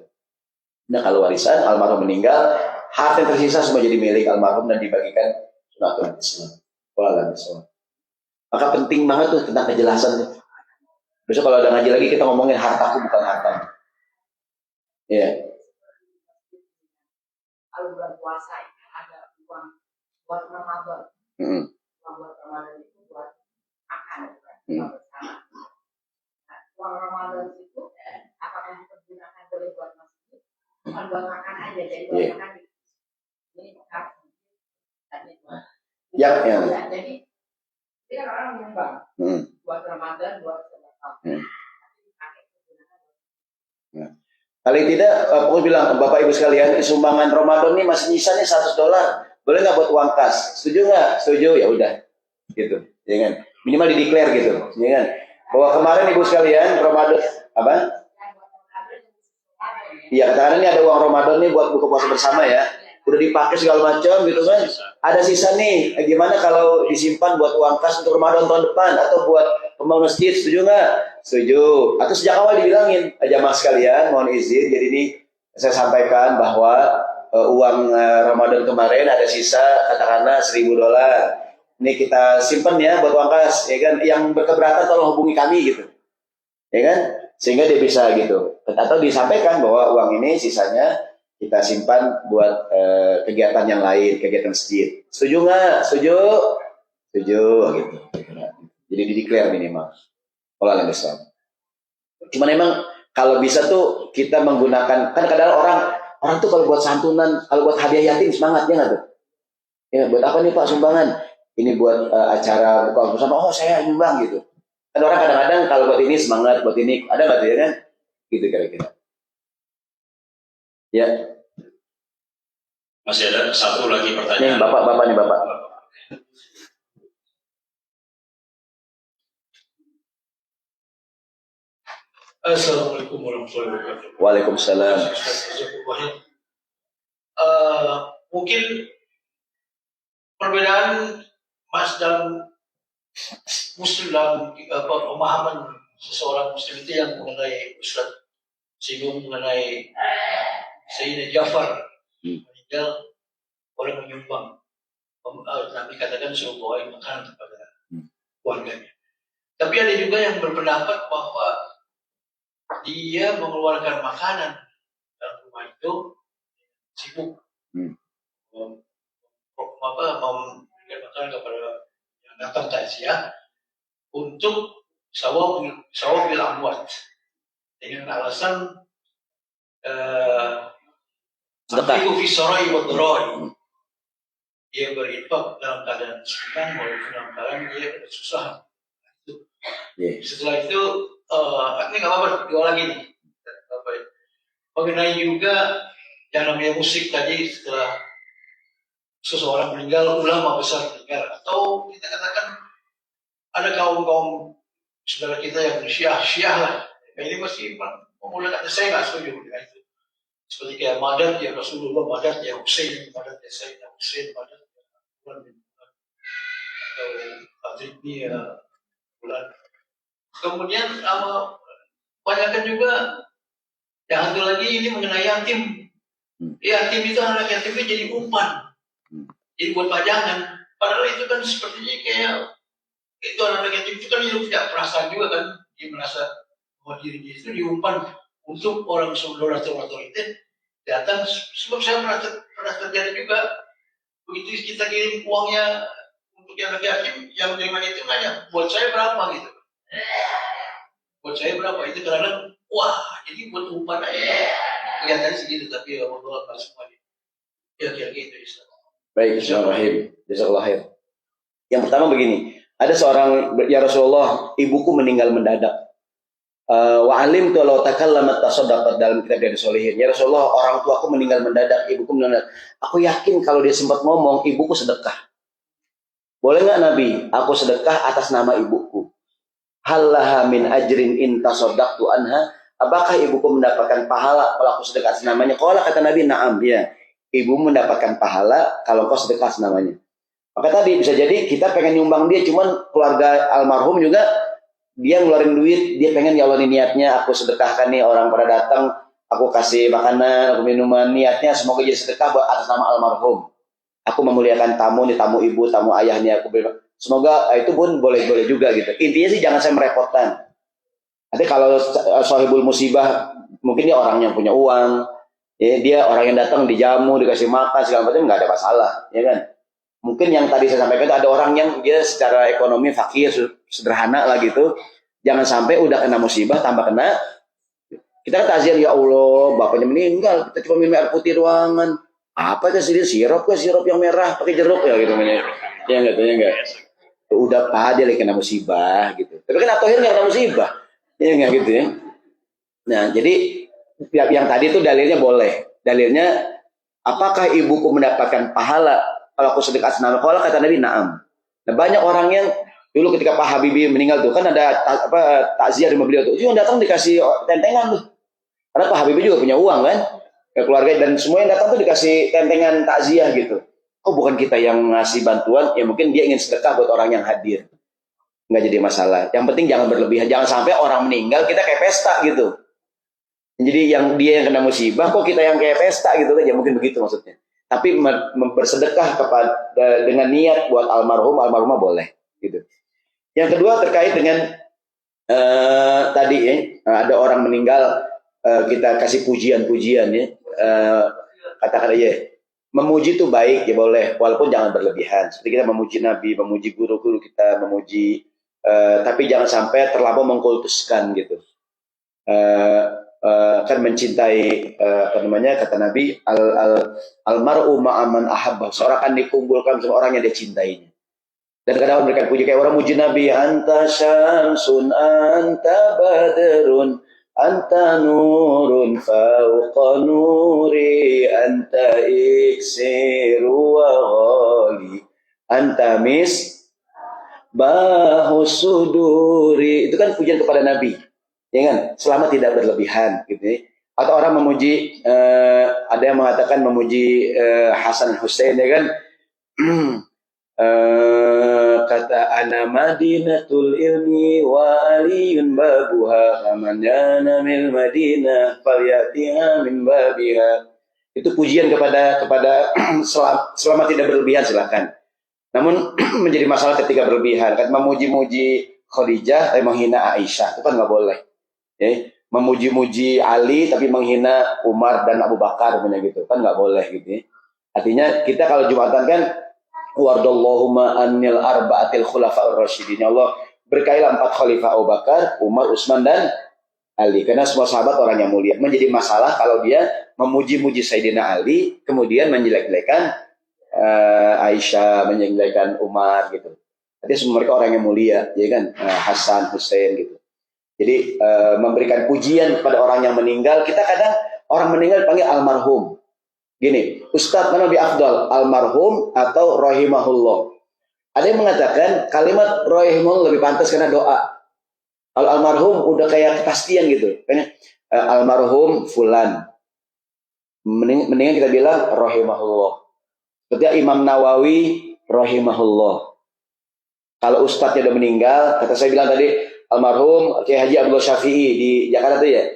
Nah kalau warisan almarhum meninggal, harta yang tersisa semua jadi milik almarhum dan dibagikan sunnah Islam. Maka penting banget tuh tentang kejelasan. Besok kalau ada ngaji lagi kita ngomongin hartaku bukan harta. Ya. Kalau bulan puasa ada uang buat Ramadan. Uang buat Ramadan itu buat makan, bukan bersama. Nah, uang Ramadan itu apakah dipergunakan boleh buat masjid? Bukan buat makan aja, jadi buat makan ini harus. Jadi kan orang menyumbang buat Ramadan, buat sedekah. Paling tidak, aku bilang Bapak Ibu sekalian, sumbangan Ramadan ini masih nyisanya $100. Boleh nggak buat uang kas? Setuju nggak? Setuju, ya udah, gitu, ya kan? Minimal dideklar gitu, ya kan? Bahwa kemarin Ibu sekalian Ramadan apa? Iya, karena ini ada uang Ramadan nih buat buka puasa bersama ya. Udah dipakai segala macam gitu kan? Ada sisa nih. Gimana kalau disimpan buat uang kas untuk Ramadan tahun depan atau buat pembangunan masjid? Setuju nggak? Setuju. Atau sejak awal dibilangin, jamaah sekalian, mohon izin. Jadi ini saya sampaikan bahwa uang Ramadan kemarin ada sisa katakanlah $1.000. Ini kita simpan ya buat uang kas, ya kan? Yang berkeberatan tolong hubungi kami gitu, ya kan? Sehingga dia bisa gitu. Atau disampaikan bahwa uang ini sisanya kita simpan buat kegiatan yang lain, kegiatan masjid. Setuju nggak? Setuju? Setuju gitu. Jadi dideklar minimal. Olah yang besar. Cuman emang kalau bisa tuh kita menggunakan, kan kadang orang tuh kalau buat santunan, kalau buat hadiah yatim semangatnya nggak tuh? Ya buat apa nih Pak sumbangan? Ini buat acara buka bersama. Oh saya nyumbang gitu. Kan orang kadang-kadang kalau buat ini semangat, buat ini ada nggak tuh ya kan? Gitu kira-kira. Ya. Masih ada satu lagi pertanyaan. Nih bapak nih bapak. Assalamualaikum warahmatullahi wabarakatuh. Waalaikumsalam. Mungkin perbedaan Mas dalam Muslim dalam pemahaman seseorang Muslim itu yang mengenai Ustaz singgung mengenai Sayyidina Ja'far meninggal oleh menyumbang. Nabi katakan suruh bawain makanan kepada keluarganya. Tapi ada juga yang berpendapat bahwa dia mengeluarkan makanan dalam rumah itu sibuk memberikan makanan kepada yang datang takziah untuk sawabil amwat dengan alasan anfiqu fi sarai wa dharai. Dia berinfak dalam keadaan senang maupun dalam keadaan dia kesusahan. Setelah itu ini nggak apa-apa dua lagi nih. Mengenai juga yang namanya musik tadi setelah seseorang meninggal, ulama besar meninggal, atau kita katakan ada kaum saudara kita yang syiah lah. Ini masih memulakan, saya nggak setuju dengan itu. Seperti kayak Madat ya Rasulullah, Madat ya Hussein, Madat ya Sayyidina Hussein, Madat ya Bulan bin Bulan, atau Adribni ya Bulan. Kemudian banyakkan juga yang satu lagi ini mengenai yatim. Yatim itu anak yatimnya jadi umpan, jadi buat pajangan. Padahal itu kan sepertinya kayak itu anak yatim itu kan hidup tidak perasaan juga kan, dia merasa bahwa dirinya itu diumpan untuk orang saudara atau otoriter datang. Sebab saya pernah pernah terjadi juga. Begitu kita kirim uangnya untuk yang laki-laki, yang terima itu nanya, buat saya berapa gitu. Buat saya berapa? Itu kadang wah, jadi buat umpan aja. Kelihatannya segitu, tapi ya Allah nggak semuanya. Ya kira-kira itu Islam. Baik, Bismillahirrahmanirrahim. Jazakallah khair. Yang pertama begini, ada seorang, ya Rasulullah, ibuku meninggal mendadak. Wa alim tu law takallamat tasaddaqat, dalam kitab Riyadhus Shalihin. Ya Rasulullah, orang tuaku meninggal mendadak, ibuku meninggal. Aku yakin kalau dia sempat ngomong, ibuku sedekah. Boleh nggak Nabi? Aku sedekah atas nama ibuku. Halaha min ajrin in tasaddaqtu anha. Apakah ibuku mendapatkan pahala kalau aku sedekah atas namanya? Kalau kata Nabi, na'am, ya. Ibu mendapatkan pahala kalau kau sedekah atas namanya. Maka tadi bisa jadi kita pengen nyumbang dia, cuman keluarga almarhum juga dia ngeluarin duit, dia pengen, ya Allah nih niatnya aku sedekahkan nih, orang pada datang, aku kasih makanan, aku minuman, niatnya semoga jadi sedekah buat atas nama almarhum. Aku memuliakan tamu nih, tamu ibu, tamu ayahnya, aku semoga itu pun boleh-boleh juga gitu. Intinya sih jangan saya merepotkan. Nanti kalau sahibul musibah, mungkin dia orang yang punya uang, ya, dia orang yang datang dijamu, dikasih makan segala macam, nggak ada masalah, ya kan? Mungkin yang tadi saya sampaikan itu ada orang yang dia secara ekonomi fakir, sederhana lah gitu. Jangan sampai udah kena musibah tambah kena. Kita takziah, ya Allah, bapaknya meninggal, kita cuma minum air putih ruangan. Apa itu sirup yang merah pakai jeruk ya gitu namanya. Ya enggak. Udah Pak, dia lagi kena musibah gitu. Tapi kan atohir nggak kena musibah. Ya enggak gitu ya. Nah, jadi yang tadi itu dalilnya boleh. Dalilnya, apakah ibuku mendapatkan pahala kalau aku sedekah atas nama Allah? Kata Nabi, na'am. Nah, banyak orang yang dulu ketika Pak Habibie meninggal tuh kan ada takziah di beliau tuh. Yang datang dikasih tentengan tuh. Karena Pak Habibie juga punya uang kan, ke keluarga, dan semua yang datang tuh dikasih tentengan takziah gitu. Oh, bukan kita yang ngasih bantuan, ya mungkin dia ingin sedekah buat orang yang hadir. Nggak jadi masalah. Yang penting jangan berlebihan. Jangan sampai orang meninggal kita kayak pesta gitu. Jadi yang dia yang kena musibah, kok kita yang kayak pesta gitu kan? Ya mungkin begitu maksudnya. Tapi bersedekah dengan niat buat almarhumah boleh gitu. Yang kedua terkait dengan tadi ya, ada orang meninggal, kita kasih pujian-pujian ya, katakan aja memuji itu baik ya boleh, walaupun jangan berlebihan. Seperti kita memuji Nabi, memuji guru-guru kita, memuji, tapi jangan sampai terlalu mengkultuskan gitu. Kan mencintai kata Nabi, almar'u ma'aman ahabbah, seorang akan dikumpulkan sama orang yang dia cintainya. Dan kadang memberikan puji kayak orang muji Nabi, anta syamsun anta badrun anta nurun fauqa nuri anta iksiru wa ghali anta misbahus suduri. Itu kan pujian kepada Nabi, ya kan? Selama tidak berlebihan gitu ya. Atau orang memuji, ada yang mengatakan memuji Hasan dan Husain, ya kan? Kata ana madinatul ilmi wa aliyun babuha faman jana mil madinah falyatiha min babiha. Itu pujian kepada selama tidak berlebihan silakan. Namun menjadi masalah ketika berlebihan. Kan memuji-muji Khadijah tapi menghina Aisyah, itu kan nggak boleh. Ya. Memuji-muji Ali tapi menghina Umar dan Abu Bakar, gitu kan nggak boleh gitu ya. Artinya kita kalau Jumatan kan wardallahumma annil arba'atil khulafa'ur rasyidin. Ya Allah, berkailah 4 khalifah Abu Bakar, Umar, Utsman dan Ali. Karena semua sahabat orang yang mulia. Menjadi masalah kalau dia memuji-muji Sayyidina Ali, kemudian menjelek-jelekan Aisyah, menjelek-jelekan Umar gitu. Jadi semua mereka orang yang mulia, ya kan? Hasan, Husain gitu. Jadi memberikan pujian kepada orang yang meninggal. Kita kadang orang meninggal dipanggil almarhum. Gini, Ustadz mana lebih afdal, almarhum atau rahimahullah? Ada yang mengatakan kalimat rahimahullah lebih pantas karena doa. Kalau almarhum udah kayak kepastian gitu. Almarhum fulan. Mendingan kita bilang rahimahullah. Seperti Imam Nawawi rahimahullah. Kalau ustadznya udah meninggal, kata saya bilang tadi almarhum Kiai Haji Abdul Syafi'i di Jakarta tuh ya.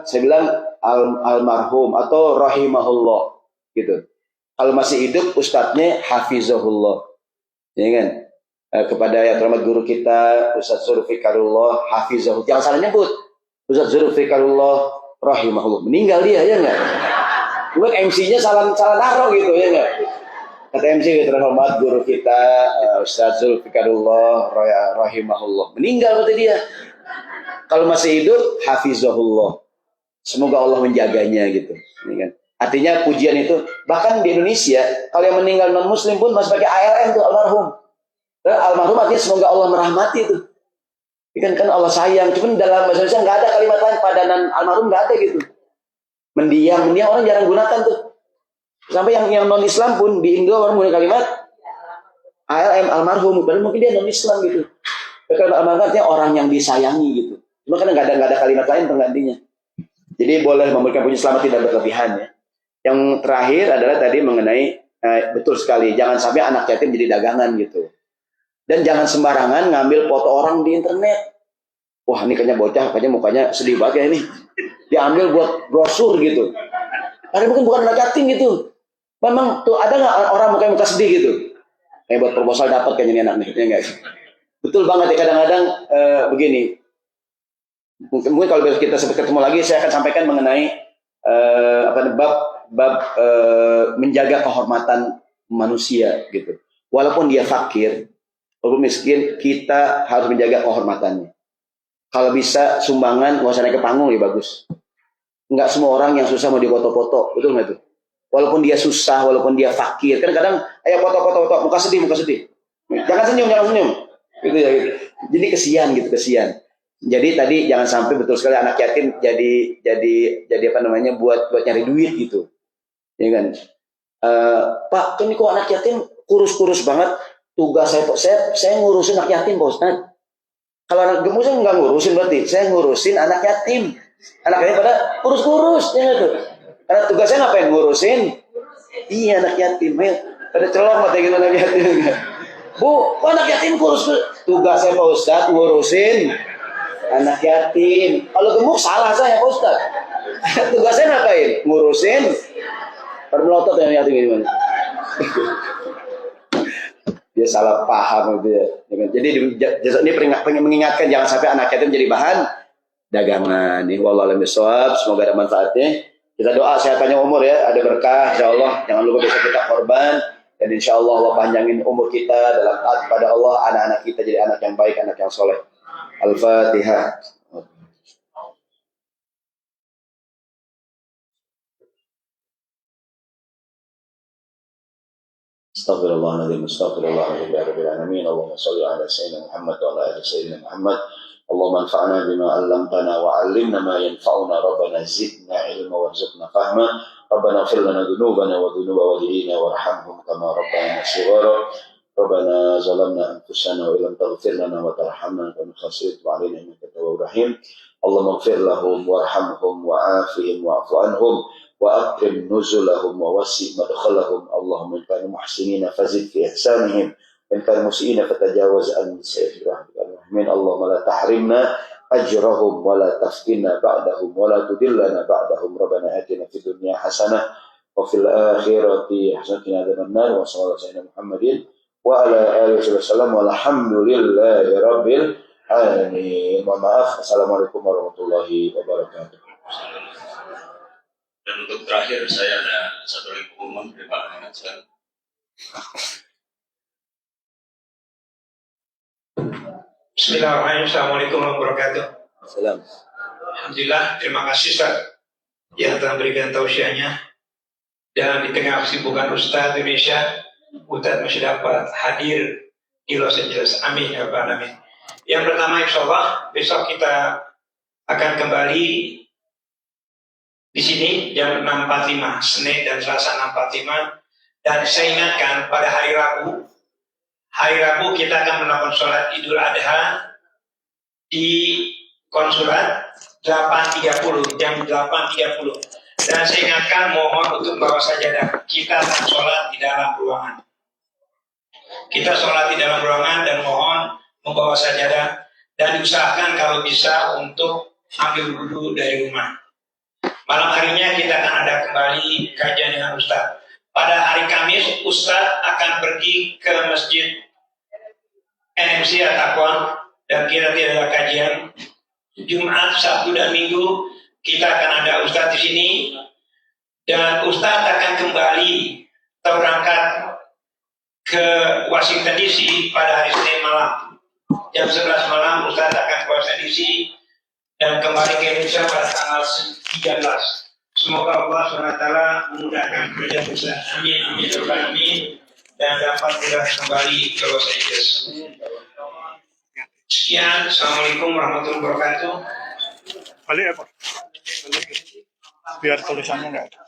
Saya bilang almarhum atau rahimahullah gitu. Kalau masih hidup ustadznya hafizahullah, ya kan? Kepada yang terhormat guru kita Ustadz Zulfikarullah hafizahullah, jangan salah nyebut Ustadz Zulfikarullah rahimahullah, meninggal dia, ya enggak? Bukan MC-nya salah naruh gitu ya nggak? Kata MC terhormat guru kita Ustaz Zulfikarullah rahimahullah. Meninggal berarti dia. Kalau masih hidup hafizahullah. Semoga Allah menjaganya gitu. Ini kan. Artinya pujian itu bahkan di Indonesia kalau yang meninggal non muslim pun masih pakai ALM tuh almarhum. Almarhum artinya semoga Allah merahmati itu. Kan Allah sayang. Cuman dalam bahasa Indonesia nggak ada kalimat lain padanan almarhum nggak ada gitu. Mendiam orang jarang gunakan tuh. Sampai yang non Islam pun di Indo orang punya kalimat ALM almarhum, padahal mungkin dia non Islam gitu. Kalau almarhum artinya orang yang disayangi gitu. Cuma kan nggak ada kalimat lain penggantinya. Jadi boleh memberikan puji selamat tidak berlebihan ya. Yang terakhir adalah tadi mengenai betul sekali, jangan sampai anak yatim jadi dagangan gitu. Dan jangan sembarangan ngambil foto orang di internet. Wah ini kayaknya bocah, kayaknya mukanya sedih banget ya ini. Diambil buat brosur gitu. Padahal mungkin bukan anak yatim gitu. Memang tuh ada nggak orang muka sedih gitu? Buat proposal dapat kayaknya enak nih, ya nggak? Betul banget ya kadang-kadang begini. Mungkin kalau kita sempat ketemu lagi, saya akan sampaikan mengenai bab menjaga kehormatan manusia gitu. Walaupun dia fakir, walaupun miskin, kita harus menjaga kehormatannya. Kalau bisa sumbangan nggak usah naik ke panggung ya bagus. Nggak semua orang yang susah mau dipoto-foto, betul nggak tuh? Walaupun dia susah, walaupun dia fakir, kan kadang ayo foto, muka sedih. Jangan senyum. Gitu ya gitu. Jadi kesian. Jadi tadi jangan sampai betul sekali anak yatim jadi apa namanya buat nyari duit gitu. Ya kan? Pak, ini kok anak yatim kurus banget. Tugas saya ngurusin anak yatim, Pak Ustaz. Kalau anak gemuk saya nggak ngurusin berarti. Saya ngurusin anak yatim. Anak yatim pada kurus ya gitu. Karena tugasnya ngapain ngurusin? Iya anak yatim. Pada celok mata gitu anak yatim. Bu, kok anak yatim kurus? Tugasnya Pak Ustaz ngurusin anak yatim. Kalau gemuk salah saya Pak Ustaz. Tugasnya ngapain? Ngurusin permelotot yang yatim gimana? Dia salah paham gitu ya. Jadi ini pengen mengingatkan jangan sampai anak yatim jadi bahan dagangan. Wallahu a'lam bishawab. Semoga ada manfaatnya. Kita doa sehat panjang umur ya, ada berkah insyaallah. Jangan lupa besok kita korban dan insyaallah Allah panjangin umur kita dalam taat kepada Allah, anak-anak kita jadi anak yang baik, anak yang soleh. Al-Fatihah. Astaghfirullahaladzim ya Rabbil Alamin. Allahumma salli ala Sayyidina Muhammad wa ala ali Sayyidina Muhammad. Allahumma anfa'na bima 'allamtana wa 'allimna ma yanfa'una. Rabbana zidna ilma warzuqna fahma. Rabbana ighfir lana dhunubana wa dhunuba walidina warhamhum kama rabbayana shighara. Rabbana zalamna anfusana wa illam taghfir lana wa tarhamna lanakhsir wa 'alaina innaka tawwabur rahim. Allahumma ighfir lahum warhamhum wa'afihim wa'fu anhum wa akrim nuzulahum wa wasi' madkhalahum. Allahumma in kanu muhsinina fazid fi ihsanihim wa in kanu musii'ina fatajawaz an sayyi'atihim. Allahumma la tahrimna ajrahum wa la taftinna ba'dahum wa la tudillana ba'dahum. Rabbana atina fid dunya hasanah wa fil akhirati hasanah wa qina adzabannar. Wa sallallahu alaihi Muhammadin wa ala alihi wasallam walhamdulillahi rabbil alamin. Mohon maaf. Assalamualaikum warahmatullahi wabarakatuh. Dan untuk terakhir saya ada satu lagi pengumuman dari Pak Ahmad. Bismillahirrahmanirrahim. Assalamualaikum warahmatullahi wabarakatuh. Salam. Alhamdulillah, terima kasih Ustaz yang telah memberikan tausiahnya. Dan di tengah kesibukan Ustaz Indonesia, Ustaz masih dapat hadir di Los Angeles. Amin ya Rabbal Alamin. Yang pertama, insyaallah besok kita akan kembali di sini jam 6.45, Senin dan Selasa 6.45. Dan saya ingatkan pada hari Rabu kita akan melakukan sholat Idul Adha di konsulat 8.30, jam 8.30. Dan saya ingatkan mohon untuk membawa sajadah. Kita akan sholat di dalam ruangan. Kita sholat di dalam ruangan dan mohon membawa sajadah. Dan diusahakan kalau bisa untuk ambil wudhu dari rumah. Malam harinya kita akan ada kembali kajian dengan Ustaz. Pada hari Kamis, Ustaz akan pergi ke Masjid NMC At-Taqwa dan kita tidak ada kajian. Jumat, Sabtu dan Minggu kita akan ada Ustaz di sini Dan Ustadz akan kembali atau berangkat ke Washington DC pada hari Senin malam. Jam 11 malam Ustadz akan ke Washington DC dan kembali ke Indonesia pada tanggal 13. Semoga Allah SWT memudahkan kerja Ustadz. Amin, amin, amin. Dan dapat mudah kembali ke Los Angeles. Sekian, Assalamualaikum warahmatullahi wabarakatuh. Balik apa? Biar tulisannya nggak ada.